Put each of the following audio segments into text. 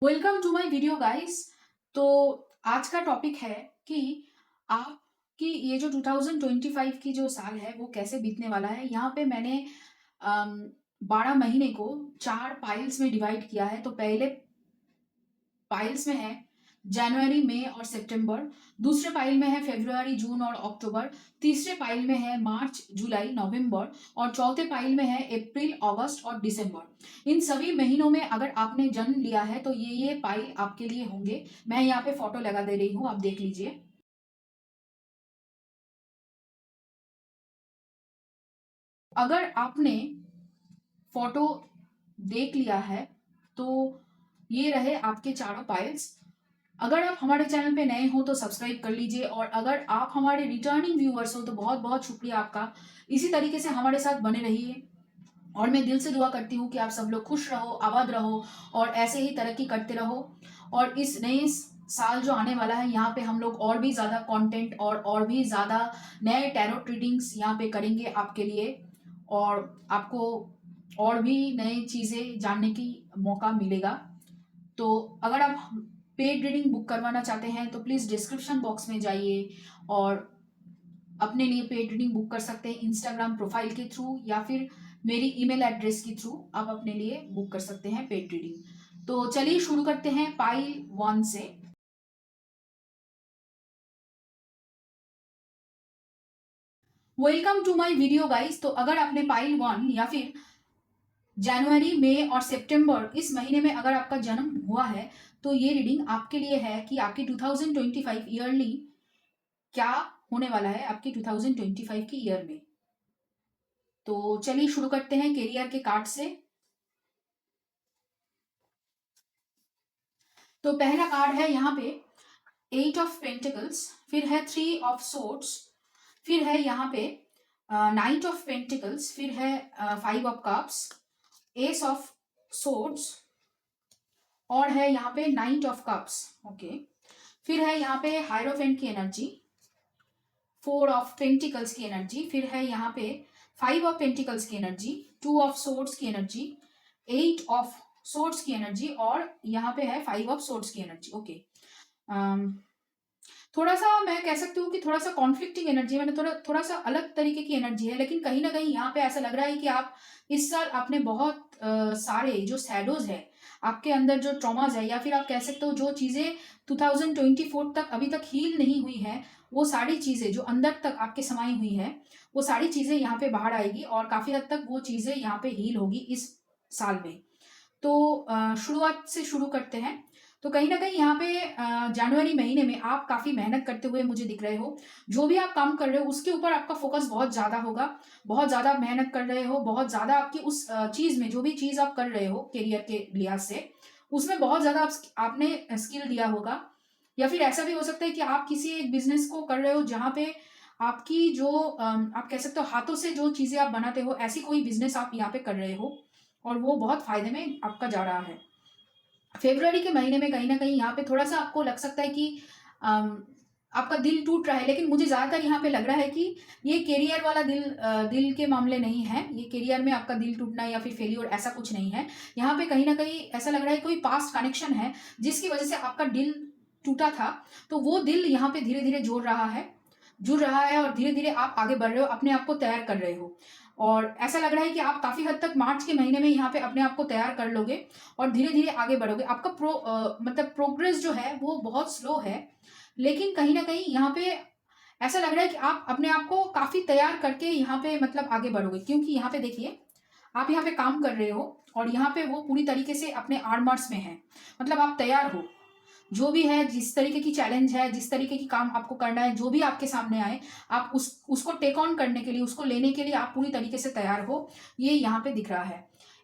Welcome to my video guys. तो आज का टॉपिक है कि आपकी ये जो 2025 की जो साल है वो कैसे बीतने वाला है। यहाँ पे मैंने 12 महीने को 4 पाइल्स में डिवाइड किया है। तो पहले पाइल्स में है जनवरी, मई और सितंबर। दूसरे पाइल में है फरवरी, जून और अक्टूबर। तीसरे पाइल में है मार्च, जुलाई, नवंबर। और चौथे पाइल में है अप्रैल, अगस्त और दिसंबर। इन सभी महीनों में अगर आपने जन्म लिया है तो ये पाइल आपके लिए होंगे। मैं यहाँ पे फोटो लगा दे रही हूँ, आप देख लीजिए। अगर आपने फोटो देख लिया है तो ये रहे आपके चारों पाइल्स। अगर आप हमारे चैनल पे नए हो तो सब्सक्राइब कर लीजिए, और अगर आप हमारे रिटर्निंग व्यूअर्स हो तो बहुत बहुत शुक्रिया आपका। इसी तरीके से हमारे साथ बने रहिए, और मैं दिल से दुआ करती हूँ कि आप सब लोग खुश रहो, आबाद रहो और ऐसे ही तरक्की करते रहो। और इस नए साल जो आने वाला है यहाँ पे हम लोग और भी ज़्यादा कंटेंट और भी ज़्यादा नए टैरोट रीडिंग्स यहाँ पे करेंगे आपके लिए, और आपको और भी नई चीज़ें जानने की मौका मिलेगा। तो अगर आप पेड रीडिंग बुक करवाना चाहते हैं तो प्लीज़ डिस्क्रिप्शन बॉक्स में जाइए और अपने लिए पेड रीडिंग बुक कर सकते हैं इंस्टाग्राम प्रोफाइल के थ्रू, या फिर मेरी ईमेल एड्रेस के थ्रू आप अपने लिए बुक कर सकते हैं पेड रीडिंग। तो चलिए शुरू करते हैं पाइल 1 से। Welcome to my video guys. तो अगर आपने पाइल 1 या फिर जनवरी, मई और सितंबर इस महीने में अगर आपका जन्म हुआ है तो ये रीडिंग आपके लिए है कि आपकी 2025 ईयरली क्या होने वाला है आपकी 2025 की ईयर में। तो चलिए शुरू करते हैं कैरियर के कार्ड से। तो पहला कार्ड है यहाँ पे 8 ऑफ पेंटिकल्स, फिर है 3 ऑफ सोर्ड्स, फिर है यहाँ पे नाइट ऑफ पेंटिकल्स, फिर है 5 of cups, S of swords, और है यहाँ पे नाइट ऑफ कप्स। ओके, फिर है यहाँ पे हायरोफेंट की एनर्जी, 4 ऑफ पेंटिकल्स की एनर्जी, फिर है यहाँ पे 5 ऑफ पेंटिकल्स की एनर्जी, 2 ऑफ सोर्ड्स की एनर्जी, 8 ऑफ सोर्ड्स की एनर्जी, और यहाँ पे है 5 ऑफ सोर्ड्स की एनर्जी। ओके, थोड़ा सा मैं कह सकती हूँ कि थोड़ा सा कॉन्फ्लिक्टिंग एनर्जी, मैंने थोड़ा थोड़ा सा अलग तरीके की एनर्जी है, लेकिन कहीं ना कहीं यहाँ पे ऐसा लग रहा है कि आप इस साल आपने बहुत सारे जो सैडोज है आपके अंदर, जो ट्रॉमाज है, या फिर आप कह सकते हो जो चीज़ें 2024 तक अभी तक हील नहीं हुई है, वो सारी चीज़ें जो अंदर तक आपके समाई हुई है वो सारी चीज़ें यहाँ पे बाहर आएगी, और काफ़ी हद तक वो चीज़ें यहाँ पे हील होगी इस साल में। तो शुरुआत से शुरू करते हैं। तो कहीं न कहीं यहाँ पे जनवरी महीने में आप काफ़ी मेहनत करते हुए मुझे दिख रहे हो। जो भी आप काम कर रहे हो उसके ऊपर आपका फ़ोकस बहुत ज़्यादा होगा। बहुत ज़्यादा मेहनत कर रहे हो, बहुत ज़्यादा आपकी उस चीज़ में, जो भी चीज़ आप कर रहे हो करियर के लिहाज़ से, उसमें बहुत ज़्यादा आपने स्किल दिया होगा। या फिर ऐसा भी हो सकता है कि आप किसी एक बिज़नेस को कर रहे हो जहाँ पे आपकी जो आप कह सकते हो हाथों से जो चीज़ें आप बनाते हो, ऐसी कोई बिज़नेस आप यहाँ पे कर रहे हो, और वो बहुत फ़ायदे में आपका जा रहा है। फ़रवरी के महीने में कहीं न कहीं यहाँ पे थोड़ा-सा आपको लग सकता है कि अम, आपका दिल टूट रहा है, लेकिन मुझे ज़्यादातर यहाँ पे लग रहा है कि ये करियर वाला दिल के मामले नहीं है। ये करियर में आपका दिल टूटना या फिर फेल्योर ऐसा कुछ नहीं है। यहाँ पे कहीं न कहीं ऐसा लग रहा है कोई पास्ट कनेक्शन है, जिसकी वज़ह से आपका दिल टूटा था, तो वो दिल यहाँ पे धीरे-धीरे जुड़ रहा है और धीरे-धीरे आप आगे बढ़ रहे हो, अपने आप को तैयार कर रहे हो। और ऐसा लग रहा है कि आप काफ़ी हद तक मार्च के महीने में यहाँ पे अपने आप को तैयार कर लोगे और धीरे-धीरे आगे बढ़ोगे। आपका मतलब प्रोग्रेस जो है वो बहुत स्लो है, लेकिन कहीं न कहीं यहाँ पे ऐसा लग रहा है कि आप अपने आप को काफ़ी तैयार करके यहाँ पे मतलब आगे बढ़ोगे। क्योंकि यहाँ पे देखिए, आप यहाँ पे काम कर रहे हो और यहाँ पे वो पूरी तरीके से अपने आर्मर्स में हैं। मतलब आप तैयार हो। जो भी है, जिस तरीके की चैलेंज है, जिस तरीके की काम आपको करना है, जो भी आपके सामने आए, आप उसको टेक ऑन करने के लिए, उसको लेने के लिए आप पूरी तरीके से तैयार हो, ये यहाँ पे दिख रहा है।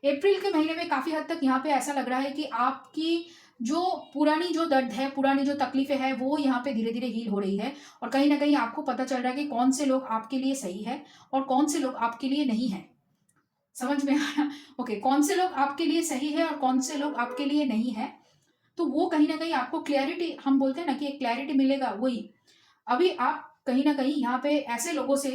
अप्रैल के महीने में काफ़ी हद तक यहाँ पे ऐसा लग रहा है कि आपकी जो पुरानी जो दर्द है, पुरानी जो तकलीफ़ें हैं, वो यहाँ पे धीरे-धीरे हील हो रही है, और कहीं न कहीं आपको पता चल रहा है कि कौन से लोग आपके लिए सही है और कौन से लोग आपके लिए नहीं हैं। समझ में आया? ओके, कौन से लोग आपके लिए सही है और कौन से लोग आपके लिए नहीं है, तो वो कहीं न कहीं आपको क्लैरिटी, हम बोलते हैं ना कि एक क्लैरिटी मिलेगा, वही। अभी आप कहीं न कहीं यहाँ पे ऐसे लोगों से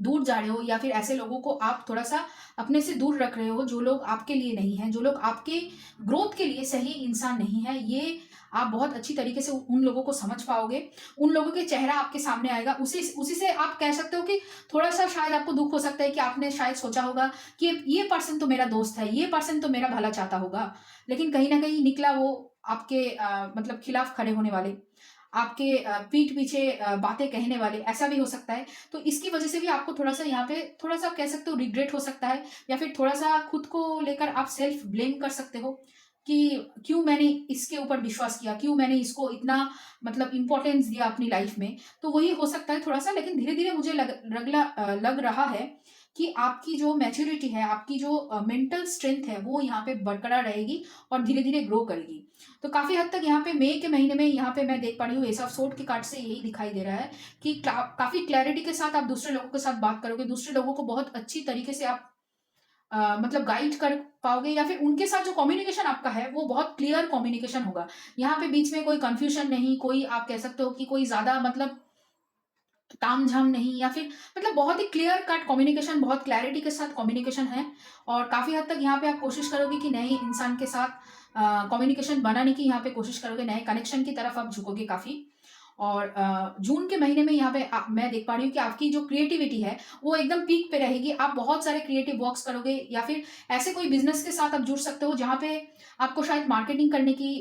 दूर जा रहे हो, या फिर ऐसे लोगों को आप थोड़ा-सा अपने से दूर रख रहे हो, जो लोग आपके लिए नहीं हैं, जो लोग आपके ग्रोथ के लिए सही इंसान नहीं है, ये आप बहुत अच्छी तरीके से उन लोगों को समझ पाओगे। उन लोगों के चेहरा आपके सामने आएगा, उसी उसी से आप कह सकते हो कि थोड़ा-सा शायद आपको दुःख हो सकता है कि आपने शायद सोचा होगा कि ये पर्सन तो मेरा दोस्त है, ये पर्सन तो मेरा भला चाहता होगा। लेकिन कहीं न कहीं निकला वो आपके मतलब खिलाफ खड़े होने वाले, आपके पीठ पीछे बातें कहने वाले, ऐसा भी हो सकता है। तो इसकी वजह से भी आपको थोड़ा-सा यहाँ पे थोड़ा-सा कह सकते हो रिग्रेट हो सकता है, या फिर थोड़ा-सा खुद को लेकर आप सेल्फ ब्लेम कर सकते हो कि क्यों मैंने इसके ऊपर विश्वास किया, क्यों मैंने इसको इतना मतलब इम्पोर्टेंस दिया अपनी लाइफ में। तो वही हो सकता है थोड़ा-सा, लेकिन धीरे-धीरे मुझे लग रहा है कि आपकी जो मैच्योरिटी है, आपकी जो मेंटल स्ट्रेंथ है, वो यहाँ पे बरकरार रहेगी और धीरे-धीरे ग्रो करेगी। तो काफ़ी हद तक यहाँ पे मई के महीने में यहाँ पे मैं देख पा रही हूँ, एस ऑफ सोर्ड के कार्ड से यही दिखाई दे रहा है कि काफ़ी क्लैरिटी के साथ आप दूसरे लोगों के साथ बात करोगे, दूसरे लोगों को बहुत अच्छी तरीके से आप मतलब गाइड कर पाओगे, या फिर उनके साथ जो कम्युनिकेशन आपका है, वो बहुत क्लियर कम्युनिकेशन होगा। यहाँ पे बीच में कोई कन्फ्यूजन नहीं, कोई आप कह सकते हो कि कोई ज़्यादा मतलब तामझाम नहीं, या फिर मतलब बहुत ही क्लियर कट कम्युनिकेशन, बहुत क्लैरिटी के साथ कम्युनिकेशन है। और काफ़ी हद तक यहाँ पे आप कोशिश करोगे कि नए इंसान के साथ कम्युनिकेशन बनाने की यहाँ पे कोशिश करोगे, नए कनेक्शन की तरफ आप झुकोगे काफ़ी। और जून के महीने में यहाँ पे मैं देख पा रही हूँ कि आपकी जो क्रिएटिविटी है, वो एकदम पीक पे रहेगी। आप बहुत सारे क्रिएटिव वर्क्स करोगे, या फिर ऐसे कोई बिज़नेस के साथ आप जुड़ सकते हो, जहाँ पे आपको शायद मार्केटिंग करने की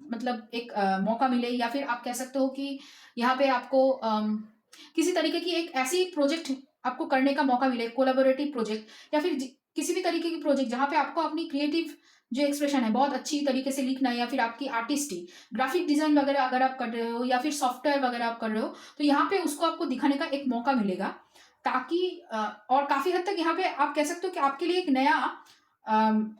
मतलब एक मौका मिले, या फिर आप कह सकते हो कि यहाँ पे आपको किसी तरीके की एक ऐसी प्रोजेक्ट आपको करने का मौका मिले, कोलैबोरेटिव प्रोजेक्ट, या फिर किसी भी तरीके की प्रोजेक्ट जहाँ पे आपको अपनी क्रिएटिव जो एक्सप्रेशन है बहुत अच्छी तरीके से लिखना है, या फिर आपकी आर्टिस्टी ग्राफिक डिजाइन वगैरह अगर आप कर रहे हो, या फिर सॉफ्टवेयर वगैरह आप कर रहे हो, तो यहाँ पे उसको आपको दिखाने का एक मौका मिलेगा। ताकि और काफी हद तक यहाँ पे आप कह सकते हो कि आपके लिए एक नया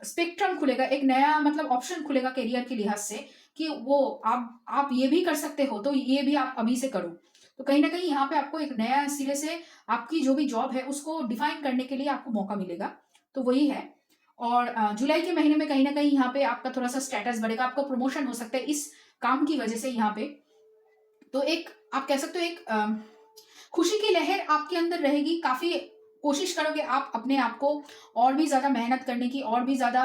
स्पेक्ट्रम खुलेगा, एक नया मतलब ऑप्शन खुलेगा करियर के लिहाज से, कि वो आप ये भी कर सकते हो, तो ये भी आप अभी से करो। तो कहीं ना कहीं यहाँ पे आपको एक नया सिरे से आपकी जो भी जॉब है उसको डिफाइन करने के लिए आपको मौका मिलेगा। तो वही है। और जुलाई के महीने में कहीं ना कहीं यहाँ पे आपका थोड़ा सा स्टेटस बढ़ेगा, आपका प्रमोशन हो सकता है इस काम की वजह से यहाँ पे। तो एक आप कह सकते हो एक खुशी की लहर आपके अंदर रहेगी। काफी कोशिश करोगे आप अपने आप को और भी ज्यादा मेहनत करने की, और भी ज्यादा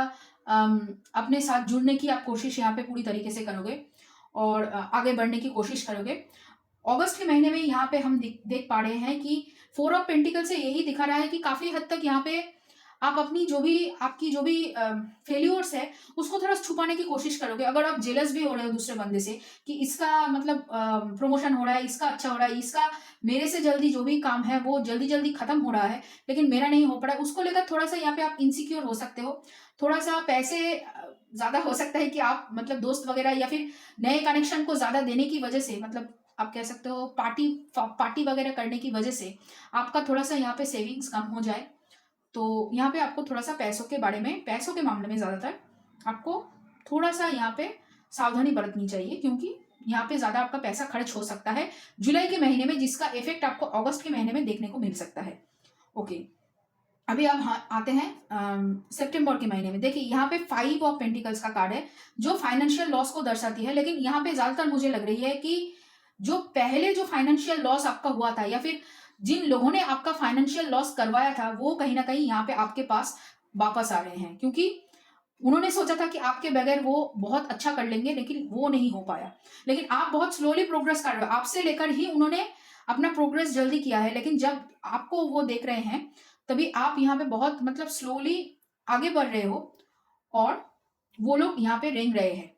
अपने साथ जुड़ने की आप कोशिश यहाँ पे पूरी तरीके से करोगे, और आगे बढ़ने की कोशिश करोगे। अगस्त के महीने में यहाँ पे हम देख पा रहे हैं कि 4 ऑफ पेंटिकल से यही दिखा रहा है कि काफी हद तक यहाँ पे आप अपनी जो भी आपकी जो भी फेल्योर्स है उसको थोड़ा छुपाने की कोशिश करोगे। अगर आप जेलस भी हो रहे हो दूसरे बंदे से कि इसका मतलब प्रमोशन हो रहा है, इसका अच्छा हो रहा है, इसका मेरे से जल्दी जो भी काम है वो जल्दी जल्दी खत्म हो रहा है, लेकिन मेरा नहीं हो पा रहा है, उसको लेकर थोड़ा सा यहाँ पे आप इनसिक्योर हो सकते हो। थोड़ा सा पैसे ज्यादा हो सकता है कि आप मतलब दोस्त वगैरह या फिर नए कनेक्शन को ज्यादा देने की वजह से, मतलब आप कह सकते हो पार्टी पार्टी वगैरह करने की वजह से आपका थोड़ा सा यहाँ पे सेविंग्स कम हो जाए। तो यहाँ पे आपको थोड़ा सा पैसों के बारे में, पैसों के मामले में ज़्यादातर आपको थोड़ा सा यहाँ पे सावधानी बरतनी चाहिए, क्योंकि यहाँ पे ज़्यादा आपका पैसा खर्च हो सकता है जुलाई के महीने में, जिसका इफेक्ट आपको अगस्त के महीने में देखने को मिल सकता है। ओके, अभी आप आते हैं सितंबर के महीने में। देखिए यहाँ पे 5 ऑफ पेंटिकल्स का कार्ड है जो फाइनेंशियल लॉस को दर्शाती है, लेकिन यहाँ पे ज़्यादातर मुझे लग रही है कि जो पहले जो फाइनेंशियल लॉस आपका हुआ था, या फिर जिन लोगों ने आपका फाइनेंशियल लॉस करवाया था, वो कहीं ना कहीं यहाँ पे आपके पास वापस आ रहे हैं, क्योंकि उन्होंने सोचा था कि आपके बगैर वो बहुत अच्छा कर लेंगे, लेकिन वो नहीं हो पाया। लेकिन आप बहुत स्लोली प्रोग्रेस कर रहे हो, आपसे लेकर ही उन्होंने अपना प्रोग्रेस जल्दी किया है, लेकिन जब आपको वो देख रहे हैं तभी आप यहाँ पे बहुत मतलब स्लोली आगे बढ़ रहे हो, और वो लोग यहाँ पे रेंग रहे हैं।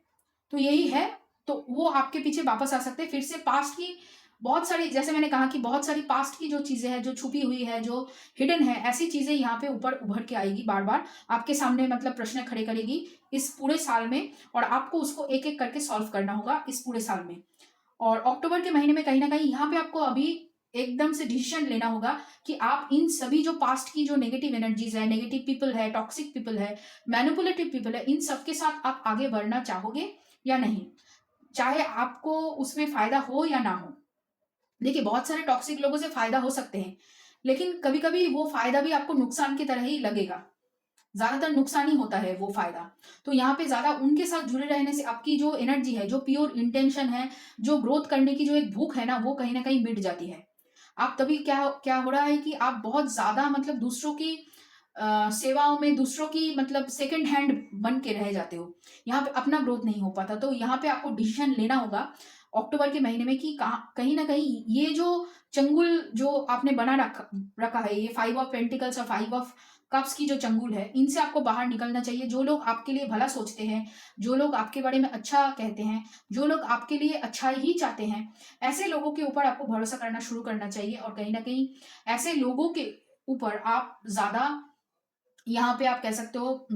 तो यही है। तो वो आपके पीछे वापस आ सकते हैं फिर से। पास्ट की बहुत सारी, जैसे मैंने कहा कि बहुत सारी पास्ट की जो चीजें हैं, जो छुपी हुई है, जो हिडन है, ऐसी चीजें यहाँ पे ऊपर उभर के आएगी, बार बार आपके सामने मतलब प्रश्न खड़े करेगी इस पूरे साल में, और आपको उसको एक एक करके सॉल्व करना होगा इस पूरे साल में। और अक्टूबर के महीने में कहीं ना कहीं यहाँ पे आपको अभी एकदम से डिसीजन लेना होगा कि आप इन सभी जो पास्ट की जो नेगेटिव एनर्जीज है, नेगेटिव पीपल है, टॉक्सिक पीपल है, मैनिपुलेटिव पीपल है, इन सब के साथ आप आगे बढ़ना चाहोगे या नहीं, चाहे आपको उसमें फायदा हो या ना हो। देखिए बहुत सारे टॉक्सिक लोगों से फायदा हो सकते हैं, लेकिन कभी कभी वो फायदा भी आपको नुकसान की तरह ही लगेगा, ज्यादातर नुकसान ही होता है वो फायदा। तो यहाँ पे ज्यादा उनके साथ जुड़े रहने से आपकी जो एनर्जी है, जो प्योर इंटेंशन है, जो ग्रोथ करने की जो एक भूख है ना, वो कहीं ना कहीं मिट जाती है। आप तभी क्या क्या हो रहा है कि आप बहुत ज़्यादा मतलब दूसरों की सेवाओं में, दूसरों की मतलब सेकंड हैंड बन के रह जाते हो। यहाँ पे अपना ग्रोथ नहीं हो पाता, तो यहाँ पे आपको डिसीज़न लेना होगा अक्टूबर के महीने में कि कहाँ कहीं न कहीं ये जो चंगुल जो आपने बना रखा रखा है, ये 5 ऑफ पेंटिकल्स और 5 ऑफ कप्स की जो चंगुल है, इनसे आपको बाहर निकलना चाहिए। जो लोग आपके लिए भला सोचते हैं, जो लोग आपके बारे में अच्छा कहते हैं, जो लोग आपके लिए अच्छा ही चाहते हैं, ऐसे लोगों के ऊपर आपको भरोसा करना शुरू करना चाहिए और कहीं न कहीं ऐसे लोगों के ऊपर आप ज़्यादा यहाँ पे आप कह सकते हो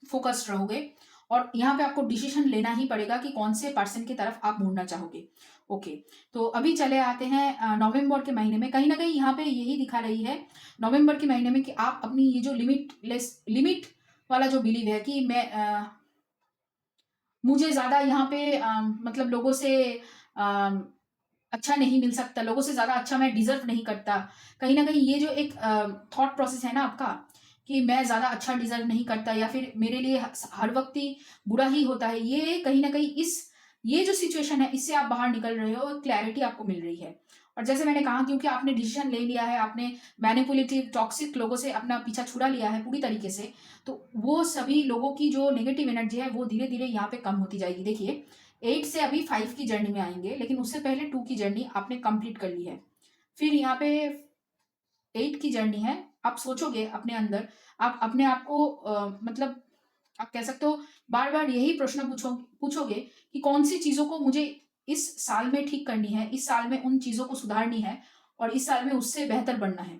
फ़ोकस्ड रहोगे और यहाँ पे आपको डिसीज़न लेना ही पड़ेगा कि कौन से पर्सन की तरफ आप मुड़ना चाहोगे। ओके, तो अभी चले आते हैं नवंबर के महीने में। कहीं न कहीं यहाँ पे यही दिखा रही है नवंबर के महीने में कि आप अपनी ये जो लिमिट वाला जो बिलीव है कि मुझे ज़्यादा यहाँ पे मतलब लोगों से अ, अच्छा नहीं मिल सकता, लोगों से ज़्यादा अच्छा मैं डिज़र्व नहीं करता। कहीं न कहीं ये जो एक थॉट प्रोसेस है ना आपका कि मैं ज़्यादा अच्छा डिज़र्व नहीं करता या फिर मेरे लिए हर वक़्त ही बुरा ही होता है, ये कहीं न कहीं ये जो सिचुएशन है, इससे आप बाहर निकल रहे हो, क्लैरिटी आपको मिल रही है। और जैसे मैंने कहा क्योंकि आपने डिसीज़न ले लिया है, आपने मैनिपुलेटिव, टॉक्सिक लोगों से अपना पीछा छुड़ा लिया है पूरी तरीके से, तो वो सभी लोगों की जो नेगेटिव एनर्जी है, वो धीरे-धीरे यहाँ पे कम होती जाएगी। देखिए 8 से अभी 5 की जर्नी में आएँगे, लेकिन उससे पहले 2 की जर्नी आपने कंप्लीट कर ली है। फिर यहाँ पे 8 की जर्नी है, आप सोचोगे अपने अंदर, आप अपने आप को मतलब आप कह सकते हो बार-बार यही प्रश्न पूछोगे कि कौन-सी चीज़ों को मुझे इस साल में ठीक करनी है, इस साल में उन चीज़ों को सुधारनी है और इस साल में उससे बेहतर बनना है।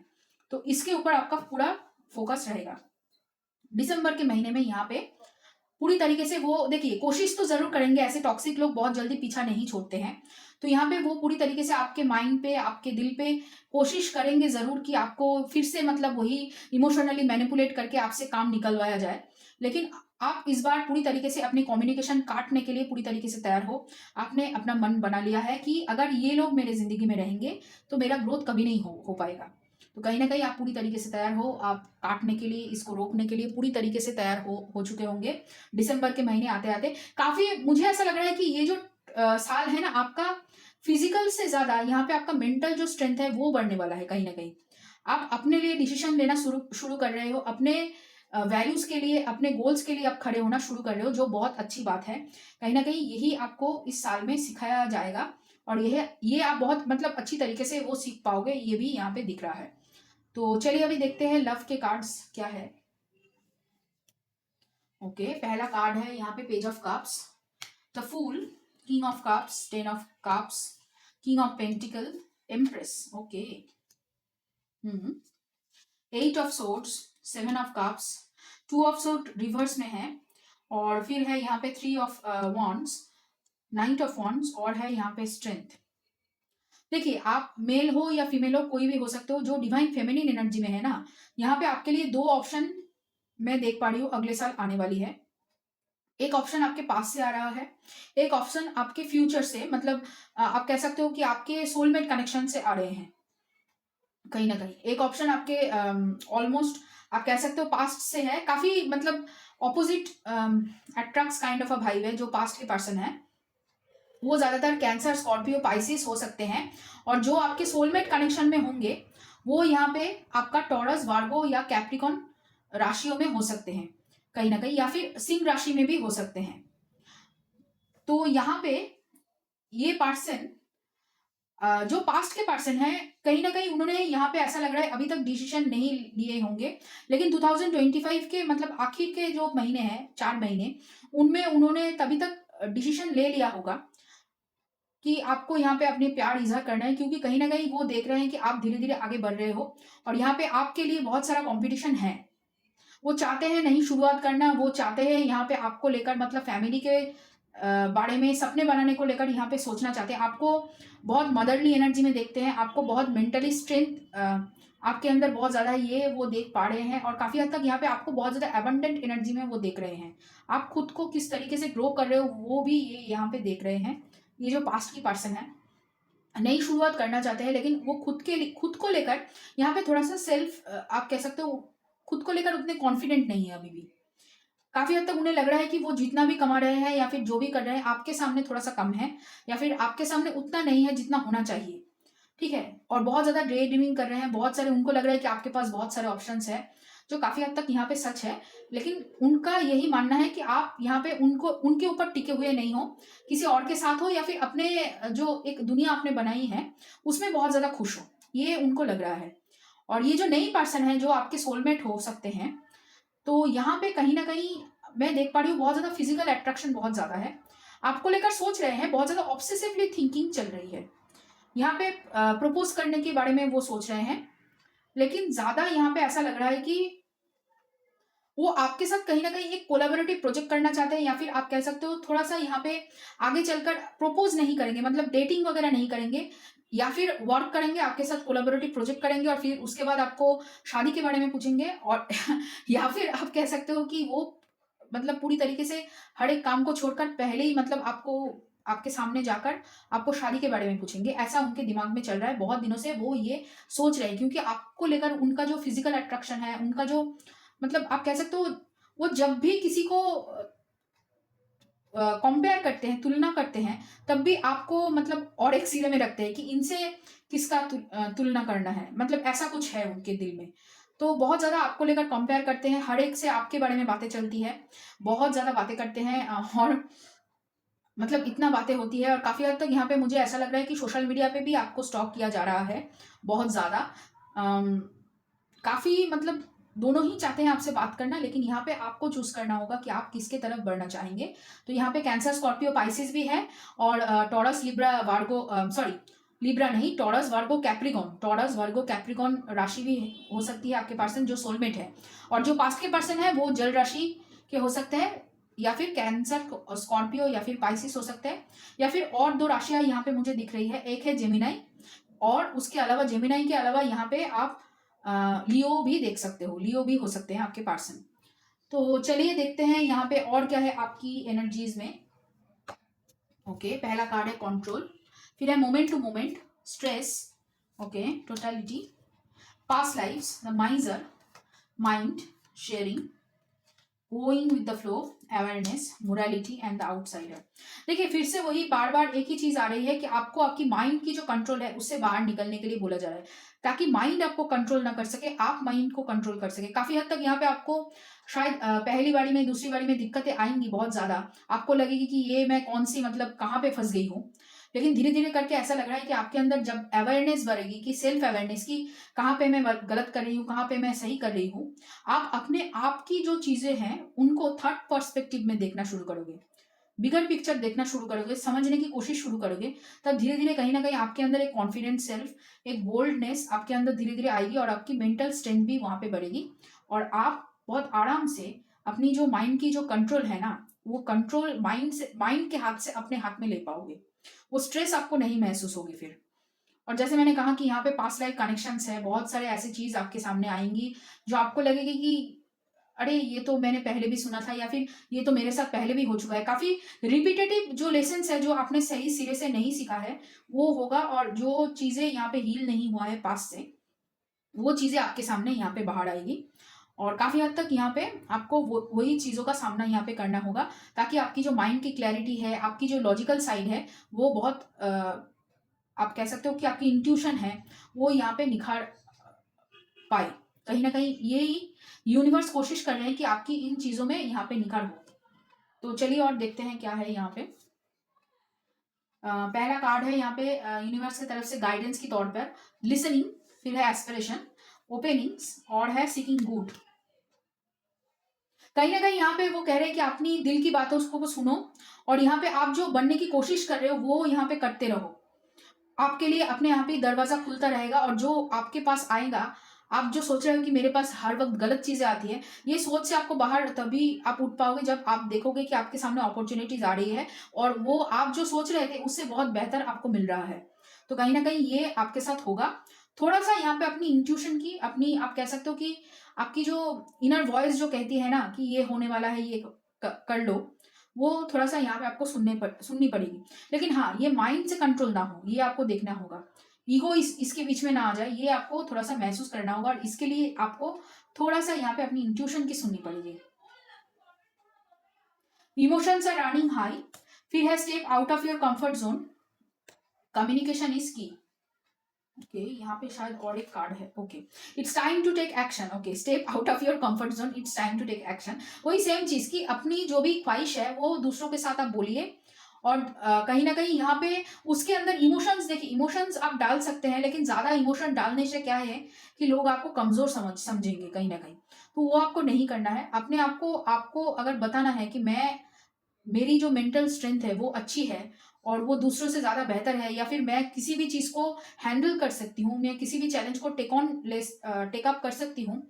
तो इसके ऊपर आपका पूरा फ़ोकस रहेगा। दिसंबर के महीने में यहाँ पे पूरी तरीके से वो देखिए कोशिश तो ज़रूर करेंगे, ऐसे टॉक्सिक लोग बहुत जल्दी पीछा नहीं छोड़ते हैं। तो यहाँ पे वो पूरी तरीके से आपके माइंड पे, आपके दिल पे कोशिश करेंगे ज़रूर कि आपको फिर से मतलब वही इमोशनली मैनिपुलेट करके आपसे काम निकलवाया जाए। लेकिन आप इस बार पूरी तरीके से अपनी कम्युनिकेशन काटने के लिए पूरी तरीके से तैयार हो। आपने अपना मन बना लिया है कि अगर ये लोग मेरे ज़िंदगी में रहेंगे, तो मेरा ग्रोथ कभी नहीं हो पाएगा। तो कहीं न कहीं आप पूरी तरीके से तैयार हो, आप काटने के लिए, इसको रोकने के लिए पूरी तरीके से तैयार हो चुके होंगे। दिसंबर के महीने आते-आते काफ़ी मुझे ऐसा लग रहा है कि ये जो साल है ना आपका फिज़िकल से ज़्यादा यहाँ पे आपका मेंटल जो स्ट्रेंथ है वो बढ़ने वाला है कहीं न कहीं। आप अपने लिए डिसीज़न लेना शुरू शुरू कर रहे हो, अपने वैल्यूज़ के लिए, अपने गोल्स के लिए आप खड़े होना शुरू कर रहे हो, जो बहुत अच्छी बात है। कहीं न कहीं यही आपको इस साल में सिखाया जाएगा और ये आप बहुत मतलब अच्छी तरीके से वो सीख पाओगे, ये भी यहाँ पे दिख रहा है। तो चलिए अभी देखते हैं लव के कार्ड्स क्या है। ओके, पहला कार्ड है यहाँ पे page of cups, the fool, king of cups, ten of cups, king of pentacle, empress. Okay, eight of swords, seven of cups, two of sword reverse में है और फिर है यहाँ पे three of wands, knight of wands और है यहाँ पे स्ट्रेंथ। देखिए आप मेल हो या फीमेल हो, कोई भी हो सकते हो, जो डिवाइन फेमिनिन एनर्जी में है ना, यहाँ पे आपके लिए दो ऑप्शन मैं देख पा रही हूँ अगले साल आने वाली है। एक ऑप्शन आपके पास से आ रहा है, एक ऑप्शन आपके फ्यूचर से मतलब आप कह सकते हो कि आपके सोलमेट कनेक्शन से आ रहे हैं कहीं ना कहीं। एक ऑप्शन आपके ऑलमोस्ट आप कह सकते हो पास्ट से है, काफी मतलब opposite attracts kind of a vibe है। जो पास्ट के पर्सन है वो ज्यादातर कैंसर, स्कॉर्पियो, पाइसिस हो सकते हैं और जो आपके सोलमेट कनेक्शन में होंगे वो यहाँ पे आपका टॉरस, वार्गो या कैप्रिकॉन राशियों में हो सकते हैं कहीं ना कहीं, या फिर सिंह राशि में भी हो सकते हैं। तो यहाँ पे ये पर्सन जो पास्ट के पर्सन है कहीं ना कहीं उन्होंने यहाँ पे ऐसा लग रहा है अभी तक डिसीजन नहीं लिए होंगे, लेकिन 2025 के मतलब आखिर के जो महीने हैं 4 महीने, उनमें उन्होंने तभी तक डिसीजन ले लिया होगा कि आपको यहाँ पे अपने प्यार इज़हार करना है, क्योंकि कहीं न कहीं वो देख रहे हैं कि आप धीरे-धीरे आगे बढ़ रहे हो और यहाँ पे आपके लिए बहुत सारा कॉम्पिटिशन है। वो चाहते हैं नई शुरुआत करना, वो चाहते हैं यहाँ पे आपको लेकर मतलब फैमिली के बारे में सपने बनाने को लेकर यहाँ पे सोचना चाहते हैं। आपको बहुत मदरली एनर्जी में देखते हैं, आपको बहुत मेंटली स्ट्रेंथ आपके अंदर बहुत ज़्यादा है, ये वो देख पा रहे हैं और काफ़ी हद तक यहाँ पे आपको बहुत ज़्यादा अबंडेंट एनर्जी में वो देख रहे हैं। आप खुद को किस तरीके से ग्रो कर रहे हो वो भी ये यहाँ पे देख रहे हैं। ये जो पास्ट की पर्सन है, नई शुरुआत करना चाहते हैं, लेकिन वो खुद को लेकर यहाँ पे थोड़ा-सा सेल्फ आप कह सकते हो खुद को लेकर उतने कॉन्फिडेंट नहीं है अभी भी। काफ़ी हद तक उन्हें लग रहा है कि वो जितना भी कमा रहे हैं या फिर जो भी कर रहे हैं, आपके सामने थोड़ा-सा कम है या फिर आपके सामने उतना नहीं है जितना होना चाहिए। ठीक है? और बहुत ज़्यादा डे ड्रीमिंग कर रहे हैं, बहुत सारे उनको लग रहा है कि आपके पास बहुत सारे ऑप्शंस हैं, जो काफ़ी हद तक यहाँ पे सच है। लेकिन उनका यही मानना है कि आप यहाँ पे उनको उनके ऊपर टिके हुए नहीं हो, किसी और के साथ हो या फिर अपने जो एक दुनिया आपने बनाई है, उसमें बहुत ज़्यादा खुश हो, ये उनको लग रहा है। और ये जो नई पर्सन है, जो आपके सोलमेट हो सकते हैं, तो यहाँ पे कहीं न कहीं मैं देख पा रही हूँ बहुत ज़्यादा फिज़िकल अट्रैक्शन बहुत ज़्यादा है। आपको लेकर सोच रहे हैं, बहुत ज़्यादा ऑब्सेसिवली थिंकिंग चल रही है। यहाँ पे प्रपोज़ करने के बारे में वो सोच रहे हैं, लेकिन ज़्यादा यहाँ पे ऐसा लग रहा है कि वो आपके साथ कहीं न कहीं एक कोलैबोरेटिव प्रोजेक्ट करना चाहते हैं, या फिर आप कह सकते हो थोड़ा-सा यहाँ पे आगे चलकर प्रपोज़ नहीं करेंगे, मतलब डेटिंग वगैरह नहीं करेंगे, या फिर वर्क करेंगे, आपके साथ कोलैबोरेटिव प्रोजेक्ट करेंगे और फिर उसके बाद आपको शादी के बारे में पूछेंगे, और या फिर आप कह सकते हो कि वो मतलब पूरी तरीके से हर एक काम को छोड़कर पहले ही मतलब आपको आपके सामने जाकर आपको शादी के बारे में पूछेंगे। ऐसा उनके दिमाग में चल रहा है, बहुत दिनों से वो ये सोच रहे हैं, क्योंकि आपको लेकर उनका जो फिज़िकल अट्रैक्शन है, उनका जो मतलब आप कह सकते हो, वो जब भी किसी को कंपेयर करते हैं, तुलना करते हैं, तब भी आपको मतलब और एक सिरे में रखते हैं कि इनसे किसका तुलना करना है। मतलब ऐसा कुछ है उनके दिल में। तो बहुत ज़्यादा आपको लेकर कंपेयर करते हैं, हर एक से आपके बारे में बातें चलती है, बहुत ज़्यादा बातें करते हैं, और मतलब इतना बातें होती है, और काफ़ी हद तक यहाँ पे मुझे ऐसा लग रहा है कि सोशल मीडिया पे भी आपको स्टॉक किया जा रहा है, बहुत ज़्यादा। अम, काफ़ी मतलब दोनों ही चाहते हैं आपसे बात करना, लेकिन यहाँ पे आपको चूज़ करना होगा कि आप किसके तरफ बढ़ना चाहेंगे। तो यहाँ पे कैंसर, स्कॉर्पियो, पाइसेस भी है, और टॉरस, लिब्रा, वार्गो, सॉरी, लिब्रा नहीं, टॉरस, वर्गो, कैप्रिकॉन, टॉरस, वर्गो, कैप्रिकॉन राशि भी हो सकती है आपके पर्सन जो सोलमेट है। और जो पास्ट के पर्सन है वो जल राशि के हो सकते हैं, या फिर कैंसर, स्कॉर्पियो या फिर पाइसिस हो सकते हैं, या फिर और 2 राशियाँ यहाँ पे मुझे दिख रही है। एक है जेमिनी, और उसके अलावा जेमिनी के अलावा यहाँ पे आप लियो भी देख सकते हो, लियो भी हो सकते हैं आपके पर्सन। तो चलिए देखते हैं यहाँ पे और क्या है आपकी एनर्जीज में। ओके, पहला कार्ड है कंट्रोल, फिर है moment to moment, stress, okay, totality, past lives, the miser, mind, sharing, going with the flow, awareness, morality and the outsider. देखिए, फिर से वही बार बार एक ही चीज आ रही है कि आपको आपकी माइंड की जो कंट्रोल है उससे बाहर निकलने के लिए बोला जा रहा है, ताकि माइंड आपको कंट्रोल ना कर सके, आप माइंड को कंट्रोल कर सके। काफी हद तक यहाँ पे आपको शायद पहली बारी में, दूसरी बारी में दिक्कतें आएंगी बहुत ज्यादा, आपको लगेगी कि ये मैं कौन सी मतलब कहाँ पे फंस गई हूँ। लेकिन धीरे धीरे करके ऐसा लग रहा है कि आपके अंदर जब अवेयरनेस बढ़ेगी, कि सेल्फ अवेयरनेस की कहाँ पे मैं गलत कर रही हूँ, कहाँ पे मैं सही कर रही हूँ, आप अपने आप की जो चीजें हैं उनको थर्ड पर्सपेक्टिव में देखना शुरू करोगे, बिगर पिक्चर देखना शुरू करोगे, समझने की कोशिश शुरू करोगे, तब धीरे धीरे कहीं ना कहीं आपके अंदर एक कॉन्फिडेंट सेल्फ, एक बोल्डनेस आपके अंदर धीरे धीरे आएगी, और आपकी मेंटल स्ट्रेंथ भी वहां पे बढ़ेगी, और आप बहुत आराम से अपनी जो माइंड की जो कंट्रोल है ना, वो कंट्रोल माइंड से, माइंड के हाथ से अपने हाथ में ले पाओगे। वो स्ट्रेस आपको नहीं महसूस होगी फिर। और जैसे मैंने कहा कि यहाँ पे पास्ट लाइफ कनेक्शंस है, बहुत सारे ऐसी चीज आपके सामने आएंगी जो आपको लगेगी कि अरे ये तो मैंने पहले भी सुना था, या फिर ये तो मेरे साथ पहले भी हो चुका है। काफी रिपीटेटिव जो लेसन्स है, जो आपने सही सिरे से नहीं सीखा है, वो होगा, और जो चीजें यहाँ पे हील नहीं हुआ है पास्ट से, वो चीजें आपके सामने यहाँ पे बाहर आएगी, और काफी हद तक यहाँ पे आपको वही चीजों का सामना यहाँ पे करना होगा, ताकि आपकी जो माइंड की क्लैरिटी है, आपकी जो लॉजिकल साइड है, वो बहुत आप कह सकते हो कि आपकी इंट्यूशन है, वो यहाँ पे निखार पाए। कहीं ना कहीं यही यूनिवर्स कोशिश कर रहे हैं कि आपकी इन चीजों में यहाँ पे निखार हो। तो चलिए और देखते हैं क्या है यहाँ पे। पहला कार्ड है यहाँ पे यूनिवर्स की तरफ से गाइडेंस के तौर पर लिसनिंग, फिर है एस्पिरेशन, ओपनिंग्स, और है सीकिंग गुड। कहीं ना कहीं यहाँ पे वो कह रहे हैं कि अपनी दिल की बातों को सुनो, और यहाँ पे आप जो बनने की कोशिश कर रहे हो वो यहाँ पे करते रहो। आपके लिए अपने आप ही दरवाजा खुलता रहेगा, और जो आपके पास आएगा, आप जो सोच रहे हो कि मेरे पास हर वक्त गलत चीजें आती है, ये सोच से आपको बाहर तभी आप उठ पाओगे जब आप देखोगे कि आपके सामने अपॉर्चुनिटीज आ रही है, और वो आप जो सोच रहे थे उससे बहुत बेहतर आपको मिल रहा है। तो कहीं ना कहीं ये आपके साथ होगा। थोड़ा सा यहाँ पे अपनी इंट्यूशन की, अपनी आप कह सकते हो कि आपकी जो इनर वॉइस जो कहती है ना कि ये होने वाला है, ये कर लो, वो थोड़ा सा यहाँ पे आपको सुननी पड़ेगी। लेकिन हाँ, ये माइंड से कंट्रोल ना हो, ये आपको देखना होगा। ईगो इसके बीच में ना आ जाए, ये आपको थोड़ा सा महसूस करना होगा, और इसके लिए आपको थोड़ा सा यहाँ पे अपनी इंट्यूशन की सुननी पड़ेगी। इमोशंस आर रनिंग हाई, फिर है step out of your comfort zone, communication is key, okay, यहाँ पे शायद और एक कार्ड है। Okay, it's time to take action. Okay, step out of your comfort zone, it's time to take action. वही same चीज की अपनी जो भी ख्वाहिश है वो दूसरों के साथ आप बोलिए, और कहीं ना कहीं यहाँ पे उसके अंदर इमोशंस, देखिए इमोशंस आप डाल सकते हैं, लेकिन ज्यादा इमोशन डालने से क्या है कि लोग आपको कमजोर समझेंगे कहीं ना कहीं। तो वो आपको नहीं करना है। अपने आपको अगर बताना है कि मेरी जो मेंटल स्ट्रेंथ है वो अच्छी है, और वो दूसरों से ज़्यादा बेहतर है, या फिर मैं किसी भी चीज़ को हैंडल कर सकती हूँ, मैं किसी भी चैलेंज को टेक अप कर सकती हूँ,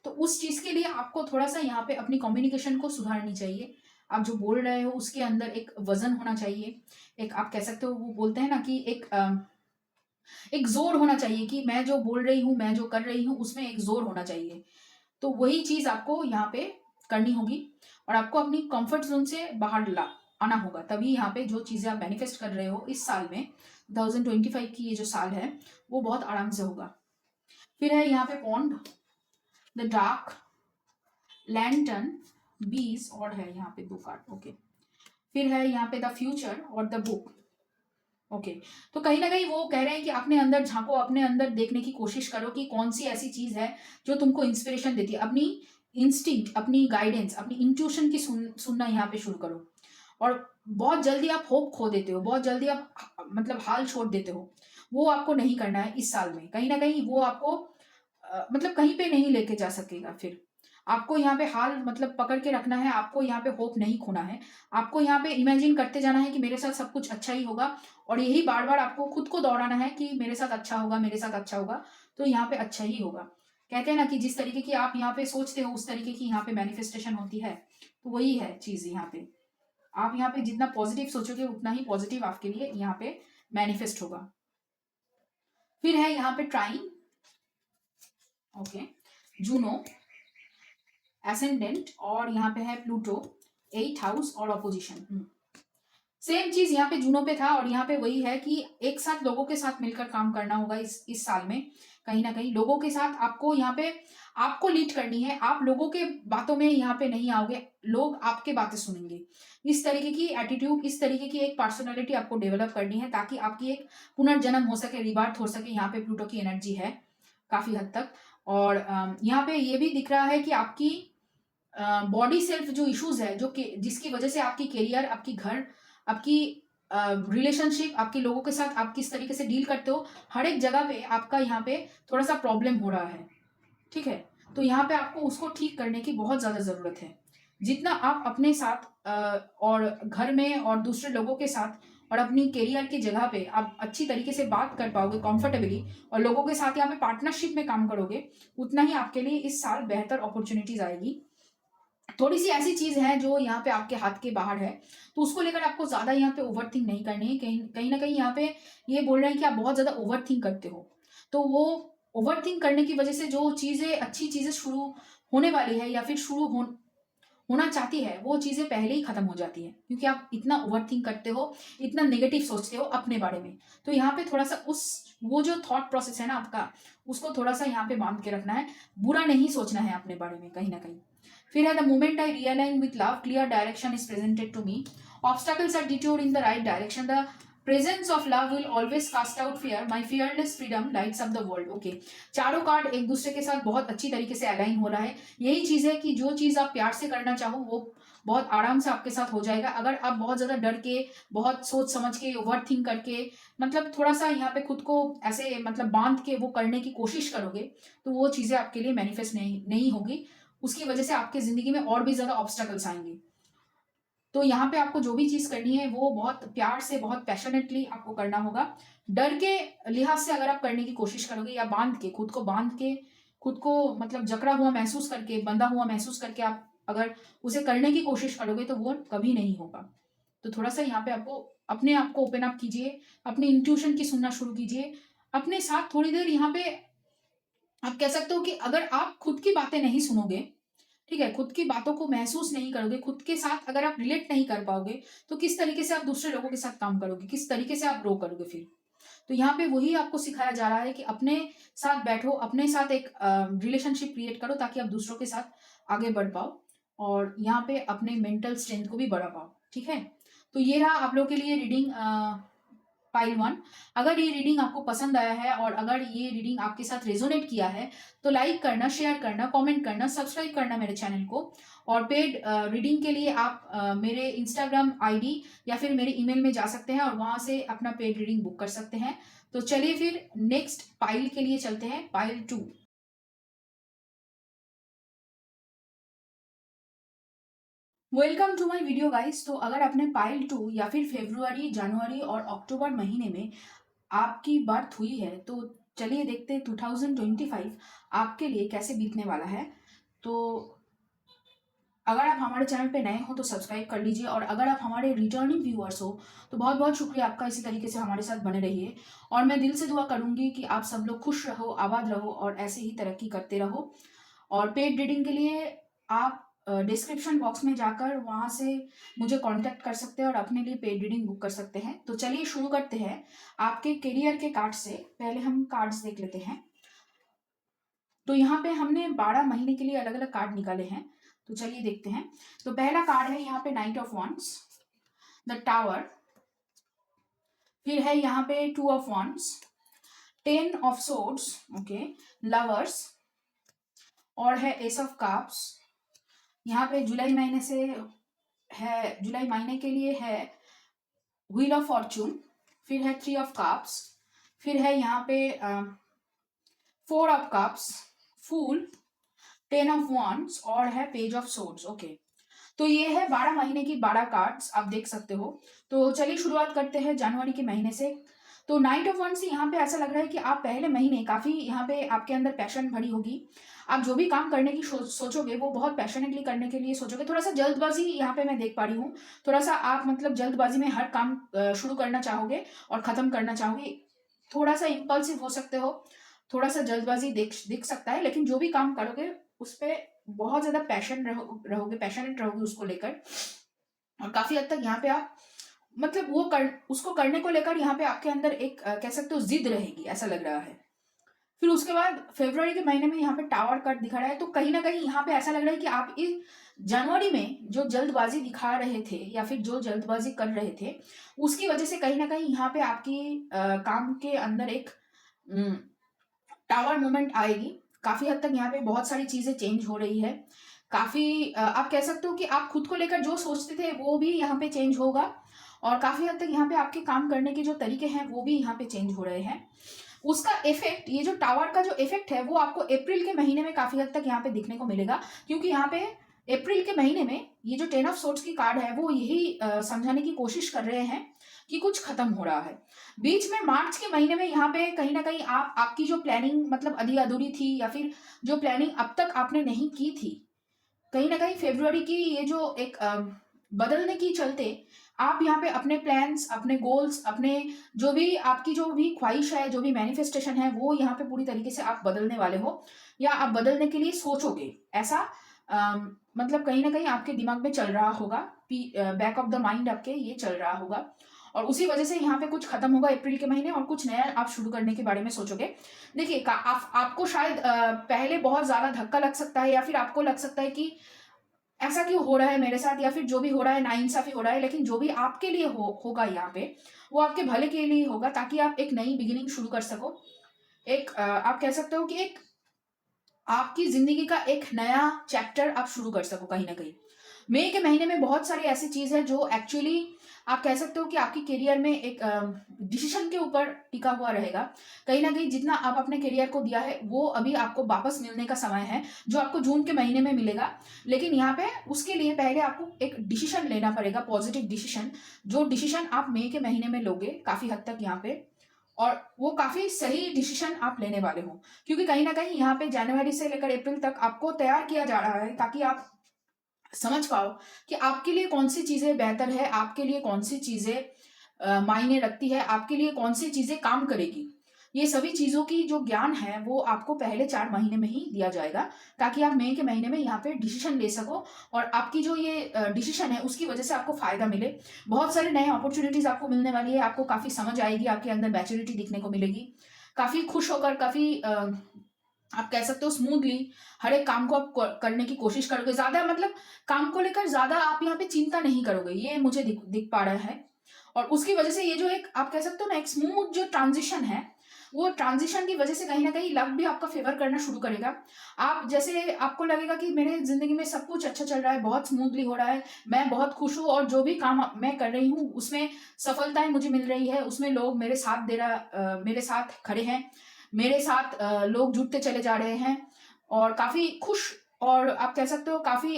तो उस चीज़ के लिए आपको थोड़ा-सा यहाँ पे अपनी कम्युनिकेशन को सुधारनी चाहिए। आप जो बोल रहे हो उसके अंदर एक वज़न होना चाहिए। एक आप कह सकते हो, वो बोलते हैं ना कि एक ज़ोर होना चाहिए कि मैं जो बोल रही हूँ, मैं जो कर रही हूँ, उसमें एक ज़ोर होना चाहिए। तो वही चीज़ आपको यहाँ पे करनी होगी, और आपको अपनी कंफर्ट ज़ोन से बाहर ला आना होगा। तभी यहाँ पे जो चीज़ें आप मैनिफेस्ट कर रहे हो इस साल में, 2025 की ये जो साल है, वो बहुत आराम से होगा। फिर है यहाँ पे पॉन्ड, द डार्क, लैंटर्न, बीज, और है यहाँ पे 2 कार्ड। ओके। फिर है यहाँ पे द फ्यूचर और द बुक। ओके। तो कहीं न कहीं वो कह रहे हैं कि अपने अंदर झाँको, अपने अंदर देखने की कोशिश करो कि कौन-सी ऐसी चीज़ है जो तुमको इंस्पिरेशन देती है। अपनी इंस्टिंक्ट, अपनी गाइडेंस, अपनी इंट्यूशन की सुनना यहाँ पे शुरू करो। और बहुत जल्दी आप होप खो देते हो, बहुत जल्दी आप मतलब हाल छोड़ देते हो। वो आपको नहीं करना है इस साल में। कहीं न कहीं वो आपको मतलब कहीं पे नहीं लेके जा सकेगा फिर। आपको यहाँ पे हाल मतलब पकड़ के रखना है, आपको यहाँ पे होप नहीं खोना है। आपको यहाँ पे इमेजिन करते जाना है कि मेरे साथ सब कुछ अच्छा ही होगा, और यही बार-बार आपको खुद को दोहराना है कि मेरे साथ अच्छा होगा, मेरे साथ अच्छा होगा, तो यहाँ पे अच्छा ही होगा। कहते हैं ना कि जिस तरीके की आप यहाँ पे सोचते हो, उस तरीके की यहाँ पे मैनिफेस्टेशन होती है। तो वही है चीज़ यहाँ पे। आप यहाँ पे जितना पॉजिटिव सोचोगे, उतना ही पॉजिटिव आपके लिए यहाँ पे मैनिफेस्ट होगा। फिर है यहाँ पे ट्राइन, ओके, जूनो, एसेंडेंट, और यहाँ पे है प्लूटो, 8th हाउस और अपोजिशन। सेम चीज यहाँ पे जूनो पे था, और यहाँ पे वही है कि एक साथ लोगों के साथ मिलकर काम करना होगा इस साल में। कहीं ना कहीं लोगों के साथ आपको यहाँ पे आपको लीड करनी है। आप लोगों के बातों में यहाँ पे नहीं आओगे, लोग आपके बातें सुनेंगे। इस तरीके की एटीट्यूड, इस तरीके की एक पर्सनालिटी आपको डेवलप करनी है, ताकि आपकी एक पुनर्जन्म हो सके, रिबार्थ हो सके। यहाँ पे प्लूटो की एनर्जी है काफी हद तक। और यहाँ पे ये भी दिख रहा है कि आपकी बॉडी सेल्फ जो इश्यूज है, जिसकी वजह से आपकी करियर, आपकी घर, आपकी रिलेशनशिप, आपके लोगों के साथ आप किस तरीके से डील करते हो, हर एक जगह पे आपका यहाँ पे थोड़ा सा प्रॉब्लम हो रहा है। ठीक है। तो यहाँ पे आपको उसको ठीक करने की बहुत ज्यादा जरूरत है। जितना आप अपने साथ और घर में और दूसरे लोगों के साथ और अपनी करियर की जगह पे आप अच्छी तरीके से बात कर पाओगे कंफर्टेबली, और लोगों के साथ यहाँ पे पार्टनरशिप में काम करोगे, उतना ही आपके लिए इस साल बेहतर अपॉर्चुनिटीज आएगी। थोड़ी सी ऐसी चीज है जो यहाँ पे आपके हाथ के बाहर है, तो उसको लेकर आपको ज्यादा यहाँ पे ओवर थिंक नहीं करनी है। कहीं कहीं ना कहीं यहाँ पे ये बोल रहे हैं कि आप बहुत ज्यादा ओवर थिंक करते हो, तो वो ओवर थिंक करने की वजह से जो चीजें, अच्छी चीजें शुरू होने वाली है या फिर होना चाहती है, वो चीजें पहले ही खत्म हो जाती है, क्योंकि आप इतना ओवर थिंक करते हो, इतना नेगेटिव सोचते हो अपने बारे में। तो यहाँ पे थोड़ा सा उस वो जो थॉट प्रोसेस है ना आपका, उसको थोड़ा सा यहाँ पे बांध के रखना है। बुरा नहीं सोचना है अपने बारे में कहीं ना कहीं। फिर है the moment I realign with love, clear direction is presented to me, obstacles are detour in the right direction, the presence of love will always cast out fear, my fearless freedom lights up the world. Okay, चारों card एक दूसरे के साथ बहुत अच्छी तरीके से align हो रहा है। यही चीज है कि जो चीज आप प्यार से करना चाहो, वो बहुत आराम से आपके साथ हो जाएगा। अगर आप बहुत ज्यादा डर के, बहुत सोच समझ के, ओवर थिंक करके, मतलब थोड़ा सा यहाँ पे खुद को ऐसे मतलब बांध के वो करने की कोशिश करोगे, तो वो चीजें आपके लिए मैनिफेस्ट नहीं होगी। उसकी वजह से आपकी जिंदगी में और भी ज्यादा ऑब्स्टकल्स आएंगे। तो यहाँ पे आपको जो भी चीज करनी है वो बहुत प्यार से, बहुत पैशनेटली आपको करना होगा। डर के लिहाज से अगर आप करने की कोशिश करोगे, या बांध के, खुद को मतलब जकड़ा हुआ महसूस करके, बंधा हुआ महसूस करके आप अगर उसे करने की कोशिश करोगे, तो वो कभी नहीं होगा। तो थोड़ा सा यहाँ पे आपको अपने आप को ओपन अप कीजिए, अपनी इंट्यूशन की सुनना शुरू कीजिए। अपने साथ थोड़ी देर यहाँ पे आप कह सकते हो कि अगर आप खुद की बातें नहीं सुनोगे, ठीक है, खुद की बातों को महसूस नहीं करोगे, खुद के साथ अगर आप रिलेट नहीं कर पाओगे, तो किस तरीके से आप दूसरे लोगों के साथ काम करोगे, किस तरीके से आप ग्रो करोगे फिर। तो यहाँ पे वही आपको सिखाया जा रहा है कि अपने साथ बैठो, अपने साथ एक रिलेशनशिप क्रिएट करो, ताकि आप दूसरों के साथ आगे बढ़ पाओ, और यहाँ पे अपने मेंटल स्ट्रेंथ को भी बढ़ा पाओ। ठीक है। तो ये रहा आप लोग के लिए रीडिंग पाइल 1। अगर ये रीडिंग आपको पसंद आया है और अगर ये रीडिंग आपके साथ रेजोनेट किया है तो लाइक करना, शेयर करना, कमेंट करना, सब्सक्राइब करना मेरे चैनल को। और पेड रीडिंग के लिए आप मेरे इंस्टाग्राम आईडी या फिर मेरे ईमेल में जा सकते हैं और वहां से अपना पेड रीडिंग बुक कर सकते हैं। तो चलिए फिर नेक्स्ट पाइल के लिए चलते हैं, pile 2। Welcome to my video guys. तो अगर आपने पाइल 2 या फिर फरवरी, जनवरी और अक्टूबर महीने में आपकी बर्थ हुई है तो चलिए देखते हैं 2025 आपके लिए कैसे बीतने वाला है। तो अगर आप हमारे चैनल पे नए हो तो सब्सक्राइब कर लीजिए, और अगर आप हमारे रिटर्निंग व्यूअर्स हो तो बहुत बहुत शुक्रिया आपका, इसी तरीके से हमारे साथ बने रहिए। और मैं दिल से दुआ करूंगी कि आप सब लोग खुश रहो, आबाद रहो और ऐसे ही तरक्की करते रहो। और पेड रीडिंग के लिए आप डिस्क्रिप्शन बॉक्स में जाकर वहां से मुझे कांटेक्ट कर सकते हैं और अपने लिए पेड रीडिंग बुक कर सकते हैं। तो चलिए शुरू करते हैं आपके करियर के कार्ड से। पहले हम कार्ड्स देख लेते हैं। तो यहाँ पे हमने 12 महीने के लिए अलग अलग कार्ड निकाले हैं, तो चलिए देखते हैं। तो पहला कार्ड है यहाँ पे night of wands, the tower. फिर है यहाँ पे 2 of wands, 10 of swords, okay, lovers, और है एस ऑफ कप्स। यहाँ पे जुलाई महीने से है, जुलाई महीने के लिए है व्हील ऑफ फॉर्चून। फिर है 3 ऑफ कप्स। फिर है यहाँ पे 4 of cups, fool, 10 of wands और है पेज ऑफ सोर्ड्स, ओके। तो ये है 12 महीने की 12 कार्ड्स, आप देख सकते हो। तो चलिए शुरुआत करते हैं जनवरी के महीने से। तो नाइट ऑफ वंस, यहाँ पे ऐसा लग रहा है कि आप पहले महीने काफी यहाँ पे आपके अंदर पैशन भरी होगी। आप जो भी काम करने की सोचोगे वो बहुत पैशनेटली करने के लिए सोचोगे। थोड़ा सा जल्दबाजी यहाँ पे मैं देख पा रही हूँ, थोड़ा सा आप मतलब जल्दबाजी में हर काम शुरू करना चाहोगे और खत्म करना चाहोगे। थोड़ा सा इम्पल्सिव हो सकते हो, थोड़ा सा जल्दबाजी दिख सकता है, लेकिन जो भी काम करोगे उस पर बहुत ज्यादा रहोगे, पैशनेट रहोगे उसको लेकर। और काफी हद तक यहाँ पे आप मतलब उसको करने को लेकर यहाँ पे आपके अंदर एक कह सकते हो जिद रहेगी, ऐसा लग रहा है। फिर उसके बाद फरवरी के महीने में यहाँ पे टावर कट दिखा रहा है, तो कहीं ना कहीं यहाँ पे ऐसा लग रहा है कि आप इस जनवरी में जो जल्दबाजी दिखा रहे थे या फिर जो जल्दबाजी कर रहे थे उसकी वजह से कहीं ना कहीं यहाँ पे आपकी काम के अंदर एक टावर मूवमेंट आएगी। काफी हद तक यहाँ पे बहुत सारी चीजें चेंज हो रही है। काफी आप कह सकते हो कि आप खुद को लेकर जो सोचते थे वो भी यहाँ पे चेंज होगा, और काफी हद तक यहाँ पे आपके काम करने के जो तरीके हैं वो भी यहाँ पे चेंज हो रहे हैं। उसका इफेक्ट, ये जो टावर का जो इफेक्ट है वो आपको अप्रैल के महीने में काफी हद तक यहाँ पे दिखने को मिलेगा, क्योंकि यहाँ पे अप्रैल के महीने में ये जो 10 ऑफ सोर्ड्स की कार्ड है वो यही समझाने की कोशिश कर रहे हैं कि कुछ खत्म हो रहा है। बीच में मार्च के महीने में यहाँ पे कहीं ना कहीं आपकी जो प्लानिंग मतलब आधी अधूरी थी या फिर जो प्लानिंग अब तक आपने नहीं की थी, कहीं ना कहीं फरवरी की ये जो एक बदलने की चलते आप यहाँ पे अपने प्लान्स, अपने गोल्स, अपने जो भी आपकी जो भी ख्वाहिश है, जो भी मैनिफेस्टेशन है वो यहाँ पे पूरी तरीके से आप बदलने वाले हो या आप बदलने के लिए सोचोगे, ऐसा मतलब कहीं ना कहीं आपके दिमाग में चल रहा होगा, बैक ऑफ द माइंड आपके ये चल रहा होगा। और उसी वजह से यहाँ पे कुछ खत्म होगा अप्रैल के महीने और कुछ नया आप शुरू करने के बारे में सोचोगे। देखिए आपको शायद पहले बहुत ज्यादा धक्का लग सकता है या फिर आपको लग सकता है कि ऐसा क्यों हो रहा है मेरे साथ, या फिर जो भी हो रहा है नाइंसाफी हो रहा है, लेकिन जो भी आपके लिए होगा यहाँ पे वो आपके भले के लिए होगा, ताकि आप एक नई बिगिनिंग शुरू कर सको। एक आप कह सकते हो कि एक आपकी जिंदगी का एक नया चैप्टर आप शुरू कर सको कहीं ना कहीं। मई के महीने में बहुत सारी ऐसी चीज है जो एक्चुअली आप कह सकते हो कि आपकी करियर में एक डिसीजन के ऊपर टिका हुआ रहेगा। कहीं ना कहीं जितना आप अपने करियर को दिया है वो अभी आपको वापस मिलने का समय है, जो आपको जून के महीने में मिलेगा। लेकिन यहाँ पे उसके लिए पहले आपको एक डिसीजन लेना पड़ेगा, पॉजिटिव डिसीजन, जो डिसीजन आप मई के महीने में लोगे काफी हद तक यहाँ पे, और वो काफी सही डिसीजन आप लेने वाले हो, क्योंकि कहीं ना कहीं यहाँ पे जनवरी से लेकर अप्रैल तक आपको तैयार किया जा रहा है ताकि आप समझ पाओ कि आपके लिए कौन सी चीजें बेहतर है, आपके लिए कौन सी चीजें मायने रखती है, आपके लिए कौन सी चीजें काम करेगी। ये सभी चीजों की जो ज्ञान है वो आपको पहले 4 महीने में ही दिया जाएगा, ताकि आप मई के महीने में यहाँ पे डिसीजन ले सको और आपकी जो ये डिसीजन है उसकी वजह से आपको फायदा मिले। बहुत सारे नए अपॉर्चुनिटीज आपको मिलने वाली है, आपको काफी समझ आएगी, आपके अंदर मैच्योरिटी दिखने को मिलेगी। काफी खुश होकर, काफी आप कह सकते हो स्मूथली हर एक काम को आप करने की कोशिश करोगे। ज्यादा मतलब काम को लेकर ज्यादा आप यहाँ पे चिंता नहीं करोगे, ये मुझे दिख पा रहा है। और उसकी वजह से ये जो एक आप कह सकते हो ना एक स्मूथ जो ट्रांजिशन है, वो ट्रांजिशन की वजह से कहीं ना कहीं लक भी आपका फेवर करना शुरू करेगा। आप जैसे आपको लगेगा कि मेरे जिंदगी में सब कुछ अच्छा चल रहा है, बहुत स्मूथली हो रहा है, मैं बहुत खुश हूँ और जो भी काम मैं कर रही हूँ उसमें सफलताएं मुझे मिल रही है, उसमें लोग मेरे साथ खड़े हैं, मेरे साथ लोग जुड़ते चले जा रहे हैं और काफी खुश, और आप कह सकते हो काफी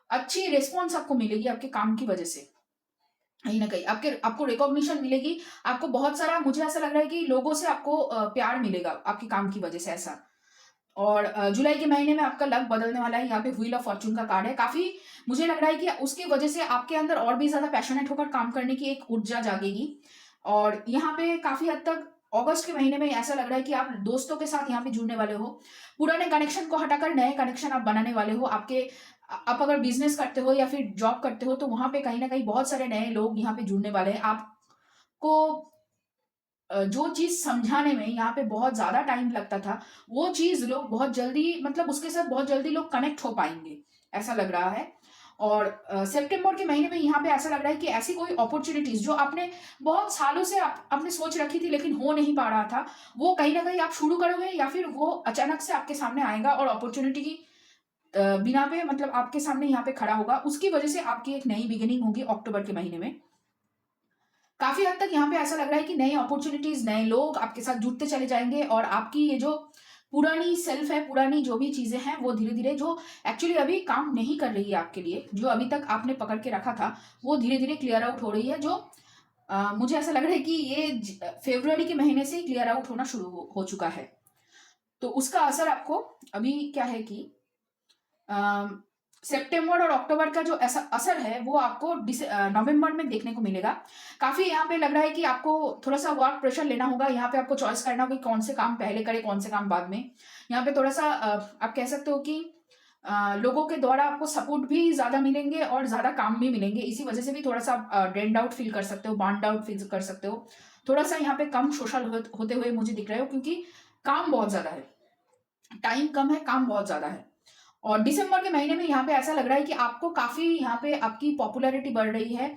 अच्छी रिस्पॉन्स आपको मिलेगी आपके काम की वजह से। कहीं ना कहीं आपको रिकॉग्निशन मिलेगी, आपको बहुत सारा, मुझे ऐसा लग रहा है कि लोगों से आपको प्यार मिलेगा आपके काम की वजह से ऐसा। और जुलाई के महीने में आपका लक बदलने वाला है, यहाँ पे व्हील ऑफ फॉर्चून का कार्ड है। काफी मुझे लग रहा है कि उसकी वजह से आपके अंदर और भी ज्यादा पैशनेट होकर काम करने की एक ऊर्जा जागेगी। और यहाँ पे काफी हद तक अगस्त के महीने में ऐसा लग रहा है कि आप दोस्तों के साथ यहाँ पे जुड़ने वाले हो, पुराने कनेक्शन को हटाकर नए कनेक्शन आप बनाने वाले हो। आप अगर बिजनेस करते हो या फिर जॉब करते हो तो वहां पे कहीं ना कहीं बहुत सारे नए लोग यहाँ पे जुड़ने वाले हैं आपको। जो चीज समझाने में यहाँ पे बहुत ज्यादा टाइम लगता था, वो चीज लोग बहुत जल्दी, मतलब उसके साथ बहुत जल्दी लोग कनेक्ट हो पाएंगे, ऐसा लग रहा है। और सितंबर के महीने में यहाँ पे ऐसा लग रहा है कि ऐसी कोई अपॉर्चुनिटीज जो आपने बहुत सालों से आपने सोच रखी थी लेकिन हो नहीं पा रहा था, वो कहीं ना कहीं आप शुरू करोगे या फिर वो अचानक से आपके सामने आएगा और अपॉर्चुनिटी की बिना पे मतलब आपके सामने यहाँ पे खड़ा होगा। उसकी वजह से आपकी एक नई बिगिनिंग होगी अक्टूबर के महीने में। काफी हद तक यहाँ पे ऐसा लग रहा है कि नई अपॉर्चुनिटीज, नए लोग आपके साथ जुड़ते चले जाएंगे और आपकी ये जो पुरानी सेल्फ है, पुरानी जो भी चीजें हैं वो धीरे धीरे, जो एक्चुअली अभी काम नहीं कर रही है आपके लिए, जो अभी तक आपने पकड़ के रखा था, वो धीरे धीरे क्लियर आउट हो रही है। जो मुझे ऐसा लग रहा है कि ये फरवरी के महीने से ही क्लियर आउट होना शुरू हो चुका है। तो उसका असर आपको अभी क्या है कि सितंबर और अक्टूबर का जो ऐसा असर है वो आपको नवंबर में देखने को मिलेगा। काफी यहाँ पे लग रहा है कि आपको थोड़ा सा वर्क प्रेशर लेना होगा, यहाँ पे आपको चॉइस करना होगा कि कौन से काम पहले करे कौन से काम बाद में। यहाँ पे थोड़ा सा आप कह सकते हो कि लोगों के द्वारा आपको सपोर्ट भी ज्यादा मिलेंगे और ज्यादा काम भी मिलेंगे, इसी वजह से भी थोड़ा सा ड्रेन्ड आउट फील कर सकते हो, बर्नड आउट फील कर सकते हो। थोड़ा सा यहाँ पे कम सोशल होते हुए मुझे दिख रहे हो, क्योंकि काम बहुत ज्यादा है, टाइम कम है, काम बहुत ज्यादा है। और दिसंबर के महीने में यहाँ पे ऐसा लग रहा है कि आपको काफी यहाँ पे आपकी पॉपुलैरिटी बढ़ रही है,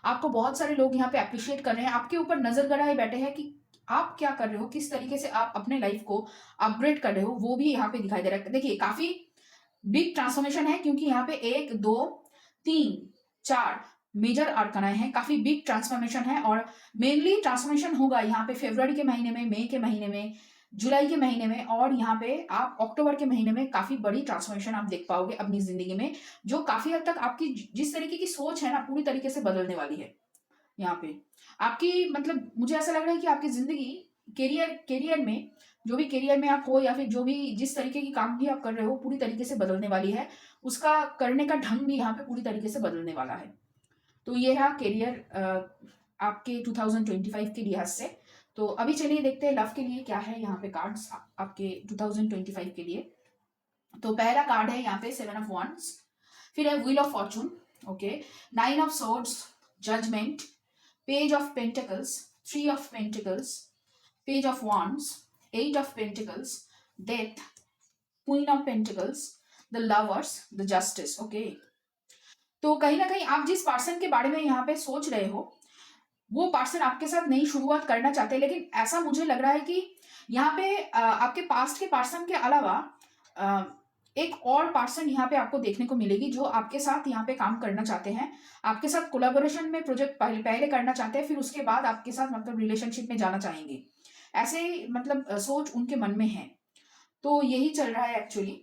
आपको बहुत सारे लोग यहाँ पे अप्रिशिएट कर रहे हैं, आपके ऊपर नजर गड़ाए बैठे हैं कि आप क्या कर रहे हो, किस तरीके से आप अपने लाइफ को अपग्रेड कर रहे हो, वो भी यहाँ पे दिखाई दे रहा है। देखिए काफी बिग ट्रांसफॉर्मेशन है, क्योंकि यहाँ पे 1 2 3 4 मेजर आर्कनाए हैं, काफी बिग ट्रांसफॉर्मेशन है। और मेनली ट्रांसफॉर्मेशन होगा यहाँ पे फरवरी के महीने में, मई के महीने में, जुलाई के महीने में, और यहाँ पे आप अक्टूबर के महीने में काफी बड़ी ट्रांसफॉर्मेशन आप देख पाओगे अपनी जिंदगी में, जो काफी हद तक आपकी जिस तरीके की सोच है ना पूरी तरीके से बदलने वाली है। यहाँ पे आपकी मतलब मुझे ऐसा लग रहा है कि आपकी जिंदगी करियर में, जो भी करियर में आप हो या फिर जो भी जिस तरीके की काम भी आप कर रहे हो पूरी तरीके से बदलने वाली है, उसका करने का ढंग भी यहाँ पे पूरी तरीके से बदलने वाला है। तो ये है करियर आपके 2025 के लिहाज से। तो अभी चलिए देखते हैं लव के लिए क्या है यहाँ पे कार्ड्स आपके 2025 के लिए। तो पहला कार्ड है यहाँ पे 7 ऑफ wands, फिर है wheel of fortune, okay, 9 of swords, judgment, page of pentacles, 3 of pentacles, page of wands, 8 of pentacles, death, queen of pentacles, the lovers, the justice, okay. तो कहीं ना कहीं आप जिस पर्सन के बारे में यहाँ पे सोच रहे हो, वो पर्सन आपके साथ नई शुरुआत करना चाहते हैं, लेकिन ऐसा मुझे लग रहा है कि यहाँ पे आपके पास्ट के पर्सन के अलावा अ, एक और पर्सन यहाँ पे आपको देखने को मिलेगी जो आपके साथ यहाँ पे काम करना चाहते हैं, आपके साथ कोलैबोरेशन में प्रोजेक्ट पहले पहले करना चाहते हैं, फिर उसके बाद आपके साथ मतलब रिलेशनशिप में जाना चाहेंगे, ऐसे मतलब सोच उनके मन में है। तो यही चल रहा है एक्चुअली।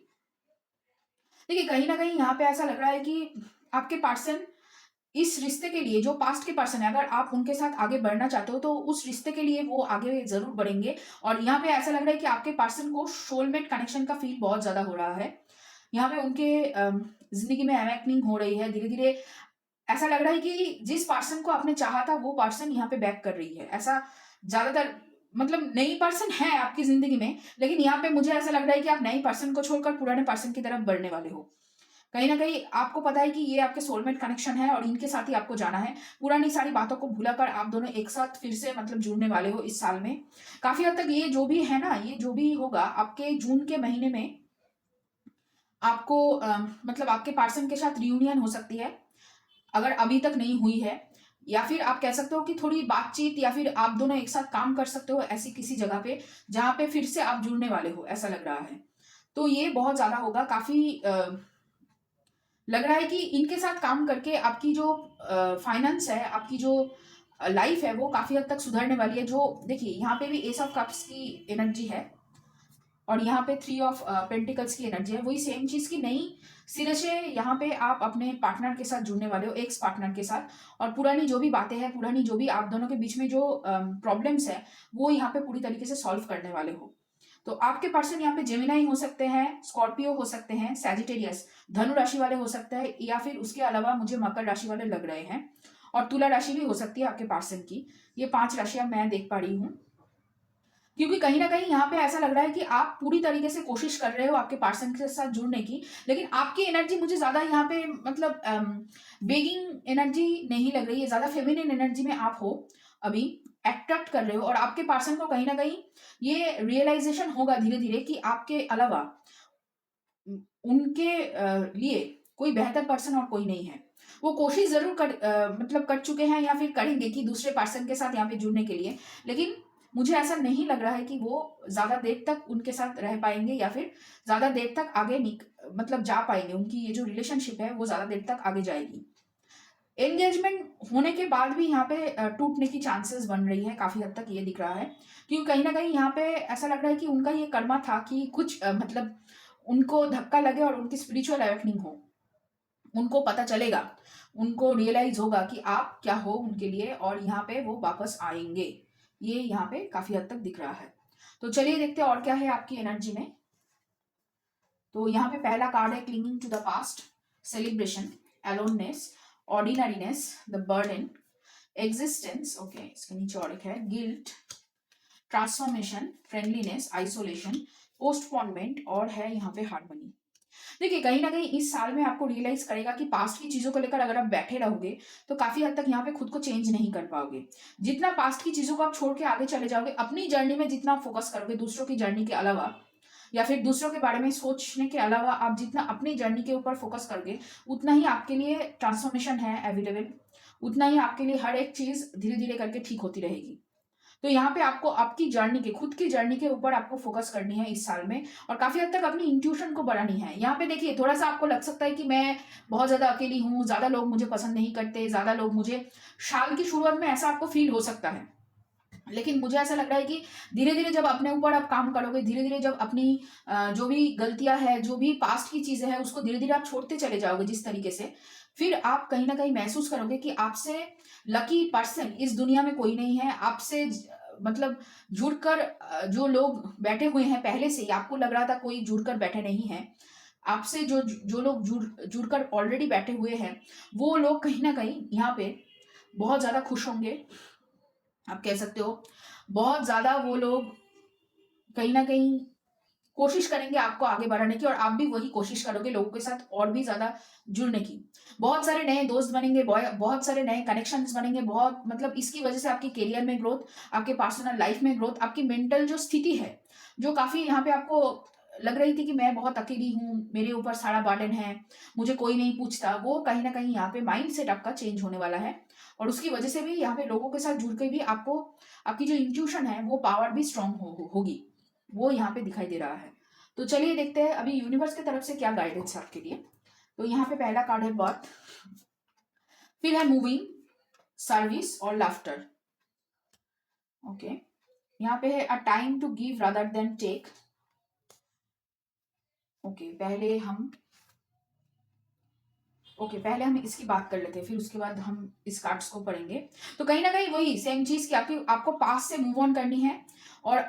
देखिए कहीं ना कहीं यहाँ पे ऐसा लग रहा है कि आपके पर्सन इस रिश्ते के लिए, जो पास्ट के पर्सन है, अगर आप उनके साथ आगे बढ़ना चाहते हो तो उस रिश्ते के लिए वो आगे जरूर बढ़ेंगे। और यहाँ पे ऐसा लग रहा है कि आपके पर्सन को सोलमेट कनेक्शन का फील बहुत ज्यादा हो रहा है। यहाँ पे उनके जिंदगी में अवेकनिंग हो रही है धीरे धीरे। ऐसा लग रहा है कि जिस पर्सन को आपने चाहा था वो पर्सन यहाँ पे बैक कर रही है, ऐसा ज्यादातर मतलब नई पर्सन है आपकी जिंदगी में, लेकिन यहाँ पे मुझे ऐसा लग रहा है कि आप नई पर्सन को छोड़कर पुराने पर्सन की तरफ बढ़ने वाले हो। कहीं ना कहीं आपको पता है कि ये आपके सोलमेट कनेक्शन है और इनके साथ ही आपको जाना है। पुरानी सारी बातों को भूलाकर आप दोनों एक साथ फिर से मतलब जुड़ने वाले हो इस साल में। काफी हद तक ये जो भी है ना, ये जो भी होगा आपके जून के महीने में, आपको मतलब आपके पर्सन के साथ रियूनियन हो सकती है, अगर अभी तक नहीं हुई है, या फिर आप कह सकते हो कि थोड़ी बातचीत, या फिर आप दोनों एक साथ काम कर सकते हो ऐसी किसी जगह पे जहाँ पे फिर से आप जुड़ने वाले हो, ऐसा लग रहा है। तो ये बहुत ज़्यादा होगा, काफ़ी लग रहा है कि इनके साथ काम करके आपकी जो फाइनेंस है, आपकी जो लाइफ है, वो काफ़ी हद तक सुधरने वाली है। जो देखिए यहाँ पे भी एस ऑफ कप्स की एनर्जी है और यहाँ पे 3 ऑफ पेंटिकल्स की एनर्जी है। वही सेम चीज़ की नई सिरे से यहाँ पे आप अपने पार्टनर के साथ जुड़ने वाले हो, एक्स पार्टनर के साथ, और पुरानी जो भी बातें हैं, पुरानी जो भी आप दोनों के बीच में जो प्रॉब्लम्स है, वो यहाँ पे पूरी तरीके से सॉल्व करने वाले हो। तो आपके पर्सन यहाँ पे जेमिनाई हो सकते हैं, स्कॉर्पियो हो सकते हैं, सैजिटेरियस धनु राशि वाले हो सकते हैं, या फिर उसके अलावा मुझे मकर राशि वाले लग रहे हैं, और तुला राशि भी हो सकती है आपके पर्सन की। ये 5 राशियां मैं देख पा रही हूँ, क्योंकि कहीं ना कहीं यहाँ पे ऐसा लग रहा है कि आप पूरी तरीके से कोशिश कर रहे हो आपके पर्सन के साथ जुड़ने की, लेकिन आपकी एनर्जी मुझे ज्यादा यहाँ पे मतलब बेगिंग एनर्जी नहीं लग रही है, ज्यादा फेमिनिन एनर्जी में आप हो अभी, अट्रैक्ट कर रहे हो। और आपके पर्सन को कहीं ना कहीं ये रियलाइजेशन होगा धीरे धीरे कि आपके अलावा उनके लिए कोई बेहतर पर्सन और कोई नहीं है। वो कोशिश जरूर मतलब कर चुके हैं या फिर करेंगे कि दूसरे पर्सन के साथ यहाँ पे जुड़ने के लिए, लेकिन मुझे ऐसा नहीं लग रहा है कि वो ज्यादा देर तक उनके साथ रह पाएंगे या फिर ज्यादा देर तक आगे मतलब जा पाएंगे। उनकी ये जो रिलेशनशिप है वो ज्यादा देर तक आगे जाएगी। एंगेजमेंट होने के बाद भी यहाँ पे टूटने की चांसेस बन रही है, काफी हद तक ये दिख रहा है, क्योंकि कहीं ना कहीं यहाँ पे ऐसा लग रहा है कि उनका ये कर्मा था कि कुछ मतलब उनको धक्का लगे और उनकी स्पिरिचुअल अवेकनिंग हो, उनको पता चलेगा, उनको रियलाइज होगा कि आप क्या हो उनके लिए, और यहाँ पे वो वापस आएंगे। ये यहाँ पे काफी हद तक दिख रहा है। तो चलिए देखते हैं और क्या है आपकी एनर्जी में। तो यहाँ पे पहला कार्ड है clinging to the past, celebration, aloneness, ordinariness, the burden, existence, okay इसके नीचे और एक है guilt, transformation, friendliness, isolation, postponement, और है यहाँ पे हार्मनी। देखिए कहीं ना कहीं इस साल में आपको रियलाइज करेगा कि पास्ट की चीजों को लेकर अगर आप बैठे रहोगे तो काफी हद तक यहाँ पे खुद को चेंज नहीं कर पाओगे। जितना पास्ट की चीजों को आप छोड़ के आगे चले जाओगे, अपनी जर्नी में जितना फोकस करोगे दूसरों की जर्नी के अलावा, या फिर दूसरों के बारे में सोचने के अलावा आप जितना अपनी जर्नी के ऊपर फोकस करोगे, उतना ही आपके लिए ट्रांसफॉर्मेशन है एविटेबल, उतना ही आपके लिए हर एक चीज धीरे धीरे करके ठीक होती रहेगी। तो यहाँ पे आपको आपकी जर्नी के, खुद की जर्नी के ऊपर आपको फोकस करनी है इस साल में, और काफी हद तक अपनी इंट्यूशन को बढ़ानी है। यहाँ पे देखिए थोड़ा सा आपको लग सकता है कि मैं बहुत ज्यादा अकेली हूँ, ज्यादा लोग मुझे पसंद नहीं करते, ज्यादा लोग मुझे, साल की शुरुआत में ऐसा आपको फील हो सकता है, लेकिन मुझे ऐसा लग रहा है कि धीरे धीरे जब अपने ऊपर आप काम करोगे, धीरे धीरे जब अपनी जो भी गलतियां है, जो भी पास्ट की चीजें हैं, उसको धीरे धीरे आप छोड़ते चले जाओगे जिस तरीके से, फिर आप कहीं ना कहीं महसूस करोगे कि आपसे लकी पर्सन इस दुनिया में कोई नहीं है। आपसे मतलब जुड़कर जो लोग बैठे हुए हैं, पहले से ही आपको लग रहा था कोई जुड़कर बैठे नहीं है, आपसे जो जो लोग जुड़कर ऑलरेडी बैठे हुए हैं, वो लोग कहीं ना कहीं यहाँ पे बहुत ज्यादा खुश होंगे, आप कह सकते हो। बहुत ज्यादा वो लोग कहीं ना कहीं कोशिश करेंगे आपको आगे बढ़ाने की, और आप भी वही कोशिश करोगे लोगों के साथ और भी ज्यादा जुड़ने की। बहुत सारे नए दोस्त बनेंगे, बहुत सारे नए कनेक्शंस बनेंगे, बहुत मतलब इसकी वजह से आपके करियर में ग्रोथ, आपके पर्सनल लाइफ में ग्रोथ, आपकी मेंटल जो स्थिति है, जो काफी यहाँ पे आपको लग रही थी कि मैं बहुत अकेली हूँ, मेरे ऊपर सारा बर्डन है, मुझे कोई नहीं पूछता, वो कहीं ना कहीं यहाँ पे माइंड सेट आपका चेंज होने वाला है। और उसकी वजह से भी यहाँ पे लोगों के साथ जुड़ के भी आपको आपकी जो इंट्यूशन है वो पावर भी स्ट्रांग होगी, वो यहाँ पे दिखाई दे रहा है। तो चलिए देखते हैं अभी यूनिवर्स की तरफ से क्या गाइडेंस है आपके लिए। तो यहाँ पे पहला कार्ड है बर्थ, फिर है मूविंग, सर्विस और लाफ्टर। ओके यहाँ पे है a time to give rather than take. पहले हम इसकी बात कर लेते हैं, फिर उसके बाद हम इस कार्ड्स को पढ़ेंगे। तो कहीं ना कहीं वही सेम चीज कि आपको पास से मूव ऑन करनी है, और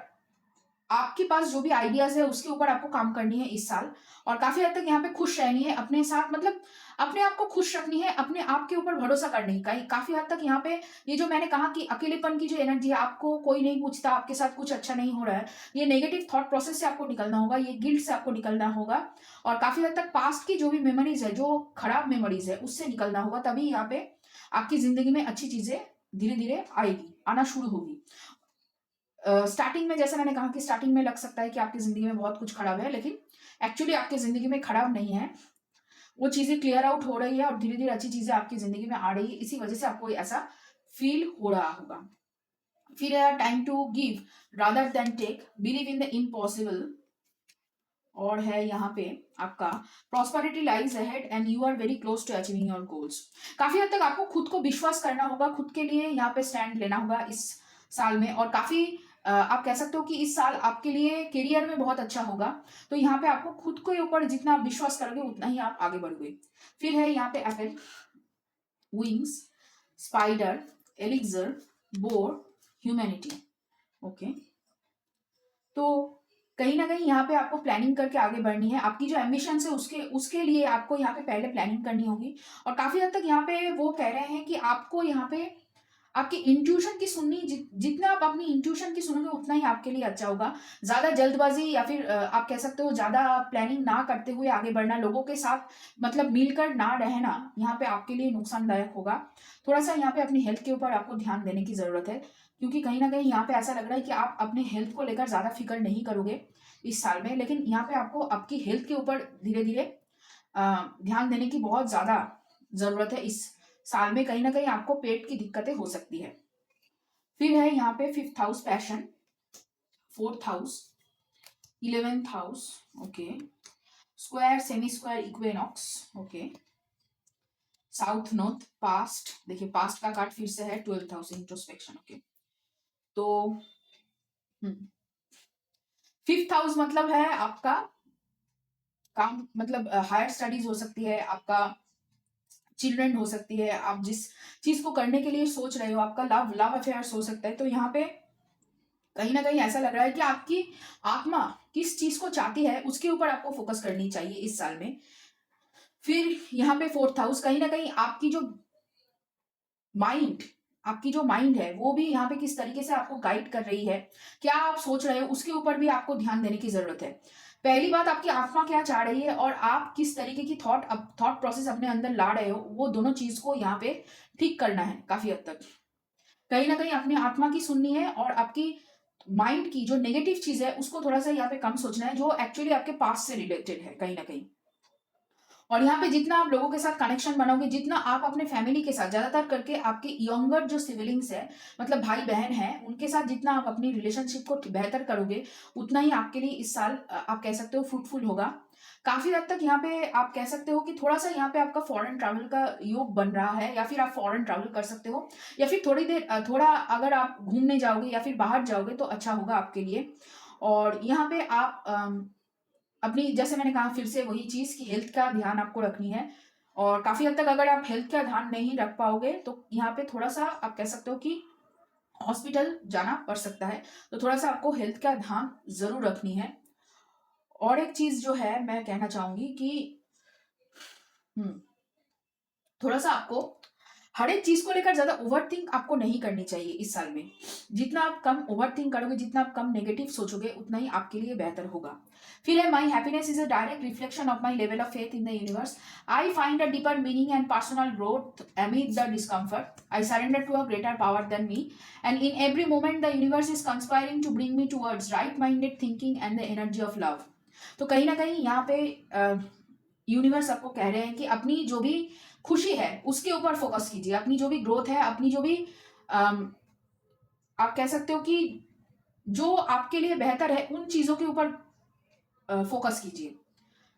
आपके पास जो भी आइडियाज है उसके ऊपर आपको काम करनी है इस साल, और काफी हद तक यहाँ पे खुश रहनी है अपने साथ, मतलब अपने आप को खुश रखनी है, अपने आप के ऊपर भरोसा करनी है। काफी हद तक यहाँ पे ये जो मैंने कहा कि अकेलेपन की जो एनर्जी है, आपको कोई नहीं पूछता, आपके साथ कुछ अच्छा नहीं हो रहा है, ये नेगेटिव थॉट प्रोसेस से आपको निकलना होगा, ये गिल्ट से आपको निकलना होगा, और काफी हद तक पास्ट की जो भी मेमोरीज है, जो खराब मेमोरीज है, उससे निकलना होगा, तभी यहाँ पे आपकी जिंदगी में अच्छी चीजें धीरे धीरे आना शुरू होगी। स्टार्टिंग में जैसे मैंने कहा कि स्टार्टिंग में लग सकता है कि आपकी जिंदगी में बहुत कुछ खराब है, लेकिन एक्चुअली आपकी जिंदगी में खराब नहीं है, वो चीजें क्लियर आउट हो रही है और धीरे धीरे अच्छी चीजें आपकी जिंदगी में आ रही है, इसी वजह से आपको ऐसा फील हो रहा होगा। फिर है time to give rather than take, believe in the impossible, और है यहाँ पे आपका prosperity lies ahead and you are very close to achieving your goals. काफी हद तक आपको खुद को विश्वास करना होगा, खुद के लिए यहाँ पे स्टैंड लेना होगा इस साल में, और काफी आप कह सकते हो कि इस साल आपके लिए करियर में बहुत अच्छा होगा। तो यहाँ पे आपको खुद के ऊपर जितना आप विश्वास करोगे उतना ही आप आगे बढ़ोगे। फिर है यहाँ पे Apple, wings, spider, elixir, bore, humanity. Okay, तो कहीं ना कहीं यहाँ पे आपको प्लानिंग करके आगे बढ़नी है। आपकी जो एम्बिशन है उसके उसके लिए आपको यहाँ पे पहले प्लानिंग करनी होगी। और काफी हद तक यहाँ पे वो कह रहे हैं कि आपको यहाँ पे आपकी इंट्यूशन की सुननी, जितना आप अपनी इंट्यूशन की सुनोगे उतना ही आपके लिए अच्छा होगा। ज्यादा जल्दबाजी या फिर आप कह सकते हो ज्यादा प्लानिंग ना करते हुए आगे बढ़ना, लोगों के साथ मतलब मिलकर ना रहना यहाँ पे आपके लिए नुकसानदायक होगा। थोड़ा सा यहाँ पे अपनी हेल्थ के ऊपर आपको ध्यान देने की जरूरत है, क्योंकि कहीं ना कहीं यहाँ पे ऐसा लग रहा है कि आप अपने हेल्थ को लेकर ज्यादा फिक्र नहीं करोगे इस साल में, लेकिन यहाँ पे आपको आपकी हेल्थ के ऊपर धीरे धीरे ध्यान देने की बहुत ज्यादा जरूरत है। इस साल में कहीं ना कहीं आपको पेट की दिक्कतें हो सकती है। फिर है यहाँ पे 5th house passion, 4th house, 11th house, okay, square, semi square, equinox, okay, south north, past, देखिए पास्ट का कार्ड फिर से है 12th हाउस, इंट्रोस्पेक्शन। ओके, तो 5th हाउस मतलब है आपका काम, मतलब हायर स्टडीज हो सकती है, आपका चिल्ड्रन हो सकती है, आप जिस चीज को करने के लिए सोच रहे हो, आपका लव लव अफेयर्स हो सकता है। तो यहाँ पे कहीं ना कहीं ऐसा लग रहा है कि आपकी आत्मा किस चीज को चाहती है उसके ऊपर आपको फोकस करनी चाहिए इस साल में। फिर यहाँ पे 4th हाउस, कहीं ना कहीं आपकी जो माइंड, आपकी जो माइंड है वो भी यहाँ पे किस तरीके से आपको गाइड कर रही है, क्या आप सोच रहे हो उसके ऊपर भी आपको ध्यान देने की जरूरत है। पहली बात, आपकी आत्मा क्या चाह रही है और आप किस तरीके की थॉट प्रोसेस अपने अंदर ला रहे हो, वो दोनों चीज को यहाँ पे ठीक करना है। काफी हद तक कहीं ना कहीं अपनी आत्मा की सुननी है, और आपकी माइंड की जो नेगेटिव चीज है उसको थोड़ा सा यहाँ पे कम सोचना है, जो एक्चुअली आपके पास से रिलेटेड है कहीं ना कहीं। और यहाँ पे जितना आप लोगों के साथ कनेक्शन बनाओगे, जितना आप अपने फैमिली के साथ, ज्यादातर करके आपके यंगर जो सिबलिंग्स है, मतलब भाई बहन है, उनके साथ जितना आप अपनी रिलेशनशिप को बेहतर करोगे उतना ही आपके लिए इस साल आप कह सकते हो फ्रूटफुल होगा। काफी हद तक यहाँ पे आप कह सकते हो कि थोड़ा सा यहाँ पे आपका फॉरेन ट्रैवल का योग बन रहा है, या फिर आप फॉरेन ट्रैवल कर सकते हो, या फिर थोड़ी देर थोड़ा अगर आप घूमने जाओगे या फिर बाहर जाओगे तो अच्छा होगा आपके लिए। और यहाँ पे आप अपनी, जैसे मैंने कहा फिर से वही चीज कि हेल्थ का ध्यान आपको रखनी है। और काफी हद तक अगर आप हेल्थ का ध्यान नहीं रख पाओगे तो यहाँ पे थोड़ा सा आप कह सकते हो कि हॉस्पिटल जाना पड़ सकता है। तो थोड़ा सा आपको हेल्थ का ध्यान जरूर रखनी है। और एक चीज जो है मैं कहना चाहूंगी कि हम्म थोड़ा सा आपको हर एक चीज को लेकर ज्यादा ओवर थिंक आपको नहीं करनी चाहिए इस साल में। जितना आप कम ओवर थिंक करोगे, जितना आप कम नेगेटिव सोचोगे उतना ही आपके लिए बेहतर होगा। फिर है my happiness is a direct reflection of my level of faith in the universe. I find a deeper meaning and personal growth amid the discomfort. I surrender to a greater power than me and in every moment the universe is conspiring to bring me towards right minded thinking and the energy of love. तो कहीं ना कहीं यहाँ पे universe आपको कह रहे हैं कि अपनी जो भी खुशी है उसके ऊपर फोकस कीजिए, अपनी जो भी ग्रोथ है, अपनी जो भी अम, आप कह सकते हो कि जो आपके लिए बेहतर है उन चीजों के ऊपर फोकस कीजिए।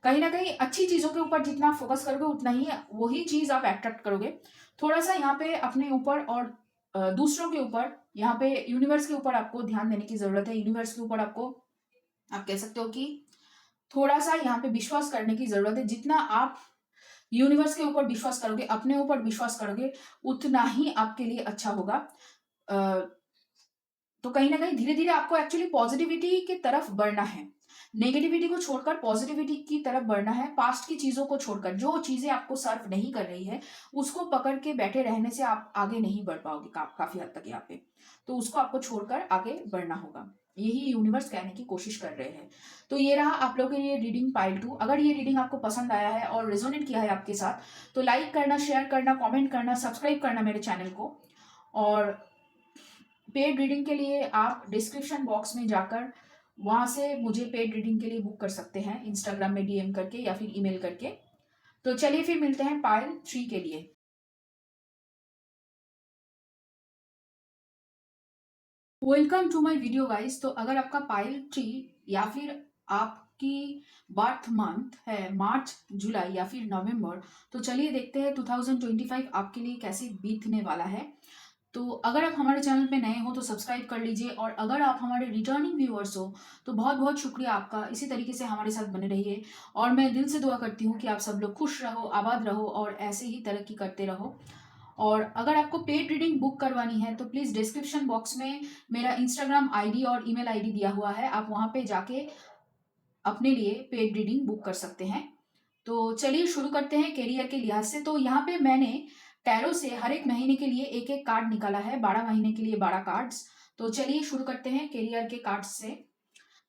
कहीं ना कहीं अच्छी चीजों के ऊपर जितना फोकस करोगे उतना ही वही चीज आप अट्रैक्ट करोगे। थोड़ा सा यहाँ पे अपने ऊपर और दूसरों के ऊपर, यहाँ पे यूनिवर्स के ऊपर आपको ध्यान देने की जरूरत है। यूनिवर्स के ऊपर आपको आप कह सकते हो कि थोड़ा सा यहाँ पे विश्वास करने की जरूरत है। जितना आप यूनिवर्स के ऊपर विश्वास करोगे, अपने ऊपर विश्वास करोगे, उतना ही आपके लिए अच्छा होगा। अ, तो कहीं ना कहीं धीरे धीरे आपको एक्चुअली पॉजिटिविटी की तरफ बढ़ना है। नेगेटिविटी को छोड़कर पॉजिटिविटी की तरफ बढ़ना है। पास्ट की चीजों को छोड़कर, जो चीजें आपको सर्व नहीं कर रही है उसको पकड़ के बैठे रहने से आप आगे नहीं बढ़ पाओगे काफी हद तक यहाँ पे। तो उसको आपको छोड़कर आगे बढ़ना होगा, यही यूनिवर्स कहने की कोशिश कर रहे हैं। तो ये रहा आप लोगों के लिए रीडिंग पाइल 2। अगर ये रीडिंग आपको पसंद आया है और रेजोनेट किया है आपके साथ तो लाइक करना, शेयर करना, कमेंट करना, सब्सक्राइब करना मेरे चैनल को। और पेड रीडिंग के लिए आप डिस्क्रिप्शन बॉक्स में जाकर वहां से मुझे पेड रीडिंग के लिए बुक कर सकते हैं, इंस्टाग्राम में डीएम करके या फिर ईमेल करके। तो चलिए फिर मिलते हैं पाइल 3 के लिए। Welcome to my video guys. तो अगर आपका पाइल ट्री या फिर आपकी बर्थ मंथ है मार्च, जुलाई या फिर नवंबर, तो चलिए देखते हैं 2025 आपके लिए कैसे बीतने वाला है। तो अगर आप हमारे चैनल पे नए हो तो सब्सक्राइब कर लीजिए, और अगर आप हमारे रिटर्निंग व्यूअर्स हो तो बहुत बहुत शुक्रिया आपका। इसी तरीके से हमारे साथ बने रहिए, और मैं दिल से दुआ करती हूँ कि आप सब लोग खुश रहो, आबाद रहो और ऐसे ही तरक्की करते रहो। और अगर आपको पेड रीडिंग बुक करवानी है तो प्लीज़ डिस्क्रिप्शन बॉक्स में मेरा इंस्टाग्राम आईडी और ईमेल आईडी दिया हुआ है, आप वहाँ पे जाके अपने लिए पेड रीडिंग बुक कर सकते हैं। तो चलिए शुरू करते हैं करियर के लिहाज से। तो यहाँ पे मैंने टैरो से हर एक महीने के लिए एक एक कार्ड निकाला है, 12 महीने के लिए 12 कार्ड्स। तो चलिए शुरू करते हैं करियर के कार्ड्स से।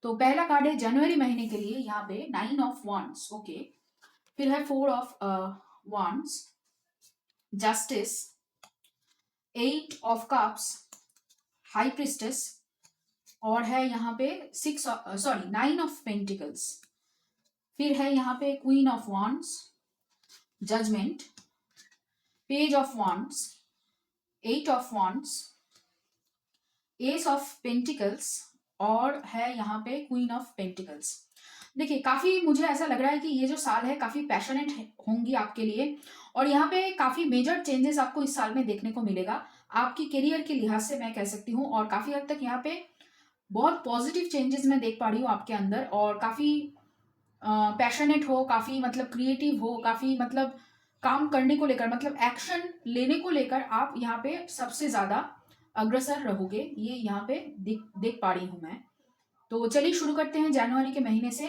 तो पहला कार्ड है जनवरी महीने के लिए, यहाँ पे 9 ऑफ वॉन्ड्स, ओके। फिर है 4 of wands, justice, 8 of cups, high priestess, और है यहाँ पे 9 ऑफ पेंटिकल्स। फिर है यहाँ पे queen of wands, judgment, page of wands, 8 of wands, ace of pentacles, और है यहाँ पे क्वीन ऑफ पेंटिकल्स। देखिए काफी मुझे ऐसा लग रहा है कि ये जो साल है काफी पैशनेट होंगी आपके लिए, और यहाँ पे काफी मेजर चेंजेस आपको इस साल में देखने को मिलेगा आपकी करियर के लिहाज से, मैं कह सकती हूँ। और काफी हद तक यहाँ पे बहुत पॉजिटिव चेंजेस मैं देख पा रही हूँ आपके अंदर, और काफी पैशनेट हो, काफी मतलब क्रिएटिव हो, काफी मतलब काम करने को लेकर, मतलब एक्शन लेने को लेकर आप यहाँ पे सबसे ज्यादा अग्रसर रहोगे, ये यहाँ पे देख पा रही हूँ मैं। तो चलिए शुरू करते हैं जनवरी के महीने से।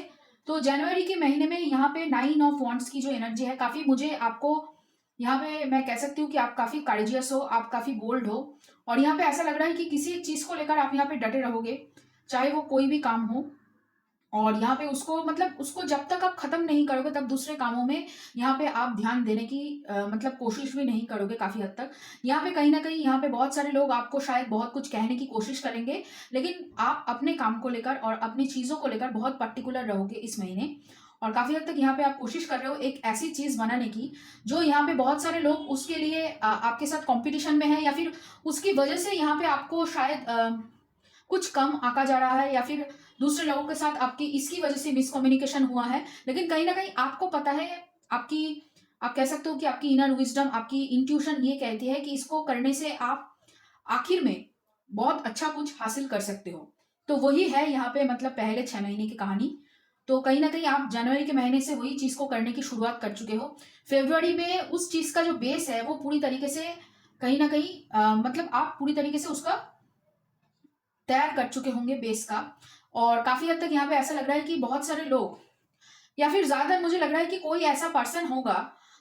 तो जनवरी के महीने में यहाँ पे 9 ऑफ वॉन्ड्स की जो एनर्जी है, काफी मुझे आपको यहाँ पे मैं कह सकती हूँ कि आप काफी करेजियस हो, आप काफी बोल्ड हो, और यहाँ पे ऐसा लग रहा है कि किसी एक चीज को लेकर आप यहाँ पे डटे रहोगे, चाहे वो कोई भी काम हो। और यहाँ पे उसको मतलब उसको जब तक आप खत्म नहीं करोगे तब दूसरे कामों में यहाँ पे आप ध्यान देने की मतलब कोशिश भी नहीं करोगे काफी हद तक। यहाँ पे कहीं ना कहीं यहाँ पे बहुत सारे लोग आपको शायद बहुत कुछ कहने की कोशिश करेंगे, लेकिन आप अपने काम को लेकर और अपनी चीजों को लेकर बहुत पर्टिकुलर रहोगे इस महीने। और काफी हद तक यहाँ पे आप कोशिश कर रहे हो एक ऐसी चीज बनाने की जो यहाँ पे बहुत सारे लोग उसके लिए आपके साथ कंपटीशन में है, या फिर उसकी वजह से यहाँ पे आपको शायद कुछ कम आंका जा रहा है, या फिर दूसरे लोगों के साथ आपकी इसकी वजह से मिसकम्युनिकेशन हुआ है। लेकिन कहीं ना कहीं आपको पता है, आपकी आप कह सकते हो कि आपकी इनर विजडम, आपकी इंट्यूशन ये कहती है कि इसको करने से आप आखिर में बहुत अच्छा कुछ हासिल कर सकते हो। तो वही है यहाँ पे मतलब पहले 6 महीने की कहानी। तो कहीं ना कहीं आप जनवरी के महीने से वही चीज को करने की शुरुआत कर चुके हो। फरवरी में उस चीज का जो बेस है वो पूरी तरीके से कहीं ना कहीं मतलब आप पूरी तरीके से उसका तैयार कर चुके होंगे बेस का। और काफी हद तक यहाँ पे ऐसा लग रहा है कि बहुत सारे लोग, या फिर ज्यादातर मुझे लग रहा है कि कोई ऐसा पर्सन होगा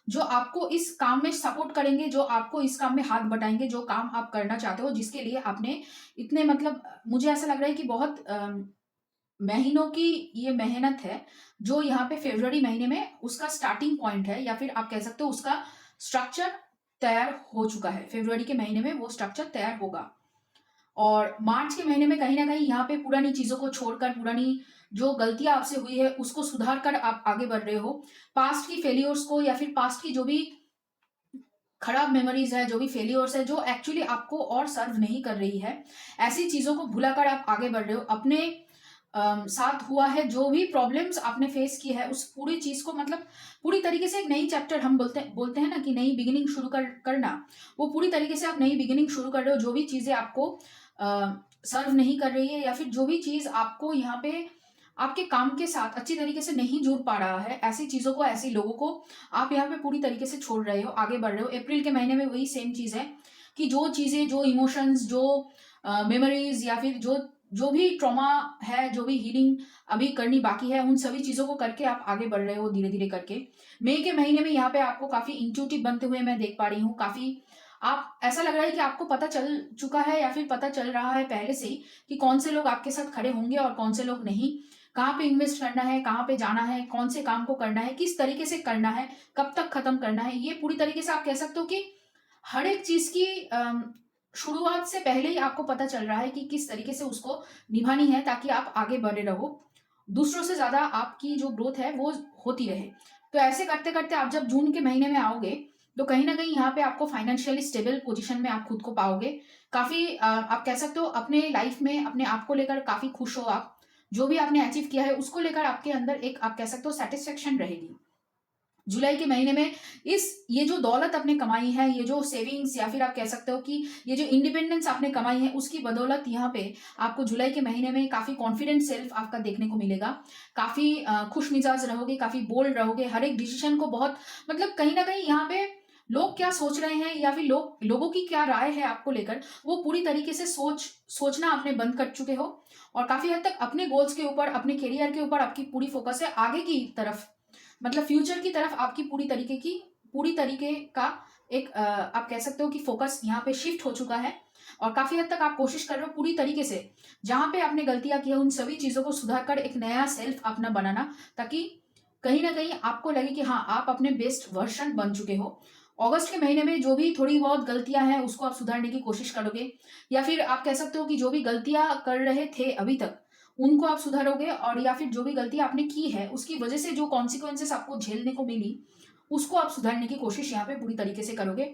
जो आपको इस काम में सपोर्ट करेंगे, जो आपको इस काम में हाथ बटाएंगे, जो काम आप करना चाहते हो, जिसके लिए आपने इतने मतलब मुझे ऐसा लग रहा है कि बहुत महीनों की ये मेहनत है, जो यहाँ पे फरवरी महीने में उसका स्टार्टिंग पॉइंट है, या फिर आप कह सकते हो उसका स्ट्रक्चर तैयार हो चुका है। फरवरी के महीने में वो स्ट्रक्चर तैयार होगा। और मार्च के महीने में कहीं ना कहीं यहाँ पे पुरानी चीजों को छोड़कर, पुरानी जो गलतियां आपसे हुई है उसको सुधार कर आप आगे बढ़ रहे हो। पास्ट की फेलियर्स को, या फिर पास्ट की जो भी खराब मेमोरीज है, जो भी फेलियर्स है, जो एक्चुअली आपको और सर्व नहीं कर रही है, ऐसी चीजों को भुलाकर आप आगे बढ़ रहे हो। अपने साथ हुआ है जो भी प्रॉब्लम्स आपने फेस की है, उस पूरी चीज को मतलब पूरी तरीके से एक नई चैप्टर, हम बोलते हैं ना कि नई बिगिनिंग शुरू करना, वो पूरी तरीके से आप नई बिगिनिंग शुरू कर रहे हो। जो भी चीजें आपको सर्व नहीं कर रही है, या फिर जो भी चीज आपको यहाँ पे आपके काम के साथ अच्छी तरीके से नहीं जुड़ पा रहा है, ऐसी चीजों को, ऐसी लोगों को आप यहाँ पे पूरी तरीके से छोड़ रहे हो, आगे बढ़ रहे हो। अप्रैल के महीने में वही सेम चीज है कि जो चीजें, जो इमोशंस, जो मेमोरीज, या फिर जो जो भी ट्रॉमा है, जो भी हीलिंग अभी करनी बाकी है, उन सभी चीजों को करके आप आगे बढ़ रहे हो धीरे धीरे करके। मई के महीने में यहाँ पे आपको काफी इंट्यूटिव बनते हुए मैं देख पा रही हूँ। काफी आप ऐसा लग रहा है कि आपको पता चल चुका है, या फिर पता चल रहा है पहले से ही कि कौन से लोग आपके साथ खड़े होंगे और कौन से लोग नहीं, कहाँ पे इन्वेस्ट करना है, कहाँ पे जाना है, कौन से काम को करना है, किस तरीके से करना है, कब तक खत्म करना है। ये पूरी तरीके से आप कह सकते हो कि हर एक चीज की शुरुआत से पहले ही आपको पता चल रहा है कि किस तरीके से उसको निभानी है, ताकि आप आगे बढ़े रहो, दूसरों से ज्यादा आपकी जो ग्रोथ है वो होती रहे। तो ऐसे करते करते आप जब जून के महीने में आओगे तो कहीं न कहीं यहाँ पे आपको फाइनेंशियली स्टेबल पोज़ीशन में आप खुद को पाओगे। काफ़ी आप कह सकते हो अपने लाइफ़ में अपने आप को लेकर काफ़ी खुश हो आप। जो भी आपने अचीव किया है उसको लेकर आपके अंदर एक आप कह सकते हो सैटिस्फैक्शन रहेगी। जुलाई के महीने में इस ये जो दौलत आपने कमाई है, ये जो सेविंग्स या फिर आप कह सकते हो कि ये जो इंडिपेंडेंस आपने कमाई है, उसकी बदौलत यहाँ पे आपको जुलाई के महीने में काफ़ी कॉन्फिडेंट सेल्फ आपका देखने को मिलेगा। काफ़ी खुशमिजाज रहोगे, काफ़ी बोल्ड रहोगे, हर एक डिसीज़न को बहुत मतलब कहीं न कहीं यहाँ पे लोग क्या सोच रहे हैं या फिर लोगों की क्या राय है आपको लेकर, वो पूरी तरीके से सोचना आपने बंद कर चुके हो और काफ़ी हद तक अपने गोल्स के ऊपर, अपने करियर के ऊपर आपकी पूरी फ़ोकस है आगे की तरफ मतलब फ्यूचर की तरफ आपकी पूरी तरीके का एक आप कह सकते हो कि फोकस यहाँ पे शिफ्ट हो चुका है और काफ़ी हद तक आप कोशिश कर रहे हो पूरी तरीके से, जहाँ पे आपने गलतियाँ की हैं, उन सभी चीज़ों को सुधार कर एक नया सेल्फ अपना बनाना, ताकि कहीं न कहीं आपको लगे कि हाँ, आप अपने बेस्ट वर्ज़न बन चुके हो। अगस्त के महीने में जो भी थोड़ी बहुत गलतियाँ हैं, उसको आप सुधारने की कोशिश करोगे या फिर आप कह सकते हो कि जो भी गलतियाँ कर रहे थे अभी तक, उनको आप सुधारोगे और या फिर जो भी गलती आपने की है, उसकी वजह से जो कॉन्सिक्वेंसेस आपको झेलने को मिली, उसको आप सुधारने की कोशिश यहाँ पे पूरी तरीके से करोगे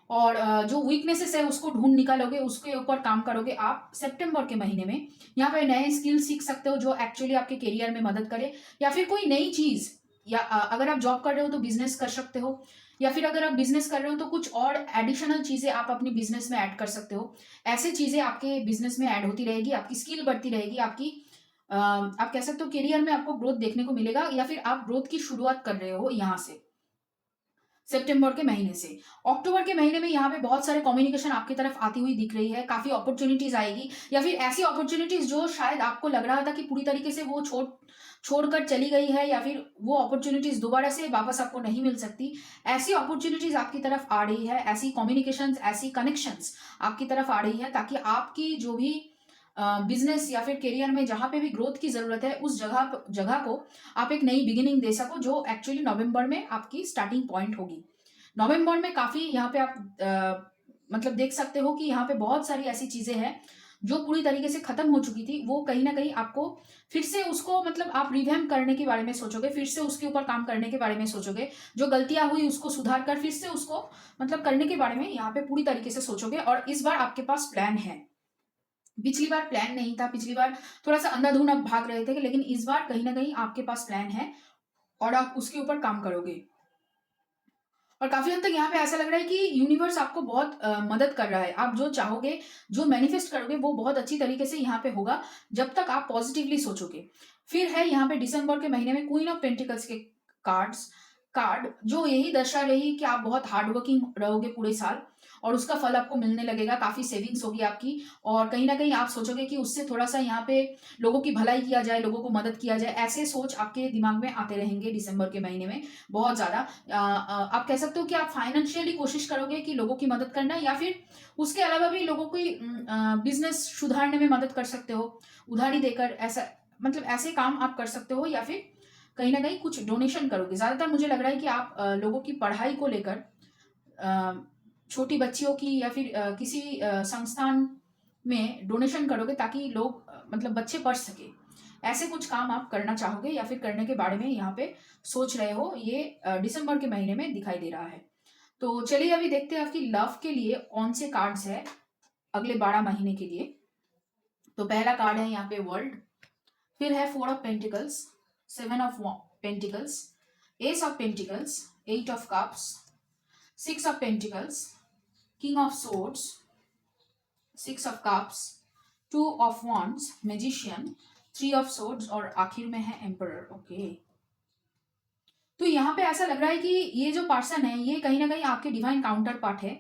और जो वीकनेसेस है उसको ढूँढ निकालोगे, उसके ऊपर काम करोगे आप सितंबर के महीने में। यहाँ पे नए स्किल सीख सकते हो जो एक्चुअली आपके करियर में मदद करे या फिर कोई नई चीज़ या अगर आप जॉब कर रहे हो तो बिज़नेस कर सकते हो या फिर अगर आप बिज़नेस कर रहे हो तो कुछ और एडिशनल चीज़ें आप अपनी बिज़नेस में ऐड कर सकते हो। ऐसे चीज़ें आपके बिज़नेस में ऐड होती रहेगी, आपकी स्किल बढ़ती रहेगी, आप कह सकते हो करियर में आपको ग्रोथ देखने को मिलेगा या फिर आप ग्रोथ की शुरुआत कर रहे हो यहाँ से, सितंबर के महीने से। अक्टूबर के महीने में यहाँ पे बहुत सारे कम्युनिकेशन आपकी तरफ आती हुई दिख रही है, काफ़ी अपॉर्च्युनिटीज़ आएगी या फिर ऐसी अपॉर्च्युनिटीज़ जो शायद आपको लग रहा था कि पूरी तरीके से वो छोड़कर चली गई है या फिर वो अपॉर्च्युनिटीज़ दोबारा से वापस आपको नहीं मिल सकती। ऐसी अपॉर्च्युनिटीज़ आपकी तरफ आ रही है, ऐसी कम्युनिकेशंस, ऐसी कनेक्शंस आपकी तरफ आ रही है ताकि आपकी जो भी बिज़नेस या फिर करियर में जहाँ पे भी ग्रोथ की ज़रूरत है, उस जगह को आप एक नई बिगिनिंग दे सको जो एक्चुअली नवंबर में आपकी स्टार्टिंग पॉइंट होगी। नवंबर में काफ़ी यहाँ पे आप मतलब देख सकते हो कि यहाँ पे बहुत सारी ऐसी चीज़ें हैं, जो पूरी तरीके से खत्म हो चुकी थी, वो कहीं न कहीं आपको फिर से उसको मतलब आप रिवैम्प करने के बारे में सोचोगे, फिर से उसके ऊपर काम करने के बारे में सोचोगे। जो गलतियाँ हुई उसको सुधार कर फिर से उसको मतलब करने के बारे में यहाँ पे पूरी तरीके से सोचोगे और इस बार आपके पास प्लान है। पिछली बार प्लान नहीं था, पिछली बार थोड़ा-सा अंधाधुन आप भाग रहे थे, लेकिन इस बार कहीं न कहीं आपके पास प्लान है और आप उसके ऊपर काम करोगे। और काफ़ी हद तक यहाँ पे ऐसा लग रहा है कि यूनिवर्स आपको बहुत मदद कर रहा है। आप जो चाहोगे, जो मैनिफेस्ट करोगे वो बहुत अच्छी तरीके से यहाँ पे होगा, जब तक आप पॉज़िटिवली सोचोगे। फिर है यहाँ पे दिसंबर के महीने में क्वीन ऑफ पेंटिकल्स के कार्ड जो यही दर्शा रही कि आप बहुत हार्ड वर्किंग रहोगे पूरे साल और उसका फल आपको मिलने लगेगा, काफ़ी सेविंग्स होगी आपकी और कहीं न कहीं आप सोचोगे कि उससे थोड़ा-सा यहाँ पे लोगों की भलाई किया जाए, लोगों को मदद किया जाए, ऐसे सोच आपके दिमाग में आते रहेंगे दिसंबर के महीने में बहुत ज़्यादा। आप कह सकते हो कि आप फाइनेंशियली कोशिश करोगे कि लोगों की मदद करना या फिर उसके अलावा भी लोगों की बिज़नेस सुधारने में मदद कर सकते हो, उधारी देकर ऐसा मतलब ऐसे काम आप कर सकते हो या फिर कहीं न कहीं कुछ डोनेशन करोगे। ज़्यादातर मुझे लग रहा है कि आप लोगों की पढ़ाई को लेकर अ, छोटी बच्चियों की या फिर किसी संस्थान में डोनेशन करोगे ताकि लोग मतलब बच्चे पढ़ सकें। ऐसे कुछ काम आप करना चाहोगे या फिर करने के बारे में यहाँ पे सोच रहे हो, ये दिसंबर के महीने में दिखाई दे रहा है। तो चलिए अभी देखते हैं आपकी लव के लिए कौन से कार्ड्स हैं अगले 12 महीने के लिए। तो पहला कार्ड है यहाँ पे वर्ल्ड, फिर है 4 of pentacles, 7 of pentacles, S of pentacles, 8 of cups, 6 of pentacles, king of swords, 6 of cups, 2 of wands, magician, 3 of swords और आखिर में है एम्परर। ओके, तो यहाँ पे ऐसा लग रहा है कि ये जो पर्सन है ये कहीं न कहीं आपके डिवाइन काउंटर पार्ट है,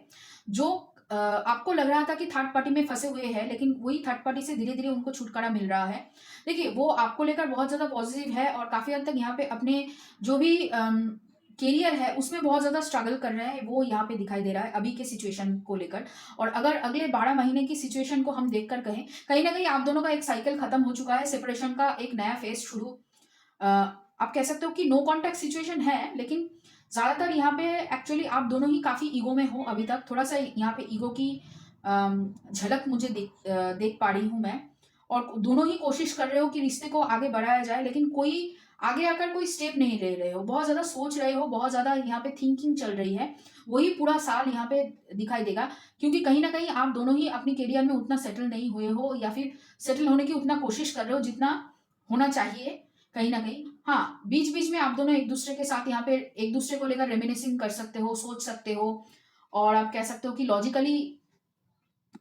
जो आपको लग रहा था कि थर्ड पार्टी में फँसे हुए हैं, लेकिन वही थर्ड पार्टी से धीरे-धीरे उनको छुटकारा मिल रहा है। देखिए, वो आपको लेकर बहुत ज़्यादा पॉज़िटिव है और काफ़ी हद तक यहाँ पे अपने जो भी करियर है उसमें बहुत ज़्यादा स्ट्रगल कर रहे हैं, वो यहाँ पे दिखाई दे रहा है अभी के सिचुएशन को लेकर। और अगर अगले 12 महीने की सिचुएशन को हम देख कर कहें, कहीं न कहीं आप दोनों का एक साइकिल खत्म हो चुका है, सेपरेशन का एक नया फेज़ शुरू आप कह सकते हो कि नो कॉन्टैक्ट सिचुएशन है, लेकिन ज़्यादातर यहाँ पे एक्चुअली आप दोनों ही काफ़ी ईगो में हो अभी तक। थोड़ा-सा यहाँ पे ईगो की झलक मुझे देख पा रही हूँ मैं और दोनों ही कोशिश कर रहे हो कि रिश्ते को आगे बढ़ाया जाए, लेकिन कोई आगे आकर कोई स्टेप नहीं ले रहे हो, बहुत ज़्यादा सोच रहे हो, बहुत ज़्यादा यहाँ पे थिंकिंग चल रही है, वही पूरा साल यहाँ पे दिखाई देगा। क्योंकि कहीं न कहीं आप दोनों ही अपनी करियर में उतना सेटल नहीं हुए हो या फिर सेटल होने की उतना कोशिश कर रहे हो जितना होना चाहिए कहीं न कहीं। हाँ, बीच-बीच में आप दोनों एक-दूसरे के साथ यहाँ पे एक-दूसरे को लेकर रेमिनिसिंग कर सकते हो, सोच सकते हो और आप कह सकते हो कि लॉजिकली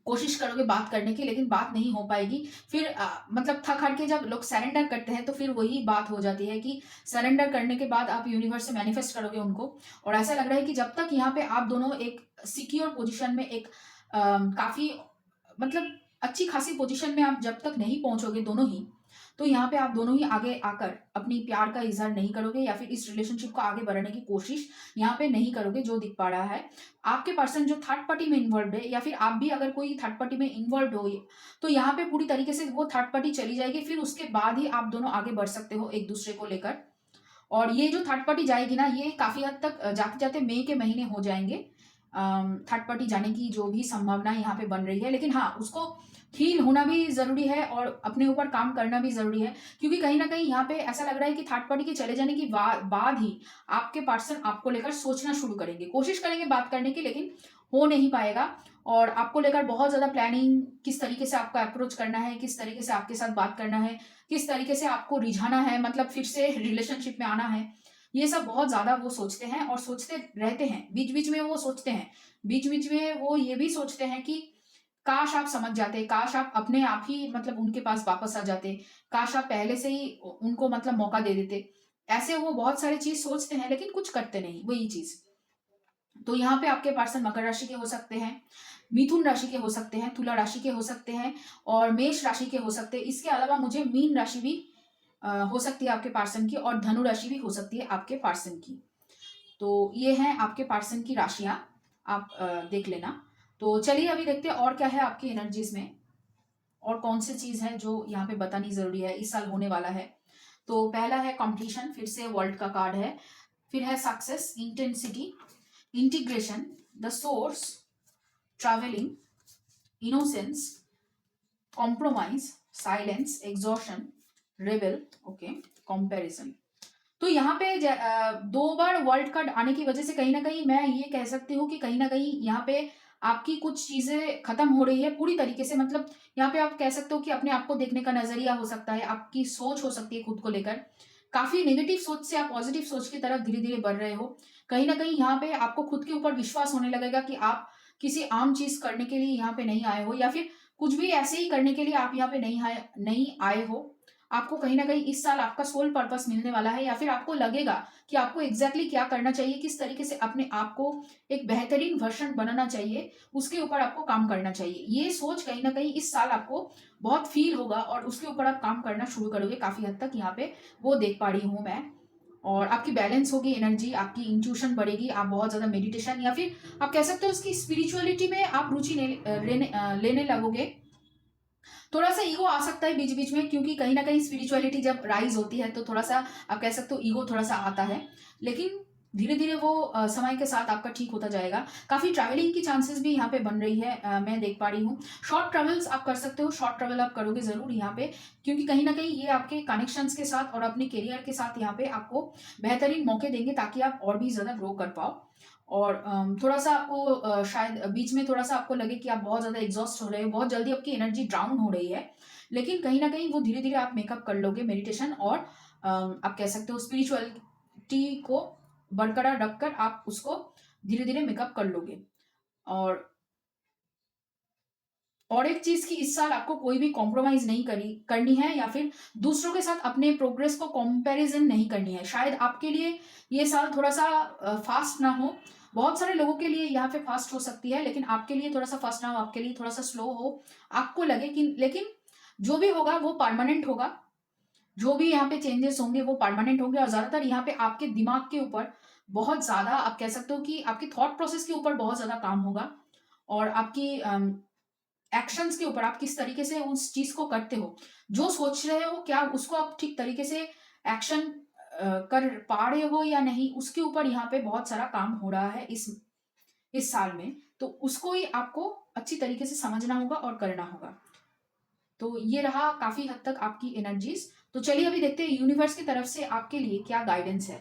कोशिश करोगे बात करने की, लेकिन बात नहीं हो पाएगी। फिर मतलब थक-हार के जब लोग सरेंडर करते हैं तो फिर वही बात हो जाती है कि सरेंडर करने के बाद आप यूनिवर्स से मैनिफेस्ट करोगे उनको। और ऐसा लग रहा है कि जब तक यहाँ पे आप दोनों एक सिक्योर पोज़ीशन में एक काफ़ी मतलब अच्छी खासी पोज़ीशन में आप जब तक नहीं पहुँचोगे दोनों ही, तो यहाँ पे आप दोनों ही आगे आकर अपनी प्यार का इज़हार नहीं करोगे या फिर इस रिलेशनशिप को आगे बढ़ाने की कोशिश यहाँ पे नहीं करोगे, जो दिख पा रहा है। आपके पर्सन जो थर्ड पार्टी में इन्वॉल्व्ड है या फिर आप भी अगर कोई थर्ड पार्टी में इन्वॉल्व्ड हो, तो यहाँ पे पूरी तरीके से वो थर्ड पार्टी चली जाएगी, फिर उसके बाद ही आप दोनों आगे बढ़ सकते हो एक-दूसरे को लेकर। और ये जो थर्ड पार्टी जाएगी ना, ये काफ़ी हद तक जाते-जाते मई के महीने हो जाएँगे। थर्ड पार्टी जाने की जो भी संभावना यहाँ पे बन रही है। लेकिन हाँ, उसको हील होना भी ज़रूरी है और अपने ऊपर काम करना भी ज़रूरी है। क्योंकि कहीं न कहीं यहाँ पे ऐसा लग रहा है कि थर्ड पार्टी के चले जाने की बाद ही आपके पर्सन आपको लेकर सोचना शुरू करेंगे। कोशिश करेंगे बात करने की, लेकिन हो नहीं पाएगा और आपको लेकर बहुत ज़्यादा प्लानिंग, किस तरीके से आपको अप्रोच करना है, किस तरीके से आपके साथ बात करना है, किस तरीके से आपको रिझाना है, मतलब फिर से रिलेशनशिप में आना है। ये सब बहुत ज़्यादा वो सोचते हैं और सोचते रहते हैं। बीच-बीच में वो सोचते हैं। बीच-बीच में वो ये भी सोचते हैं कि काश आप समझ जाते, काश आप अपने आप ही मतलब उनके पास वापस आ जाते, काश आप पहले से ही उनको मतलब मौका दे देते। ऐसे वो बहुत सारी चीज़ सोचते हैं लेकिन कुछ करते नहीं, वही चीज़। तो यहाँ पे आपके पर्सन मकर राशि के हो सकते हैं, मिथुन राशि के हो सकते हैं, तुला राशि के हो सकते हैं और मेष राशि के हो सकते हैं। इसके अलावा मुझे मीन राशि भी हो सकती है आपके पर्सन की और धनु राशि भी हो सकती है आपके पर्सन की। तो ये हैं आपके पर्सन की राशियाँ, आप देख लेना। तो चलिए अभी देखते हैं और क्या है आपकी एनर्जीज़ में और कौन-सी चीज़ है जो यहाँ पे बतानी ज़रूरी है, इस साल होने वाला है। तो पहला है कॉम्पिटिशन, फिर से वर्ल्ड का कार्ड है। फिर है success, intensity, integration, the source, travelling, innocence, compromise, silence, exhaustion, rebel, okay, comparison. तो यहाँ पे 2 बार वर्ल्ड कप आने की वज़ह से कहीं न कहीं मैं ये कह सकती हूँ कि कहीं न कहीं यहाँ पे आपकी कुछ चीज़ें ख़त्म हो रही है पूरी तरीके से, मतलब यहाँ पे आप कह सकते हो कि अपने आप को देखने का नज़रिया हो सकता है, आपकी सोच हो सकती है खुद को लेकर। काफ़ी नेगेटिव सोच से आप पॉज़िटिव सोच की तरफ धीरे-धीरे बढ़ रहे हो। कहीं न कहीं यहाँ पे आपको खुद के ऊपर विश्वास होने लगेगा कि आप किसी आम चीज़ करने के लिए यहाँ पे नहीं आए हो या फिर कुछ भी ऐसे ही करने के लिए आप यहाँ पे नहीं आए हो। आपको कहीं न कहीं इस साल आपका सोल पर्पस मिलने वाला है या फिर आपको लगेगा कि आपको एग्ज़ैक्टली क्या करना चाहिए, किस तरीके से अपने आप को एक बेहतरीन वर्ज़न बनाना चाहिए, उसके ऊपर आपको काम करना चाहिए। ये सोच कहीं न कहीं इस साल आपको बहुत फ़ील होगा और उसके ऊपर आप काम करना शुरू करोगे काफ़ी हद तक, यहाँ पे वो देख पा रही हूँ मैं। और आपकी बैलेंस होगी एनर्जी, आपकी इंट्यूशन बढ़ेगी, आप बहुत ज़्यादा मेडिटेशन या फिर आप कह सकते हो उसकी स्पिरिचुअलिटी में आप रुचि लेने लगोगे। थोड़ा-सा ईगो आ सकता है बीच-बीच में, क्योंकि कहीं न कहीं स्पिरिचुअलिटी जब राइज़ होती है तो थोड़ा-सा आप कह सकते हो ईगो थोड़ा-सा आता है। लेकिन धीरे-धीरे वो समय के साथ आपका ठीक होता जाएगा। काफ़ी ट्रैवलिंग की चांसेस भी यहाँ पे बन रही है, मैं देख पा रही हूँ। शॉर्ट ट्रैवल्स आप कर सकते हो, शॉर्ट ट्रैवल आप करोगे ज़रूर यहाँ पे, क्योंकि कहीं न कहीं ये आपके कनेक्शंस के साथ और अपने करियर के साथ यहाँ पे आपको बेहतरीन मौके देंगे ताकि आप और भी ज़्यादा ग्रो कर पाओ। और थोड़ा-सा आपको शायद बीच में थोड़ा-सा आपको लगे कि आप बहुत ज़्यादा एग्ज़ॉस्ट हो रहे हो, बहुत जल्दी आपकी एनर्जी डाउन हो रही है। लेकिन कहीं न कहीं वो धीरे-धीरे आप मेकअप कर लोगे मेडिटेशन और आप कह सकते हो स्पिरिचुअलिटी को बरकरार रखकर आप उसको धीरे-धीरे मेकअप कर लोगे। और एक चीज़ कि इस साल आपको कोई भी कॉम्प्रोमाइज़ नहीं करनी है या फिर दूसरों के साथ अपने प्रोग्रेस को कंपैरिज़न नहीं करनी है। शायद आपके लिए ये साल थोड़ा-सा फ़ास्ट ना हो। बहुत सारे लोगों के लिए यहाँ पे फ़ास्ट हो सकती है, लेकिन आपके लिए थोड़ा-सा फ़ास्ट ना हो, आपके लिए थोड़ा-सा स्लो हो। आपको लगे कि लेकिन जो भी होगा वो परमानेंट होगा। जो भी यहाँ पे चेंजेस होंगे वो परमानेंट होंगे और ज़्यादातर यहाँ पे आपके दिमाग के ऊपर बहुत ज़्यादा आप कह सकते हो कि आपके थॉट प्रोसेस के ऊपर बहुत ज़्यादा काम होगा और आपकी एक्शंस के ऊपर आप किस तरीके से उस चीज़ को करते हो। जो सोच रहे हो क्या उसको आप ठीक तरीके से एक्शन कर पा रहे हो या नहीं, उसके ऊपर यहाँ पे बहुत सारा काम हो रहा है इस साल में। तो उसको ही आपको अच्छी तरीके से समझना होगा और करना होगा। तो ये रहा काफ़ी हद तक आपकी एनर्जीज़। तो चलिए अभी देखते हैं यूनिवर्स की तरफ से आपके लिए क्या गाइडेंस है।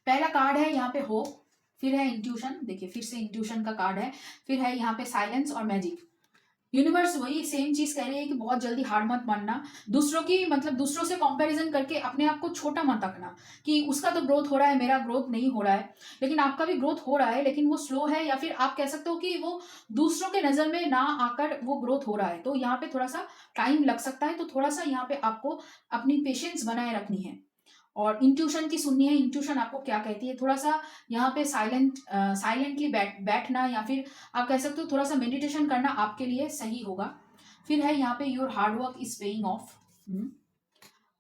पहला कार्ड है यहाँ पे होप, फिर है इंट्यूशन, देखिए फिर से इंट्यूशन का कार्ड है, फिर है यहाँ पे साइलेंस और मैजिक। यूनिवर्स वही सेम चीज कह रही है कि बहुत जल्दी हार मत मानना, दूसरों की मतलब दूसरों से कंपैरिजन करके अपने आप को छोटा मत रखना कि उसका तो ग्रोथ हो रहा है, मेरा ग्रोथ नहीं हो रहा है। लेकिन आपका भी ग्रोथ हो रहा है, लेकिन वो स्लो है, या फिर आप कह सकते हो कि वो दूसरों के नजर में ना आकर वो ग्रोथ हो रहा है। तो यहाँ पे थोड़ा सा टाइम लग सकता है, तो थोड़ा सा यहाँ पे आपको अपनी पेशेंस बनाए रखनी है और इंट्यूशन की सुननी है। इंट्यूशन आपको क्या कहती है, थोड़ा सा यहाँ पे साइलेंटली बैठना, या फिर आप कह सकते हो थोड़ा सा मेडिटेशन करना आपके लिए सही होगा। फिर है यहाँ पे your hard work is paying off,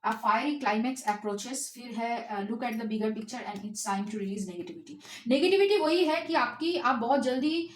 a fiery climax approaches, फिर है look at the bigger picture and it's time to release negativity. Negativity वही है कि आप बहुत जल्दी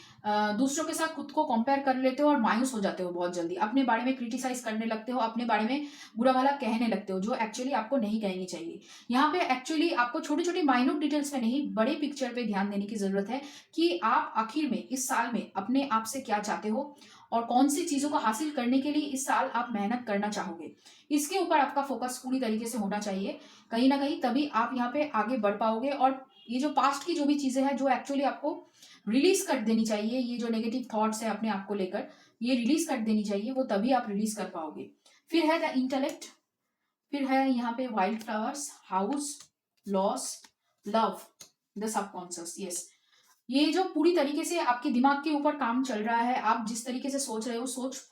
दूसरों के साथ खुद को कंपेयर कर लेते हो और मायूस हो जाते हो, बहुत जल्दी अपने बारे में क्रिटिसाइज करने लगते हो, अपने बारे में बुरा भला कहने लगते हो, जो एक्चुअली आपको नहीं कहनी चाहिए। यहाँ पे एक्चुअली आपको छोटी छोटी माइन्यूट डिटेल्स में नहीं, बड़े पिक्चर पे ध्यान देने की जरूरत है कि आप आखिर में इस साल में अपने आप से क्या चाहते हो और कौन सी चीजों को हासिल करने के लिए इस साल आप मेहनत करना चाहोगे। इसके ऊपर आपका फोकस पूरी तरीके से होना चाहिए कहीं ना कहीं, तभी आप यहाँ पे आगे बढ़ पाओगे। और ये जो पास्ट की जो भी चीजें हैं जो एक्चुअली आपको रिलीज कर देनी चाहिए, ये जो नेगेटिव थॉट्स है अपने आप को लेकर, ये रिलीज कर देनी चाहिए, वो तभी आप रिलीज कर पाओगे। फिर है द इंटेलेक्ट, फिर है यहाँ पे wild flowers, house, loss, love, the subconscious. Yes, ये जो पूरी तरीके से आपके दिमाग के ऊपर काम चल रहा है, आप जिस तरीके से सोच रहे हो, सोच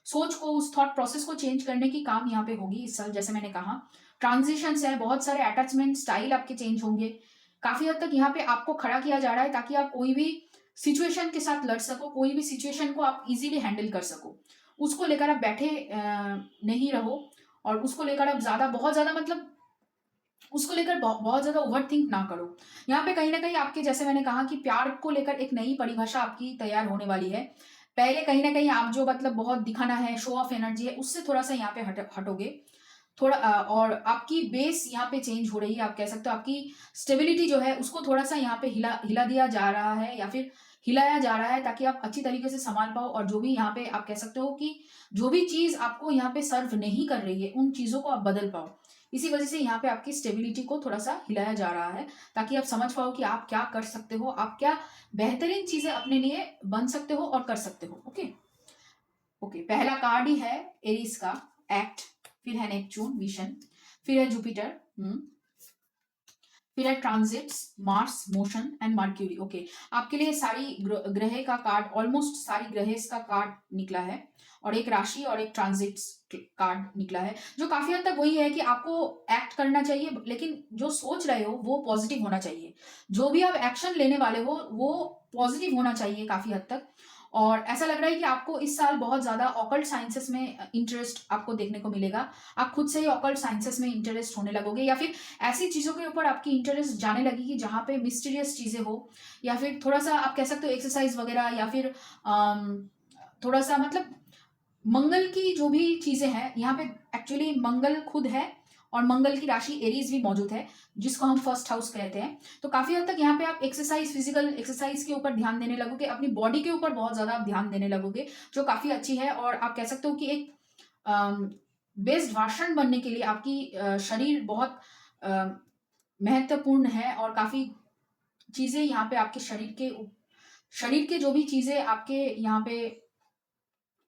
सोच को, उस थॉट प्रोसेस को चेंज करने की काम यहाँ पे होगी इस साल। जैसे मैंने कहा ट्रांजिशंस है, बहुत सारे अटैचमेंट स्टाइल आपके चेंज होंगे। काफी हद तक यहाँ पे आपको खड़ा किया जा रहा है ताकि आप कोई भी सिचुएशन के साथ लड़ सको, कोई भी सिचुएशन को आप इजीली हैंडल कर सको। उसको लेकर आप बैठे नहीं रहो, और उसको लेकर आप बहुत ज्यादा मतलब उसको लेकर बहुत ज्यादा ओवर थिंक ना करो। यहाँ पे कहीं ना कहीं आपके, जैसे मैंने कहा कि प्यार को लेकर एक नई परिभाषा आपकी तैयार होने वाली है। पहले कहीं ना कहीं आप जो मतलब बहुत दिखाना है, शो ऑफ एनर्जी है, उससे थोड़ा सा यहाँ पे हटोगे थोड़ा, और आपकी बेस यहाँ पे चेंज हो रही है। आप कह सकते हो आपकी स्टेबिलिटी जो है उसको थोड़ा सा यहाँ पे हिला हिला दिया जा रहा है, या फिर हिलाया जा रहा है, ताकि आप अच्छी तरीके से संभाल पाओ। और जो भी यहाँ पे आप कह सकते हो कि जो भी चीज आपको यहाँ पे सर्व नहीं कर रही है, उन चीजों को आप बदल पाओ। इसी वजह से यहाँ पे आपकी स्टेबिलिटी को थोड़ा सा हिलाया जा रहा है, ताकि आप समझ पाओ कि आप क्या कर सकते हो, आप क्या बेहतरीन चीजें अपने लिए बन सकते हो और कर सकते हो। ओके ओके, पहला कार्ड ही है एरीज का एक्ट, फिर है नेपच्यून विशन, फिर है जुपिटर, फिर है transits, Mars motion and mercury. Okay, आपके लिए सारी ग्रह का कार्ड, ऑलमोस्ट सारी ग्रह का कार्ड निकला है, और एक राशि और एक ट्रांजिट्स कार्ड निकला है, जो काफी हद तक वही है कि आपको एक्ट करना चाहिए, लेकिन जो सोच रहे हो वो पॉजिटिव होना चाहिए। जो भी आप एक्शन लेने वाले हो वो पॉजिटिव होना चाहिए काफी हद तक। और ऐसा लग रहा है कि आपको इस साल बहुत ज्यादा ऑकल्ट साइंसेस में इंटरेस्ट आपको देखने को मिलेगा। आप खुद से ही ऑकल्ट साइंसेस में इंटरेस्ट होने लगोगे, या फिर ऐसी चीजों के ऊपर आपकी इंटरेस्ट जाने लगेगी जहां पे मिस्टीरियस चीजें हो, या फिर थोड़ा सा आप कह सकते हो एक्सरसाइज वगैरह, या फिर थोड़ा सा मतलब मंगल की जो भी चीजें हैं यहाँ पे, एक्चुअली मंगल खुद है और मंगल की राशि एरीज भी मौजूद है, जिसको हम फर्स्ट हाउस कहते हैं। तो काफी हद तक यहाँ पे आप एक्सरसाइज, फिजिकल एक्सरसाइज के ऊपर ध्यान देने लगोगे, अपनी बॉडी के ऊपर बहुत ज्यादा आप ध्यान देने लगोगे, जो काफी अच्छी है। और आप कह सकते हो कि एक बेस्ट भाषण बनने के लिए आपकी शरीर बहुत महत्वपूर्ण है, और काफी चीजें यहाँ पे आपके शरीर के जो भी चीजें आपके यहाँ पे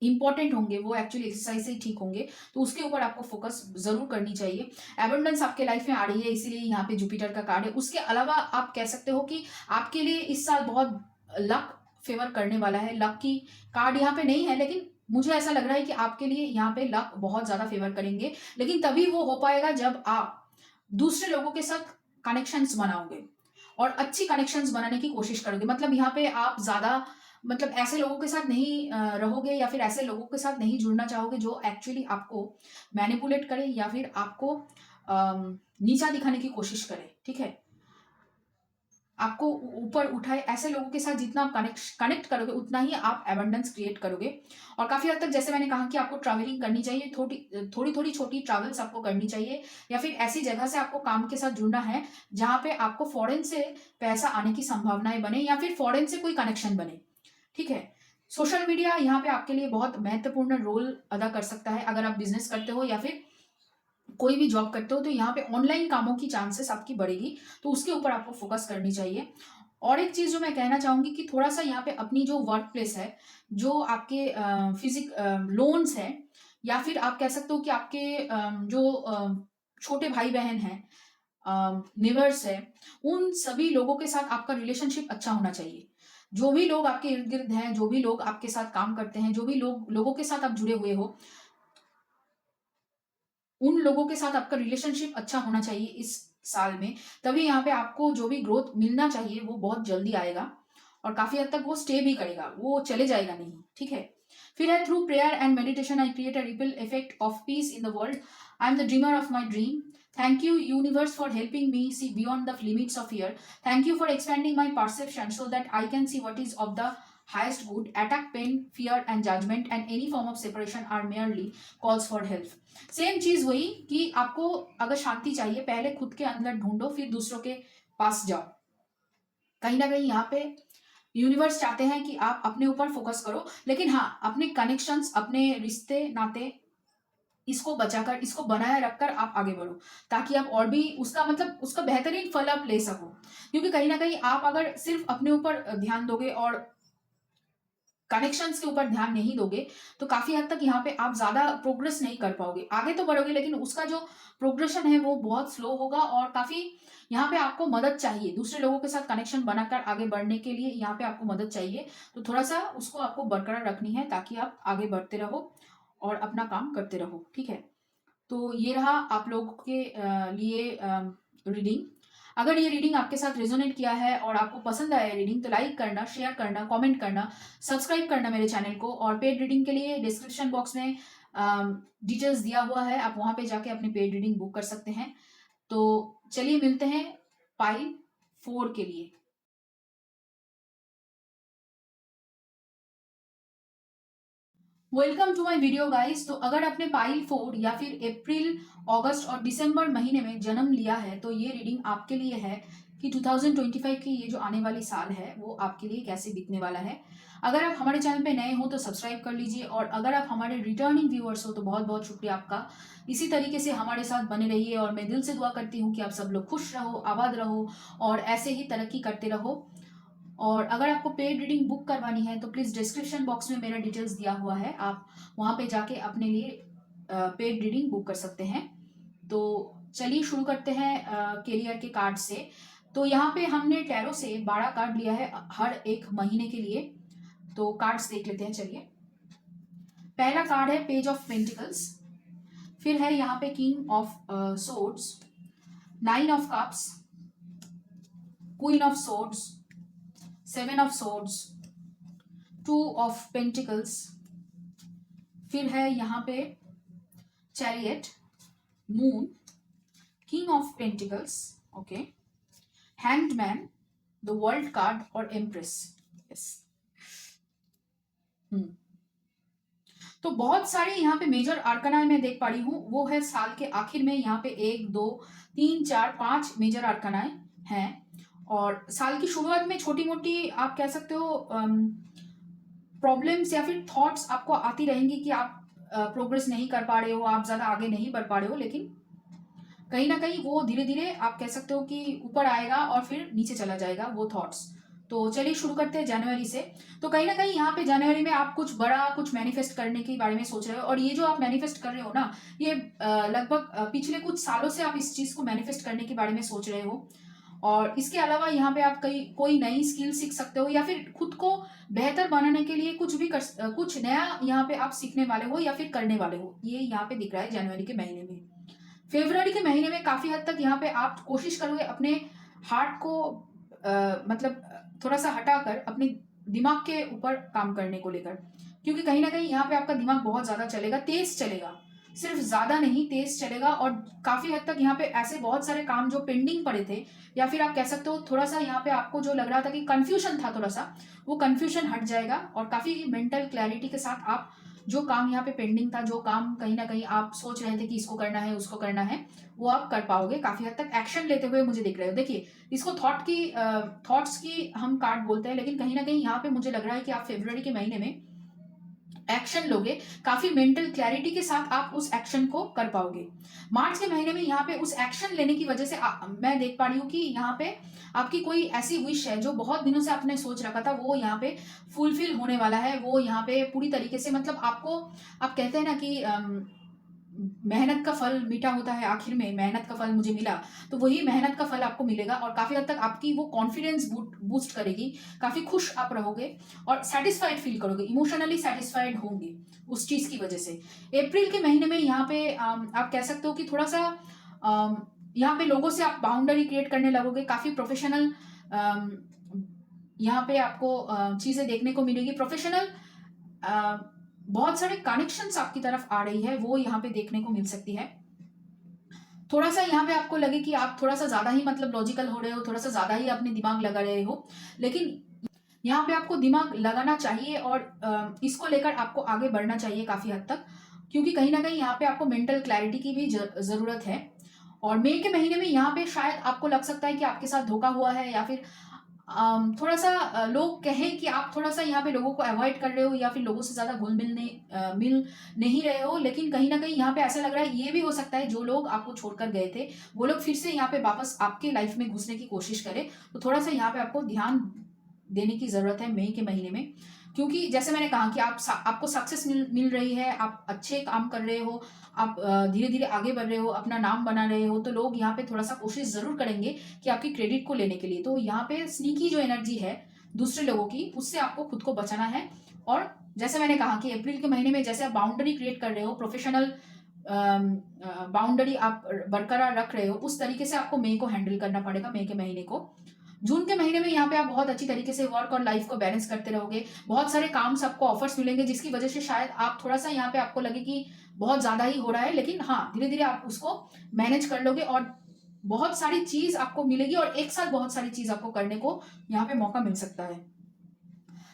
इंपॉर्टेंट होंगे वो एक्चुअली एक्सरसाइज से ही ठीक होंगे, तो उसके ऊपर आपको फोकस जरूर करनी चाहिए। एबंडेंस आपके लाइफ में आ रही है, इसीलिए यहाँ पे जुपिटर का कार्ड है। उसके अलावा आप कह सकते हो कि आपके लिए इस साल बहुत लक फेवर करने वाला है। लक की कार्ड यहाँ पे नहीं है, लेकिन मुझे ऐसा लग रहा है कि आपके लिए यहाँ पे लक बहुत ज्यादा फेवर करेंगे, लेकिन तभी वो हो पाएगा जब आप दूसरे लोगों के साथ कनेक्शंस बनाओगे और अच्छी कनेक्शंस बनाने की कोशिश करोगे। मतलब यहाँ पे आप ज्यादा मतलब ऐसे लोगों के साथ नहीं रहोगे, या फिर ऐसे लोगों के साथ नहीं जुड़ना चाहोगे जो एक्चुअली आपको मैनिपुलेट करे, या फिर आपको नीचा दिखाने की कोशिश करे। ठीक है, आपको ऊपर उठाए, ऐसे लोगों के साथ जितना आप कनेक्ट करोगे उतना ही आप एबंडेंस क्रिएट करोगे। और काफी हद तक जैसे मैंने कहा कि आपको ट्रैवलिंग करनी चाहिए, थोड़ी थोड़ी छोटी ट्रैवल्स आपको करनी चाहिए, या फिर ऐसी जगह से आपको काम के साथ जुड़ना है जहां पे आपको फॉरेन से पैसा आने की संभावनाएं बने, या फिर फॉरेन से कोई कनेक्शन बने। ठीक है, सोशल मीडिया यहाँ पे आपके लिए बहुत महत्वपूर्ण रोल अदा कर सकता है, अगर आप बिजनेस करते हो या फिर कोई भी जॉब करते हो तो यहाँ पे ऑनलाइन कामों की चांसेस आपकी बढ़ेगी, तो उसके ऊपर आपको फोकस करनी चाहिए। और एक चीज़ जो मैं कहना चाहूँगी कि थोड़ा-सा यहाँ पे अपनी जो वर्क प्लेस है, जो आपके लोन्स हैं, या फिर आप कह सकते हो कि आपके छोटे भाई-बहन हैं, नेबर्स है, उन सभी लोगों के साथ आपका रिलेशनशिप अच्छा होना चाहिए। जो भी लोग आपके इर्द-गिर्द हैं, जो भी लोग आपके साथ काम करते हैं, जो भी लोगों के साथ आप जुड़े हुए हो, उन लोगों के साथ आपका रिलेशनशिप अच्छा होना चाहिए इस साल में। तभी यहाँ पे आपको जो भी ग्रोथ मिलना चाहिए वो बहुत जल्दी आएगा, और काफ़ी हद तक वो स्टे भी करेगा, वो चले जाएगा नहीं, ठीक है? फिर है, through prayer and meditation I create a ripple effect of peace in the world. I am the dreamer of my dream. Thank you, universe, for helping me see beyond the limits of fear. Thank you for expanding my perception so that I can see what is of the highest good. Attack, pain, fear, and judgment, and any form of separation are merely calls for help. Same चीज वही कि आपको अगर शांति चाहिए, पहले खुद के अंदर ढूंढो, फिर दूसरों के पास जाओ। कहीं ना कहीं यहाँ पे यूनिवर्स चाहते हैं कि आप अपने ऊपर फोकस करो, लेकिन हाँ, अपने कनेक्शंस, अपने रिश्ते नाते, इसको बचाकर, इसको बनाए रखकर आप आगे बढ़ो, ताकि आप और भी उसका मतलब उसका बेहतरीन फल आप ले सको। क्योंकि कहीं ना कहीं आप अगर सिर्फ अपने ऊपर ध्यान दोगे और कनेक्शंस के ऊपर ध्यान नहीं दोगे, तो काफी हद तक यहाँ पे आप ज्यादा प्रोग्रेस नहीं कर पाओगे। आगे तो बढ़ोगे, लेकिन उसका जो प्रोग्रेशन है वो बहुत स्लो होगा, और काफी यहाँ पे आपको मदद चाहिए, दूसरे लोगों के साथ कनेक्शन बनाकर आगे बढ़ने के लिए यहाँ पे आपको मदद चाहिए। तो थोड़ा सा उसको आपको बरकरार रखनी है, ताकि आप आगे बढ़ते रहो और अपना काम करते रहो, ठीक है? तो ये रहा आप लोगों के लिए रीडिंग। अगर ये रीडिंग आपके साथ रेजोनेट किया है और आपको पसंद आया रीडिंग, तो लाइक करना, शेयर करना, कमेंट करना, सब्सक्राइब करना मेरे चैनल को। और पेड रीडिंग के लिए डिस्क्रिप्शन बॉक्स में डिटेल्स दिया हुआ है, आप वहां पे जाके अपनी पेड रीडिंग बुक कर सकते हैं। तो चलिए मिलते हैं पाइल 4 के लिए। Welcome to my video guys. तो अगर आपने पाइल 4 या फिर अप्रैल, अगस्त और दिसंबर महीने में जन्म लिया है, तो ये रीडिंग आपके लिए है कि 2025 की ये जो आने वाली साल है वो आपके लिए कैसे बीतने वाला है। अगर आप हमारे चैनल पे नए हो तो सब्सक्राइब कर लीजिए, और अगर आप हमारे रिटर्निंग व्यूअर्स हो तो बहुत बहुत शुक्रिया आपका। इसी तरीके से हमारे साथ बने रहिए, और मैं दिल से दुआ करती हूँ कि आप सब लोग खुश रहो, आबाद रहो, और ऐसे ही तरक्की करते रहो। और अगर आपको पेड रीडिंग बुक करवानी है तो प्लीज़ डिस्क्रिप्शन बॉक्स में मेरा डिटेल्स दिया हुआ है, आप वहाँ पे जाके अपने लिए पेड रीडिंग बुक कर सकते हैं। तो चलिए शुरू करते हैं करियर के कार्ड से। तो यहाँ पे हमने टैरो से 12 कार्ड लिया है हर एक महीने के लिए। तो कार्ड्स देख लेते हैं, चलिए। पहला कार्ड है पेज ऑफ पेंटिकल्स। फिर है यहाँ पे king of swords, 9 of cups, queen of swords, 7 of swords, 2 of pentacles. फिर है यहाँ पे chariot, moon, king of pentacles, okay, hanged man, the world card और एम्प्रेस। यस। तो बहुत सारे यहाँ पे मेजर आर्कना मैं देख पा रही हूँ, वो है साल के आखिर में यहाँ पे 1 2 3 4 5 मेजर आर्कनाएं हैं। और साल की शुरुआत में छोटी मोटी आप कह सकते हो प्रॉब्लम्स या फिर थॉट्स आपको आती रहेंगी कि आप प्रोग्रेस नहीं कर पा रहे हो, आप ज़्यादा आगे नहीं बढ़ पा रहे हो, लेकिन कहीं ना कहीं वो धीरे धीरे आप कह सकते हो कि ऊपर आएगा और फिर नीचे चला जाएगा वो थॉट्स। तो चलिए शुरू करते हैं जनवरी से। तो कहीं ना कहीं यहाँ पे जनवरी में आप कुछ बड़ा कुछ मैनिफेस्ट करने के बारे में सोच रहे हो, और ये जो आप मैनिफेस्ट कर रहे हो ना, ये लगभग पिछले कुछ सालों से आप इस चीज़ को मैनिफेस्ट करने के बारे में सोच रहे हो। और इसके अलावा यहाँ पे आप कहीं कोई नई स्किल सीख सकते हो, या फिर खुद को बेहतर बनाने के लिए कुछ भी कुछ नया यहाँ पे आप सीखने वाले हो या फिर करने वाले हो, ये यहाँ पे दिख रहा है जनवरी के महीने में। फरवरी के महीने में काफी हद तक यहाँ पे आप कोशिश करोगे अपने हार्ट को मतलब थोड़ा सा हटाकर अपने दिमाग के ऊपर काम करने को लेकर, क्योंकि कहीं ना कहीं यहाँ पे आपका दिमाग बहुत ज्यादा चलेगा, तेज चलेगा, सिर्फ ज्यादा नहीं तेज चलेगा। और काफी हद तक यहाँ पे ऐसे बहुत सारे काम जो पेंडिंग पड़े थे, या फिर आप कह सकते हो थोड़ा सा यहाँ पे आपको जो लग रहा था कि कंफ्यूजन था थोड़ा सा, वो कंफ्यूजन हट जाएगा, और काफी मेंटल क्लैरिटी के साथ आप जो काम यहाँ पे पेंडिंग था, जो काम कहीं ना कहीं आप सोच रहे थे कि इसको करना है उसको करना है, वो आप कर पाओगे। काफी हद तक एक्शन लेते हुए मुझे दिख रहे हो। देखिए, इसको थॉट्स की हम कार्ड बोलते हैं, लेकिन कहीं ना कहीं यहाँ पे मुझे लग रहा है कि आप फरवरी के महीने में एक्शन लोगे, काफ़ी मेंटल क्लैरिटी के साथ आप उस एक्शन को कर पाओगे। मार्च के महीने में यहाँ पे उस एक्शन लेने की वजह से मैं देख पा रही हूँ कि यहाँ पे आपकी कोई ऐसी विश है जो बहुत दिनों से आपने सोच रखा था, वो यहाँ पे फुलफिल होने वाला है। वो यहाँ पे पूरी तरीके से मतलब आपको, आप कहते हैं ना कि मेहनत का फल मीठा होता है, आखिर में मेहनत का फल मुझे मिला, तो वही मेहनत का फल आपको मिलेगा और काफ़ी हद तक आपकी वो कॉन्फिडेंस बूस्ट करेगी, काफ़ी खुश आप रहोगे और सैटिस्फाइड फील करोगे, इमोशनली सैटिस्फाइड होंगे उस चीज़ की वजह से। अप्रैल के महीने में यहाँ पे आप कह सकते हो कि थोड़ा सा यहाँ पे लोगों से आप बाउंड्री क्रिएट करने लगोगे, काफ़ी प्रोफेशनल यहाँ पे आपको चीज़ें देखने को मिलेगी। प्रोफेशनल बहुत सारे कनेक्शंस आपकी तरफ आ रही है, वो यहाँ पे देखने को मिल सकती है। थोड़ा सा यहाँ पे आपको लगे कि आप थोड़ा सा ज़्यादा ही मतलब लॉजिकल हो रहे हो, थोड़ा सा ज़्यादा ही अपने दिमाग लगा रहे हो, लेकिन यहाँ पे आपको दिमाग लगाना चाहिए और इसको लेकर आपको आगे बढ़ना चाहिए काफ़ी हद तक, क्योंकि कहीं ना कहीं यहाँ पे आपको मेंटल क्लैरिटी की भी ज़रूरत है। और मई के महीने में यहाँ पे शायद आपको लग सकता है कि आपके साथ धोखा हुआ है, या फिर थोड़ा सा लोग कहें कि आप थोड़ा सा यहाँ पे लोगों को अवॉइड कर रहे हो, या फिर लोगों से ज़्यादा घुल मिल नहीं रहे हो। लेकिन कहीं ना कहीं यहाँ पे ऐसा लग रहा है, ये भी हो सकता है जो लोग आपको छोड़कर गए थे वो लोग फिर से यहाँ पे वापस आपके लाइफ में घुसने की कोशिश करें। तो थोड़ा सा यहाँ पे आपको ध्यान देने की ज़रूरत है मई के महीने में, क्योंकि जैसे मैंने कहा कि आपको सक्सेस मिल रही है, आप अच्छे काम कर रहे हो, आप धीरे धीरे आगे बढ़ रहे हो, अपना नाम बना रहे हो, तो लोग यहाँ पे थोड़ा सा कोशिश ज़रूर करेंगे कि आपकी क्रेडिट को लेने के लिए। तो यहाँ पे स्नीकी जो एनर्जी है दूसरे लोगों की, उससे आपको खुद को बचाना है। और जैसे मैंने कहा कि अप्रैल के महीने में जैसे आप बाउंड्री क्रिएट कर रहे हो, प्रोफेशनल बाउंड्री आप बरकरार रख रहे हो, उस तरीके से आपको मई को हैंडल करना पड़ेगा, मई के महीने को। जून के महीने में यहाँ पे आप बहुत अच्छी तरीके से वर्क और लाइफ को बैलेंस करते रहोगे, बहुत सारे काम से आपको ऑफर्स मिलेंगे, जिसकी वजह से शायद आप थोड़ा सा यहाँ पे आपको लगे कि बहुत ज़्यादा ही हो रहा है, लेकिन हाँ धीरे धीरे आप उसको मैनेज कर लोगे और बहुत सारी चीज़ आपको मिलेगी और एक साथ बहुत सारी चीज़ आपको करने को यहाँ पे मौका मिल सकता है।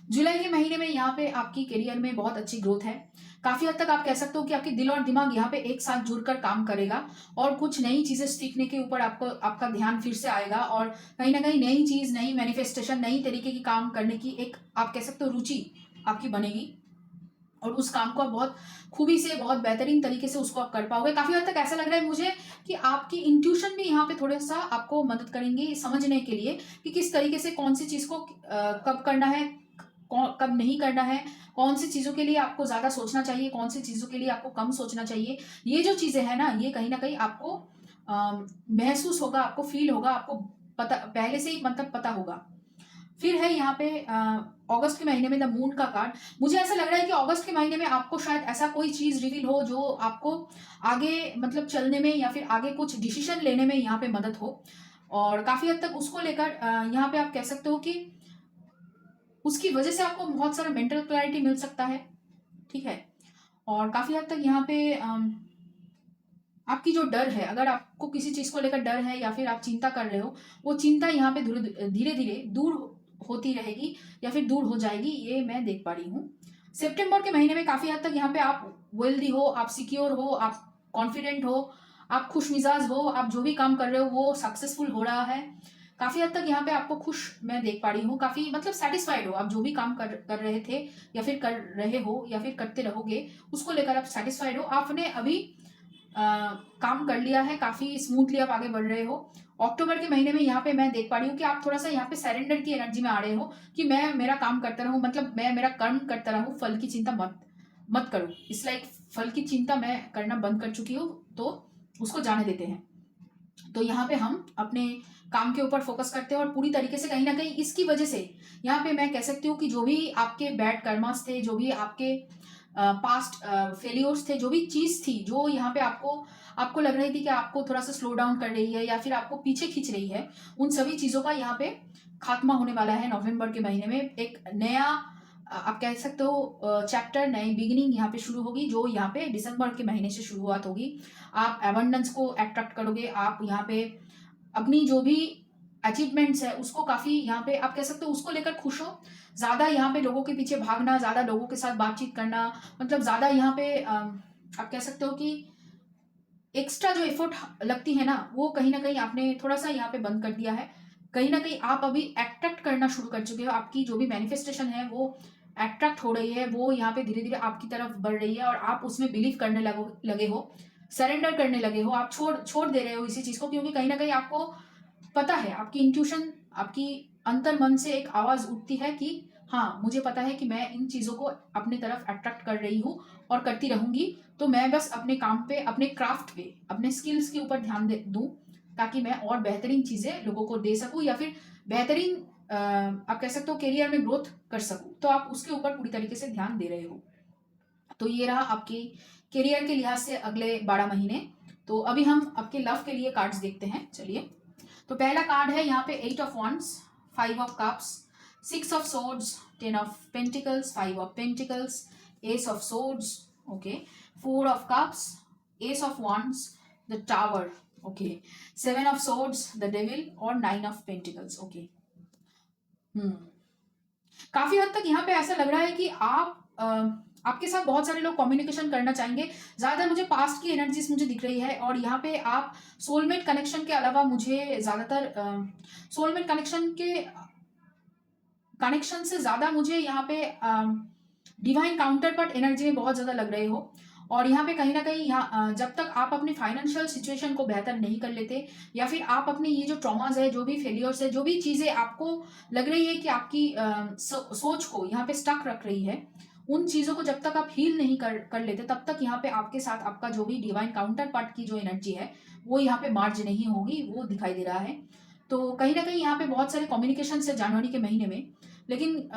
जुलाई के महीने में यहाँ पे आपकी करियर में बहुत अच्छी ग्रोथ है, काफ़ी हद तक आप कह सकते हो कि आपके दिल और दिमाग यहाँ पे एक साथ जुड़कर काम करेगा और कुछ नई चीज़ें सीखने के ऊपर आपका ध्यान फिर से आएगा और कहीं ना कहीं नई चीज़, नई मैनिफेस्टेशन, नई तरीके की काम करने की एक आप कह सकते हो रुचि आपकी बनेगी और उस काम को आप बहुत खूबी से, बहुत बेहतरीन तरीके से उसको आप कर पाओगे। काफ़ी हद तक ऐसा लग रहा है मुझे कि आपकी इंट्यूशन भी यहाँ पे थोड़ा सा आपको मदद करेंगी समझने के लिए कि किस तरीके से कौन सी चीज़ को कब करना है, कब नहीं करना है, कौन सी चीज़ों के लिए आपको ज़्यादा सोचना चाहिए, कौन सी चीज़ों के लिए आपको कम सोचना चाहिए। ये जो चीज़ें हैं ना, ये कहीं ना कहीं आपको महसूस होगा, आपको फील होगा, आपको पता पहले से ही मतलब पता होगा। फिर है यहाँ पे अगस्त के महीने में द मून का कार्ड। मुझे ऐसा लग रहा है कि अगस्त के महीने में आपको शायद ऐसा कोई चीज़ रिवील हो जो आपको आगे मतलब चलने में या फिर आगे कुछ डिसीजन लेने में यहाँ पे मदद हो, और काफ़ी हद तक उसको लेकर यहाँ पे आप कह सकते हो कि उसकी वजह से आपको बहुत सारा मेंटल क्लैरिटी मिल सकता है, ठीक है। और काफ़ी हद तक यहाँ पे आपकी जो डर है, अगर आपको किसी चीज़ को लेकर डर है या फिर आप चिंता कर रहे हो, वो चिंता यहाँ पे धीरे धीरे दूर होती रहेगी या फिर दूर हो जाएगी, ये मैं देख पा रही हूँ। सितंबर के महीने में काफ़ी हद तक यहाँ पे आप वेल्दी हो, आप सिक्योर हो, आप कॉन्फिडेंट हो, आप खुश मिजाज हो, आप जो भी काम कर रहे हो वो सक्सेसफुल हो रहा है। काफ़ी हद तक यहाँ पे आपको खुश मैं देख पा रही हूँ, काफ़ी मतलब सेटिस्फाइड हो, आप जो भी काम कर रहे थे या फिर कर रहे हो या फिर करते रहोगे, उसको लेकर आप सेटिस्फाइड हो। आपने अभी काम कर लिया है, काफ़ी स्मूथली आप आगे बढ़ रहे हो। अक्टूबर के महीने में यहाँ पे मैं देख पा रही हूँ कि आप थोड़ा सा यहाँ पे सरेंडर की एनर्जी में आ रहे हो कि मैं मेरा काम करता रहूँ, मतलब मैं मेरा कर्म करता रहूँ, फल की चिंता मत मत करो। इस लाइक फल की चिंता मैं करना बंद कर चुकी हूँ, तो उसको जाने देते हैं। तो यहाँ पे हम अपने काम के ऊपर फोकस करते हैं और पूरी तरीके से कहीं ना कहीं इसकी वजह से यहाँ पे मैं कह सकती हूँ कि जो भी आपके बैड कर्मास थे, जो भी आपके पास्ट फेलियर्स थे, जो भी चीज़ थी जो यहाँ पे आपको लग रही थी कि आपको थोड़ा सा स्लो डाउन कर रही है या फिर आपको पीछे खींच रही है, उन सभी चीज़ों का यहाँ पे खात्मा होने वाला है। नवंबर के महीने में एक नया आप कह सकते हो चैप्टर, नई बिगिनिंग यहाँ पे शुरू होगी, जो यहाँ पे दिसंबर के महीने से शुरुआत होगी। आप एबंडेंस को अट्रैक्ट करोगे, आप यहाँ पे अपनी जो भी अचीवमेंट्स है उसको काफ़ी यहाँ पे आप कह सकते हो उसको लेकर खुश हो। ज़्यादा यहाँ पे लोगों के पीछे भागना, ज़्यादा लोगों के साथ बातचीत करना, मतलब ज़्यादा यहाँ पे आप कह सकते हो कि एक्स्ट्रा जो एफर्ट लगती है ना, वो कहीं ना कहीं आपने थोड़ा सा यहाँ पे बंद कर दिया है। कहीं ना कहीं आप अभी अट्रैक्ट करना शुरू कर चुके हो, आपकी जो भी मैनिफेस्टेशन है वो अट्रैक्ट हो रही है, वो यहाँ पे धीरे-धीरे आपकी तरफ बढ़ रही है और आप उसमें बिलीव करने लगे हो, सरेंडर करने लगे हो, आप छोड़ छोड़ दे रहे हो इसी चीज़ को, क्योंकि कहीं न कहीं आपको पता है, आपकी इंट्यूशन, आपकी अंतर मन से एक आवाज़ उठती है कि हाँ, मुझे पता है कि मैं इन चीज़ों को अपनी तरफ अट्रैक्ट कर रही हूँ और करती रहूँगी, तो मैं बस अपने काम पे, अपने क्राफ्ट पे, अपने स्किल्स के ऊपर ध्यान दे दूँ, ताकि मैं और बेहतरीन चीज़ें लोगों को दे सकूँ या फिर बेहतरीन आप कह सकते हो करियर में ग्रोथ कर सकूँ। तो आप उसके ऊपर पूरी तरीके से ध्यान दे रहे हो। तो ये रहा आपकी करियर के लिहाज से अगले 12 महीने। तो अभी हम आपके लव के लिए कार्ड्स देखते हैं, चलिए। तो पहला कार्ड है यहाँ पे 8 of wands, 5 of cups, 6 of swords, 10 of pentacles, 5 of pentacles, S of swords, okay, 4 of cups, S of wands, the tower, okay, 7 of swords, the devil और 9 ऑफ पेंटिकल्स, ओके। काफी हद तक यहाँ पे ऐसा लग रहा है कि आपके साथ बहुत सारे लोग कम्युनिकेशन करना चाहेंगे। ज्यादातर मुझे पास्ट की एनर्जीज मुझे दिख रही है और यहाँ पे आप सोलमेट कनेक्शन के अलावा मुझे ज्यादातर सोलमेट कनेक्शन से ज्यादा मुझे यहाँ पे डिवाइन काउंटर पार्ट एनर्जी में बहुत ज्यादा लग रहे हो। और यहाँ पे कहीं ना कहीं यहाँ जब तक आप अपनी फाइनेंशियल सिचुएशन को बेहतर नहीं कर लेते या फिर आप अपने ये जो ट्रॉमाज है, जो भी फेलियर्स है, जो भी चीजें आपको लग रही है कि आपकी सोच को यहाँ पे स्टक रख रही है, उन चीजों को जब तक आप हील नहीं कर लेते, तब तक यहाँ पे आपके साथ आपका जो भी डिवाइन काउंटर पार्ट की जो एनर्जी है वो यहाँ पे मार्ज नहीं होगी, वो दिखाई दे रहा है। तो कहीं ना कहीं यहाँ पे बहुत सारे कम्युनिकेशन है जनवरी के महीने में, लेकिन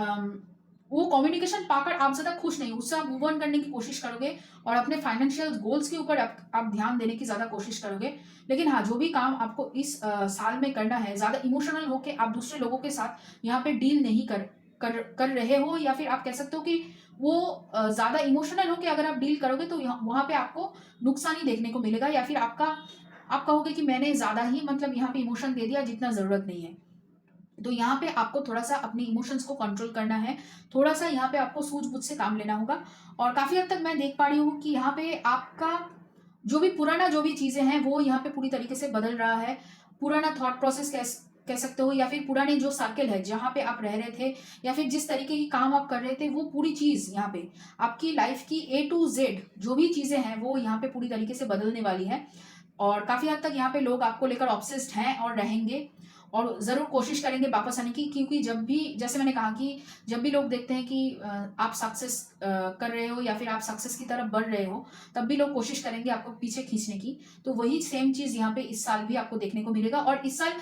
वो कम्युनिकेशन पाकर आप ज्यादा खुश नहीं, उससे आप मूव ऑन करने की कोशिश करोगे और अपने फाइनेंशियल गोल्स के ऊपर आप ध्यान देने की ज्यादा कोशिश करोगे। लेकिन हाँ, जो भी काम आपको इस साल में करना है, ज्यादा इमोशनल होके आप दूसरे लोगों के साथ यहाँ पे डील नहीं कर रहे हो, या फिर आप कह सकते हो कि वो ज्यादा इमोशनल होके अगर आप डील करोगे तो वहां पे आपको नुकसान ही देखने को मिलेगा, या फिर आप कहोगे कि मैंने ज्यादा ही मतलब यहाँ पे इमोशन दे दिया जितना जरूरत नहीं है। तो यहाँ पे आपको थोड़ा सा अपनी इमोशंस को कंट्रोल करना है, थोड़ा सा यहाँ पे आपको सूझबूझ से काम लेना होगा। और काफी हद तक मैं देख पा रही हूँ कि यहाँ पे आपका जो भी पुराना जो भी चीजें हैं वो यहाँ पे पूरी तरीके से बदल रहा है। पुराना थॉट प्रोसेस कह सकते हो, या फिर पुरानी जो सर्कल है जहाँ पे आप रह रहे थे, या फिर जिस तरीके की काम आप कर रहे थे, वो पूरी चीज यहाँ पे आपकी लाइफ की A to Z जो भी चीजें हैं वो यहाँ पे पूरी तरीके से बदलने वाली है। और काफी हद तक यहाँ पे लोग आपको लेकर ऑब्सेस्ड हैं और रहेंगे और जरूर कोशिश करेंगे वापस आने की, क्योंकि जब भी, जैसे मैंने कहा कि जब भी लोग देखते हैं कि आप सक्सेस कर रहे हो या फिर आप सक्सेस की तरफ बढ़ रहे हो, तब भी लोग कोशिश करेंगे आपको पीछे खींचने की। तो वही सेम चीज यहाँ पे इस साल भी आपको देखने को मिलेगा। और इस साल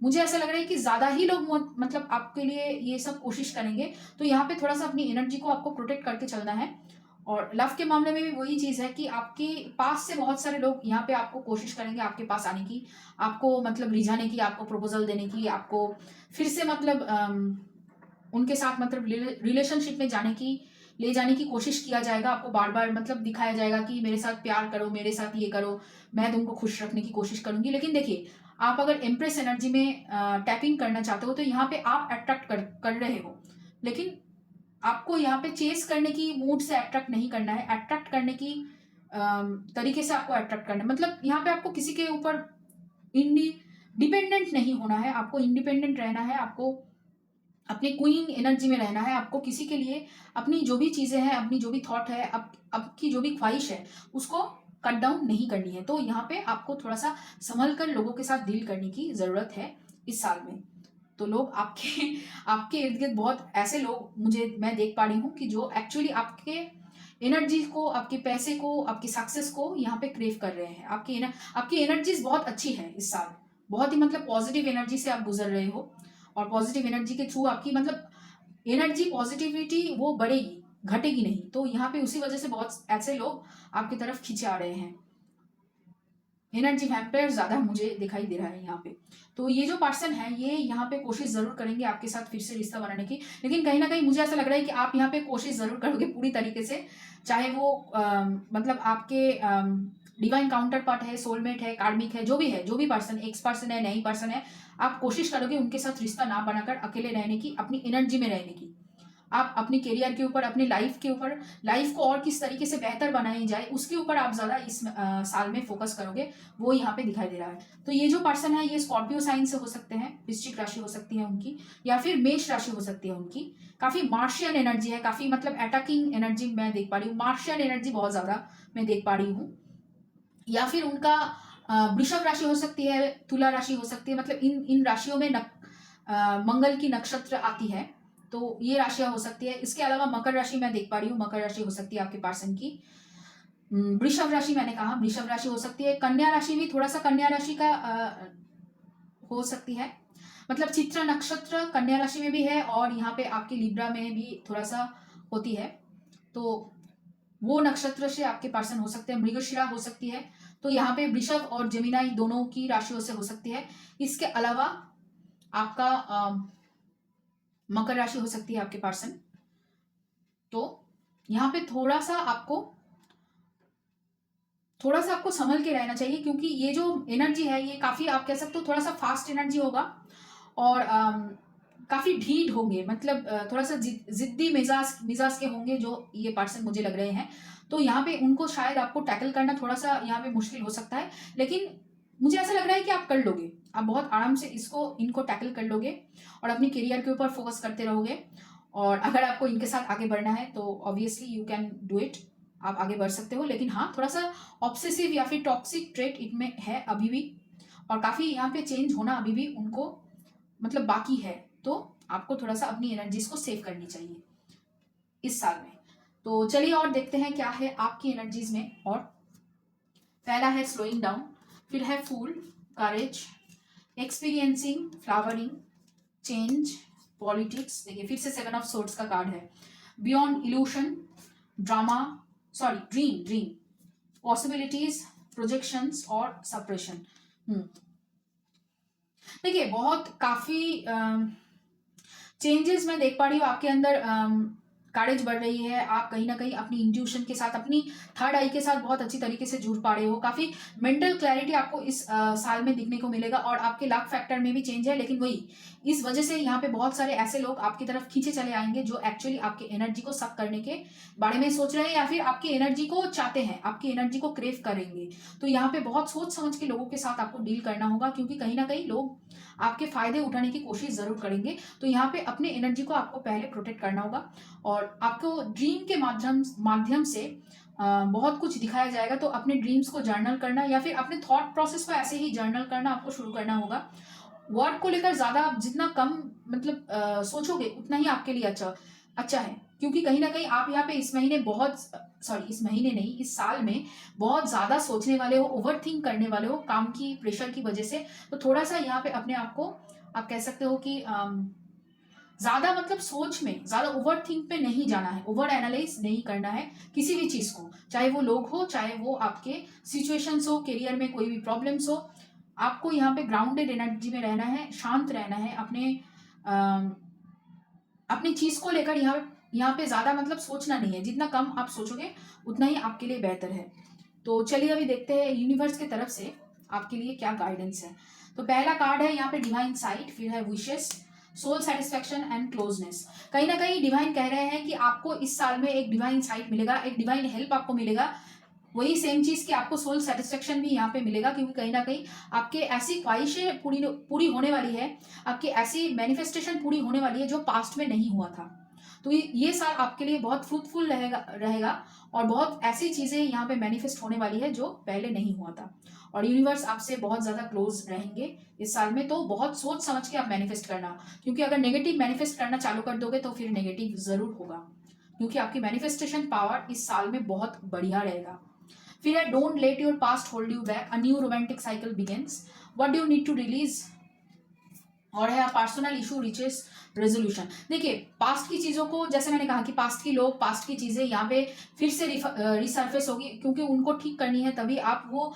मुझे ऐसा लग रहा है कि ज्यादा ही लोग मतलब आपके लिए ये सब कोशिश करेंगे। तो यहाँ पे थोड़ा सा अपनी एनर्जी को आपको प्रोटेक्ट करके चलना है। और लव के मामले में भी वही चीज है कि आपके पास से बहुत सारे लोग यहाँ पे आपको कोशिश करेंगे आपके पास आने की, आपको मतलब रिझाने की, आपको प्रपोजल देने की, आपको फिर से मतलब उनके साथ मतलब रिलेशनशिप में ले जाने की कोशिश किया जाएगा। आपको बार बार मतलब दिखाया जाएगा कि मेरे साथ प्यार करो, मेरे साथ ये करो, मैं तुमको खुश रखने की कोशिश करूंगी। लेकिन देखिए, आप अगर एम्प्रेस एनर्जी में टैपिंग करना चाहते हो तो यहाँ पे आप अट्रैक्ट कर रहे हो, लेकिन आपको यहाँ पे चेस करने की मूड से अट्रैक्ट नहीं करना है, अट्रैक्ट करने की तरीके से आपको अट्रैक्ट करना है। मतलब यहाँ पे आपको किसी के ऊपर डिपेंडेंट नहीं होना है, आपको इंडिपेंडेंट रहना है, आपको अपनी क्वीन एनर्जी में रहना है, आपको किसी के लिए अपनी जो भी चीजें हैं, अपनी जो भी थॉट है, आपकी जो भी ख्वाहिश है, उसको कट डाउन नहीं करनी है। तो यहाँ पे आपको थोड़ा सा संभल कर लोगों के साथ डील करने की जरूरत है इस साल में। तो लोग आपके इर्द गिर्द बहुत ऐसे लोग मैं देख पा रही हूँ कि जो एक्चुअली आपके एनर्जी को, आपके पैसे को, आपकी सक्सेस को यहाँ पे क्रेव कर रहे हैं। आपकी एनर्जीज बहुत अच्छी है इस साल, बहुत ही मतलब पॉजिटिव एनर्जी से आप गुजर रहे हो, और पॉजिटिव एनर्जी के थ्रू आपकी मतलब एनर्जी, पॉजिटिविटी वो बढ़ेगी, घटेगी नहीं। तो यहाँ पे उसी वजह से बहुत ऐसे लोग आपकी तरफ खींचे आ रहे हैं। एनर्जी वैम्पायर ज्यादा मुझे दिखाई दे रहा है यहाँ पे। तो ये जो पर्सन है ये यहाँ पे कोशिश जरूर करेंगे आपके साथ फिर से रिश्ता बनाने की, लेकिन कहीं ना कहीं मुझे ऐसा लग रहा है कि आप यहाँ पे कोशिश जरूर करोगे पूरी तरीके से, चाहे वो मतलब आपके डिवाइन काउंटर पार्ट है, सोलमेट है, कार्मिक है, जो भी पर्सन, एक्स पर्सन है, नई पर्सन है, आप कोशिश करोगे उनके साथ रिश्ता ना बनाकर अकेले रहने की, अपनी एनर्जी में रहने की। आप अपनी करियर के ऊपर, अपनी लाइफ के ऊपर, लाइफ को और किस तरीके से बेहतर बनाई जाए उसके ऊपर आप ज़्यादा इस साल में फोकस करोगे, वो यहाँ पे दिखाई दे रहा है। तो ये जो पर्सन है ये स्कॉर्पियो साइन से हो सकते हैं, वृश्चिक राशि हो सकती है उनकी, या फिर मेष राशि हो सकती है उनकी। काफ़ी मार्शियन एनर्जी है, काफ़ी मतलब अटैकिंग एनर्जी मैं देख पा रही हूँ, मार्शियन एनर्जी बहुत ज़्यादा मैं देख पा रही हूँ। या फिर उनका वृषभ राशि हो सकती है, तुला राशि हो सकती है, मतलब इन इन राशियों में मंगल की नक्षत्र आती है, तो ये राशियां हो सकती है। इसके अलावा मकर राशि मैं देख पा रही हूँ, मकर राशि हो सकती है आपके पर्सन की। वृषभ राशि मैंने कहा, वृषभ राशि हो सकती है। कन्या राशि भी थोड़ा सा कन्या राशि का हो सकती है, मतलब चित्र नक्षत्र कन्या राशि में भी है और यहाँ पे आपकी लिब्रा में भी थोड़ा सा होती है, तो वो नक्षत्र से आपके पर्सन हो सकते हैं। मृगशिरा हो सकती है, तो यहाँ पे वृषभ और जमिनाई दोनों की राशियों से हो सकती है। इसके अलावा आपका मकर राशि हो सकती है आपके पर्सन। तो यहाँ पे थोड़ा सा आपको संभल के रहना चाहिए, क्योंकि ये जो एनर्जी है ये काफी, आप कह सकते हो थोड़ा सा फास्ट एनर्जी होगा और काफी ढीठ होंगे, मतलब थोड़ा सा जिद्दी मिजाज के होंगे जो ये पर्सन मुझे लग रहे हैं। तो यहाँ पे उनको शायद आपको टैकल करना थोड़ा सा यहाँ पे मुश्किल हो सकता है, लेकिन मुझे ऐसा लग रहा है कि आप कर लोगे, आप बहुत आराम से इनको टैकल कर लोगे और अपनी करियर के ऊपर फोकस करते रहोगे। और अगर आपको इनके साथ आगे बढ़ना है तो obviously you can do it, आप आगे बढ़ सकते हो। लेकिन हाँ, थोड़ा सा ऑब्सेसिव या फिर टॉक्सिक ट्रेट इनमें है अभी भी, और काफ़ी यहाँ पे चेंज होना अभी भी उनको मतलब बाकी है। तो आपको थोड़ा सा अपनी एनर्जीज को सेव करनी चाहिए इस साल में। तो चलिए और देखते हैं क्या है आपकी एनर्जीज में। और पहला है स्लोइंग डाउन, फिर है फूल, करेज, एक्सपीरियंसिंग, फ्लावरिंग, चेंज, पॉलिटिक्स। देखिए फिर से 7 ऑफ सोर्ड्स का कार्ड है, beyond evolution, drama, sorry dream, possibilities, projections और सप्रेशन। देखिए बहुत काफी चेंजेस मैं देख पा रही हूँ आपके अंदर। करेज बढ़ रही है, आप कहीं ना कहीं अपनी इंट्यूशन के साथ, अपनी थर्ड आई के साथ बहुत अच्छी तरीके से जुड़ पा रहे हो। काफी मेंटल क्लैरिटी आपको इस साल में दिखने को मिलेगा और आपके लक फैक्टर में भी चेंज है। लेकिन वही, इस वजह से यहाँ पे बहुत सारे ऐसे लोग आपकी तरफ खींचे चले आएंगे जो एक्चुअली आपकी एनर्जी को सक करने के बारे में सोच रहे हैं या फिर आपकी एनर्जी को चाहते हैं, आपकी एनर्जी को क्रेव करेंगे। तो यहाँ पे बहुत सोच समझ के लोगों के साथ आपको डील करना होगा, क्योंकि कहीं ना कहीं लोग आपके फायदे उठाने की कोशिश जरूर करेंगे। तो यहाँ पे अपने एनर्जी को आपको पहले प्रोटेक्ट करना होगा और आपको ड्रीम के माध्यम से बहुत कुछ दिखाया जाएगा। तो अपने ड्रीम्स को जर्नल करना या फिर अपने थॉट प्रोसेस को ऐसे ही जर्नल करना आपको शुरू करना होगा। वर्क को लेकर ज्यादा जितना कम मतलब सोचोगे उतना ही आपके लिए अच्छा है, क्योंकि कहीं ना कहीं आप यहाँ पे इस महीने इस महीने नहीं, इस साल में बहुत ज्यादा सोचने वाले हो, ओवर थिंक करने वाले हो काम की प्रेशर की वजह से। तो थोड़ा सा यहाँ पे अपने आप को आप कह सकते हो कि ज्यादा मतलब सोच में ज्यादा ओवर थिंक पे नहीं जाना है, ओवर एनालाइज नहीं करना है किसी भी चीज को, चाहे वो लोग हो, चाहे वो आपके सिचुएशंस हो, करियर में कोई भी प्रॉब्लम्स हो। आपको यहाँ पे ग्राउंडेड एनर्जी में रहना है, शांत रहना है, अपनी चीज को लेकर यहाँ पे ज्यादा मतलब सोचना नहीं है। जितना कम आप सोचोगे उतना ही आपके लिए बेहतर है। तो चलिए अभी देखते हैं यूनिवर्स की तरफ से आपके लिए क्या गाइडेंस है। तो पहला कार्ड है यहाँ पे डिवाइन साइट, फिर है wishes, soul satisfaction and closeness. कहीं ना कहीं डिवाइन कह रहे हैं कि आपको इस साल में एक डिवाइन साइट मिलेगा, एक डिवाइन हेल्प आपको मिलेगा। वही सेम चीज कि आपको सोल सेटिस्फेक्शन भी यहाँ पे मिलेगा, क्योंकि कहीं ना कहीं आपके ऐसी ख्वाहिशें पूरी होने वाली है, आपकी ऐसी मैनिफेस्टेशन पूरी होने वाली है जो पास्ट में नहीं हुआ था। तो ये साल आपके लिए बहुत फ्रूटफुल रहेगा और बहुत ऐसी चीजें यहाँ पे मैनिफेस्ट होने वाली है जो पहले नहीं हुआ था। और यूनिवर्स आपसे बहुत ज्यादा क्लोज रहेंगे इस साल में। तो बहुत सोच समझ के आप मैनिफेस्ट करना, क्योंकि अगर नेगेटिव मैनिफेस्ट करना चालू कर दोगे तो फिर नेगेटिव जरूर होगा, क्योंकि आपकी मैनिफेस्टेशन पावर इस साल में बहुत बढ़िया रहेगा। फिर है don't let your past hold you back, a new romantic cycle begins, what do you need to release. और है पर्सनल इशू रिचेस रेजोल्यूशन। देखिए पास्ट की चीजों को, जैसे मैंने कहा कि पास्ट की लोग, पास्ट की चीजें यहाँ पे फिर से रिसर्फेस होगी, क्योंकि उनको ठीक करनी है, तभी आप वो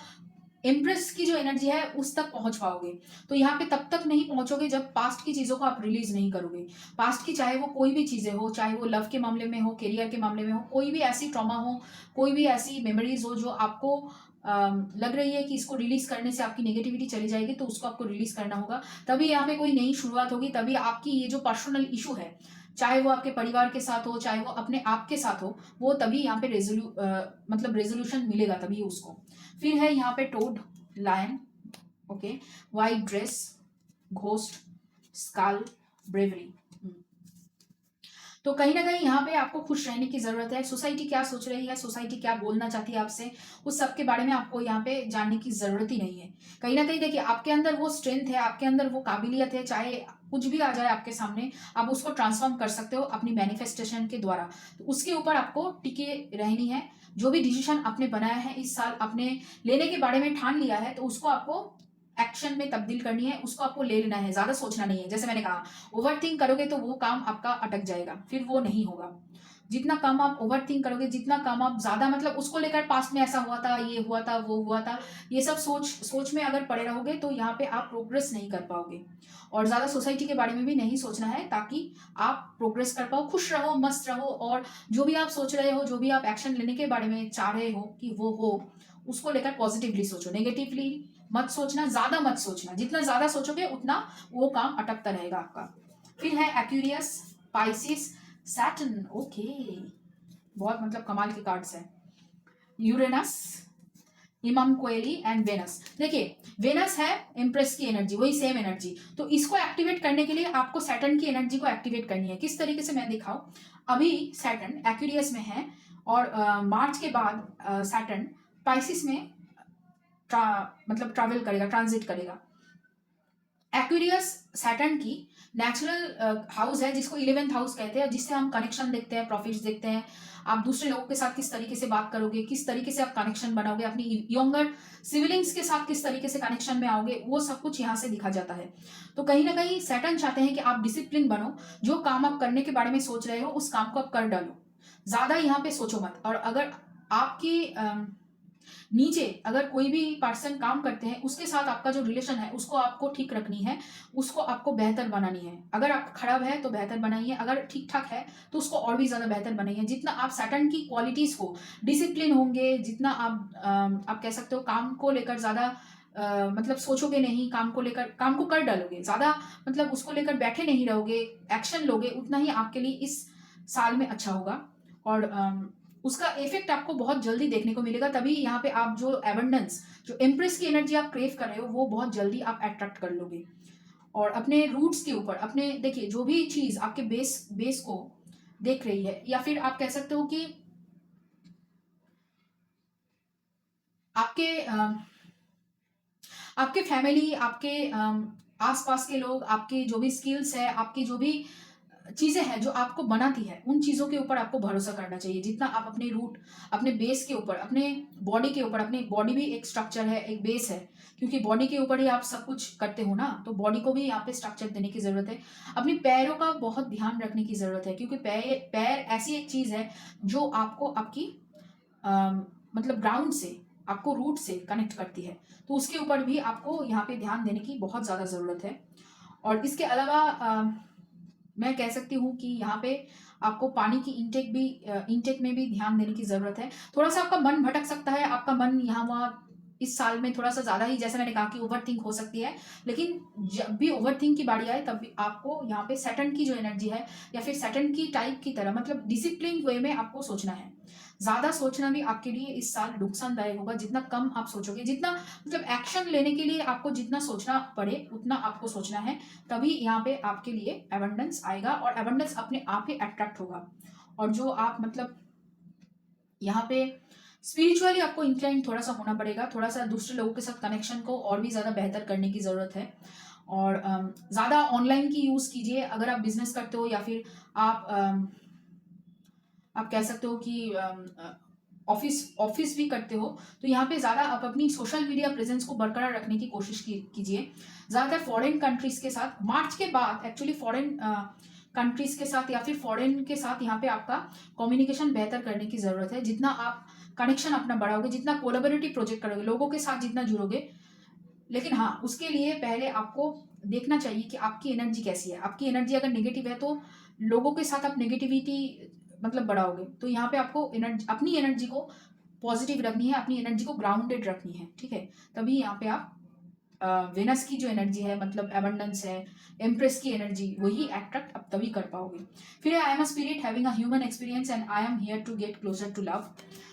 इम्प्रेस की जो एनर्जी है उस तक पहुंच पाओगे। तो यहाँ पे तब तक नहीं पहुंचोगे जब पास्ट की चीजों को आप रिलीज नहीं करोगे। पास्ट की चाहे वो कोई भी चीजें हो, चाहे वो लव के मामले में हो, करियर के मामले में हो, कोई भी ऐसी ट्रॉमा हो, कोई भी ऐसी मेमोरीज हो जो आपको लग रही है कि इसको रिलीज करने से आपकी नेगेटिविटी चली जाएगी, तो उसको आपको रिलीज करना होगा। तभी यहाँ पे कोई नई शुरुआत होगी, तभी आपकी ये जो पर्सनल इशू है, चाहे वो आपके परिवार के साथ हो, चाहे वो अपने आप के साथ हो, वो तभी यहाँ पे मतलब रेजोल्यूशन मिलेगा तभी उसको। फिर है यहाँ पे toad, lion, okay, white dress, ghost, skull, bravery. तो कहीं ना कहीं यहाँ पे आपको खुश रहने की जरूरत है। सोसाइटी क्या सोच रही है, सोसाइटी क्या बोलना चाहती है आपसे, उस सब के बारे में आपको यहाँ पे जानने की जरूरत ही नहीं है। कहीं ना कहीं देखिए, आपके अंदर वो स्ट्रेंथ है, आपके अंदर वो काबिलियत है, चाहे कुछ भी आ जाए आपके सामने, आप उसको ट्रांसफॉर्म कर सकते हो अपनी मैनिफेस्टेशन के द्वारा। तो उसके ऊपर आपको टिके रहनी है। जो भी डिसीजन आपने बनाया है इस साल, आपने लेने के बारे में ठान लिया है, तो उसको आपको एक्शन में तब्दील करनी है, उसको आपको ले लेना है, ज्यादा सोचना नहीं है। जैसे मैंने कहा, ओवर थिंक करोगे तो वो काम आपका अटक जाएगा, फिर वो नहीं होगा। जितना कम आप ओवर थिंक करोगे, जितना कम आप ज्यादा मतलब उसको लेकर पास्ट में ऐसा हुआ था, ये हुआ था, वो हुआ था, ये सब सोच सोच में अगर पड़े रहोगे तो यहाँ पे आप प्रोग्रेस नहीं कर पाओगे। और ज्यादा सोसाइटी के बारे में भी नहीं सोचना है, ताकि आप प्रोग्रेस कर पाओ, खुश रहो, मस्त रहो। और जो भी आप सोच रहे हो, जो भी आप एक्शन लेने के बारे में चाह रहे हो कि वो हो, उसको लेकर पॉजिटिवली सोचो, नेगेटिवली मत सोचना, ज्यादा मत सोचना। जितना ज्यादा सोचोगे उतना वो काम अटकता रहेगा आपका। फिर है एक्यूरियस, पाइसिस, सैटर्न, ओके, बहुत मतलब कमाल के कार्ड्स हैं। यूरेनस, इमाम कोएली एंड वेनस। देखिए, वेनस है इम्प्रेस की एनर्जी, वही सेम एनर्जी। तो इसको एक्टिवेट करने के लिए आपको सैटर्न की एनर्जी को एक्टिवेट करनी है। किस तरीके से मैं दिखाऊं, अभी सैटर्न एक्यूरियस में है, और मार्च के बाद सैटर्न पाइसिस में मतलब ट्रैवल करेगा, ट्रांजिट करेगा। एक्वेरियस सैटर्न की नेचुरल हाउस है, जिसको 11th हाउस कहते हैं, जिससे हम कनेक्शन देखते हैं, प्रॉफिट्स देखते हैं। आप दूसरे लोगों के साथ किस तरीके से बात करोगे, किस तरीके से आप कनेक्शन बनाओगे, अपनी यंगर सिविलिंग्स के साथ किस तरीके से कनेक्शन में आओगे, वो सब कुछ यहाँ से दिखा जाता है। तो कहीं ना कहीं सैटर्न चाहते हैं कि आप डिसिप्लिन बनो, जो काम आप करने के बारे में सोच रहे हो उस काम को आप कर डालो, ज्यादा यहाँ पे सोचो मत। और अगर आपकी नीचे अगर कोई भी पर्सन काम करते हैं, उसके साथ आपका जो रिलेशन है उसको आपको ठीक रखनी है, उसको आपको बेहतर बनानी है। अगर आप खराब है तो बेहतर बनाइए, अगर ठीक ठाक है तो उसको और भी ज्यादा बेहतर बनाइए। जितना आप सैटर्न की क्वालिटीज को, डिसिप्लिन होंगे, जितना आप कह सकते हो काम को लेकर ज्यादा मतलब सोचोगे नहीं, काम को लेकर काम को कर डालोगे, ज्यादा मतलब उसको लेकर बैठे नहीं रहोगे, एक्शन लोगे, उतना ही आपके लिए इस साल में अच्छा होगा। और उसका इफेक्ट आपको बहुत जल्दी देखने को मिलेगा। तभी यहाँ पे आप जो एबंडेंस, जो इम्प्रेस की एनर्जी आप क्रेव कर रहे हो, वो बहुत जल्दी आप अट्रैक्ट कर लोगे। और अपने रूट्स के ऊपर, अपने देखिए जो भी चीज आपके बेस को देख रही है, या फिर आप कह सकते हो कि आपके आपके फैमिली, आपके आसपास के लोग, आपके जो भी स्किल्स है, आपकी जो भी चीजें हैं जो आपको बनाती है, उन चीजों के ऊपर आपको भरोसा करना चाहिए। जितना आप अपने रूट, अपने बेस के ऊपर, अपने बॉडी के ऊपर, अपनी बॉडी भी एक स्ट्रक्चर है, एक बेस है, क्योंकि बॉडी के ऊपर ही आप सब कुछ करते हो ना, तो बॉडी को भी यहाँ पे स्ट्रक्चर देने की जरूरत है। अपनी पैरों का बहुत ध्यान रखने की जरूरत है, क्योंकि पैर ऐसी एक चीज है जो आपको आपकी मतलब ग्राउंड से, आपको रूट से कनेक्ट करती है। तो उसके ऊपर भी आपको यहाँ पे ध्यान देने की बहुत ज्यादा जरूरत है। और इसके अलावा मैं कह सकती हूँ कि यहाँ पे आपको पानी की इंटेक में भी ध्यान देने की जरूरत है। थोड़ा सा आपका मन भटक सकता है, आपका मन यहाँ वहाँ इस साल में थोड़ा सा ज्यादा ही, जैसे मैंने कहा कि ओवर थिंक हो सकती है। लेकिन जब भी ओवर थिंक की बारी आए, तब भी आपको यहाँ पे सैटर्न की जो एनर्जी है, या फिर सैटर्न की टाइप की तरह, मतलब डिसिप्लिन वे में आपको सोचना है। ज्यादा सोचना भी आपके लिए इस साल नुकसानदायक होगा। जितना कम आप सोचोगे, जितना मतलब एक्शन लेने के लिए आपको जितना सोचना पड़े उतना आपको सोचना है, तभी यहाँ पे आपके लिए एबंडेंस आएगा, और एबंडेंस अपने आप ही अट्रैक्ट होगा। और जो आप मतलब यहाँ पे स्पिरिचुअली आपको इंक्लाइन थोड़ा सा होना पड़ेगा, थोड़ा सा दूसरे लोगों के साथ कनेक्शन को और भी ज़्यादा बेहतर करने की ज़रूरत है। और ज़्यादा ऑनलाइन की यूज़ कीजिए। अगर आप बिजनेस करते हो, या फिर आप कह सकते हो कि ऑफिस ऑफिस भी करते हो, तो यहाँ पे ज़्यादा आप अपनी सोशल मीडिया प्रेजेंस को बरकरार रखने की कोशिश कीजिए। ज़्यादातर फॉरेन कंट्रीज के साथ, मार्च के बाद एक्चुअली फॉरेन कंट्रीज के साथ या फिर फॉरेन के साथ यहाँ पे आपका कम्युनिकेशन बेहतर करने की ज़रूरत है। जितना आप कनेक्शन अपना बढ़ाओगे, जितना कोलैबोरेटिव प्रोजेक्ट करोगे, लोगों के साथ जितना जुड़ोगे। लेकिन हाँ, उसके लिए पहले आपको देखना चाहिए कि आपकी एनर्जी कैसी है। आपकी एनर्जी अगर नेगेटिव है, तो लोगों के साथ आप नेगेटिविटी मतलब बढ़ाओगे। तो यहाँ पे आपको एनर्जी, अपनी एनर्जी को पॉजिटिव रखनी है, अपनी एनर्जी को ग्राउंडेड रखनी है, ठीक है। तभी यहाँ पे आप वेनस की जो एनर्जी है, मतलब एबंडेंस है, एम्प्रेस की एनर्जी, वही अट्रैक्ट अब तभी कर पाओगे। फिर I am a spirit having a human experience and I am here to get closer to love,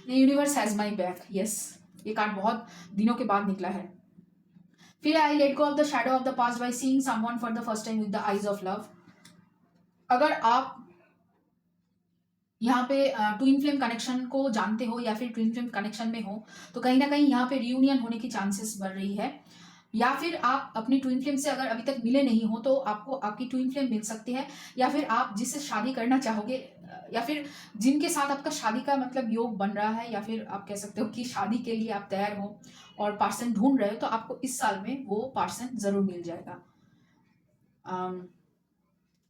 the universe has my back. Yes, ये कार्ड बहुत दिनों के बाद निकला है। फिर I let go of the shadow of the past by seeing someone for the first time with the eyes of love. अगर आप यहाँ पे ट्विन फ्लेम कनेक्शन को जानते हो या फिर ट्विन फ्लेम कनेक्शन में हो, तो कहीं ना कहीं यहाँ पे रियूनियन होने की चांसेस बढ़ रही है। या फिर आप अपनी ट्विन फ्लेम से अगर अभी तक मिले नहीं हो तो आपको आपकी ट्विन फ्लेम मिल सकती है, या फिर आप जिससे शादी करना चाहोगे, या फिर जिनके साथ आपका शादी का मतलब योग बन रहा है, या फिर आप कह सकते हो कि शादी के लिए आप तैयार हो और पार्सन ढूंढ रहे हो, तो आपको इस साल में वो पार्सन जरूर मिल जाएगा।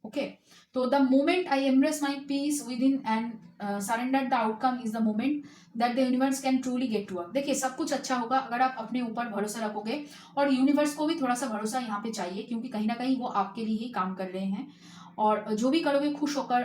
ओके, तो the moment I embrace my peace within and surrender the outcome is the moment that the universe can truly get to work. देखिए, सब कुछ अच्छा होगा अगर आप अपने ऊपर भरोसा रखोगे, और यूनिवर्स को भी थोड़ा सा भरोसा यहाँ पे चाहिए, क्योंकि कहीं ना कहीं वो आपके लिए ही काम कर रहे हैं। और जो भी करोगे खुश होकर,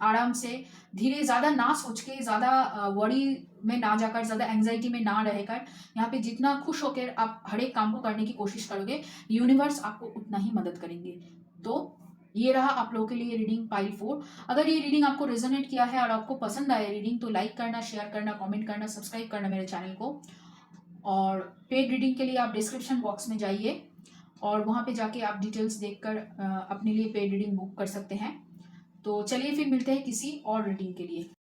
आराम से, धीरे, ज़्यादा ना सोच के, ज़्यादा वरी में ना जाकर, ज़्यादा एंग्जाइटी में ना रहकर, यहाँ पे जितना खुश होकर आप हर एक काम को करने की कोशिश करोगे, यूनिवर्स आपको उतना ही मदद करेंगे। तो ये रहा आप लोगों के लिए रीडिंग पाइल 4। अगर ये रीडिंग आपको रेजोनेट किया है और आपको पसंद आया रीडिंग, तो लाइक करना, शेयर करना, कमेंट करना, सब्सक्राइब करना मेरे चैनल को। और पेड रीडिंग के लिए आप डिस्क्रिप्शन बॉक्स में जाइए और वहाँ पे जाके आप डिटेल्स देखकर अपने लिए पेड रीडिंग बुक कर सकते हैं। तो चलिए फिर मिलते हैं किसी और रीडिंग के लिए।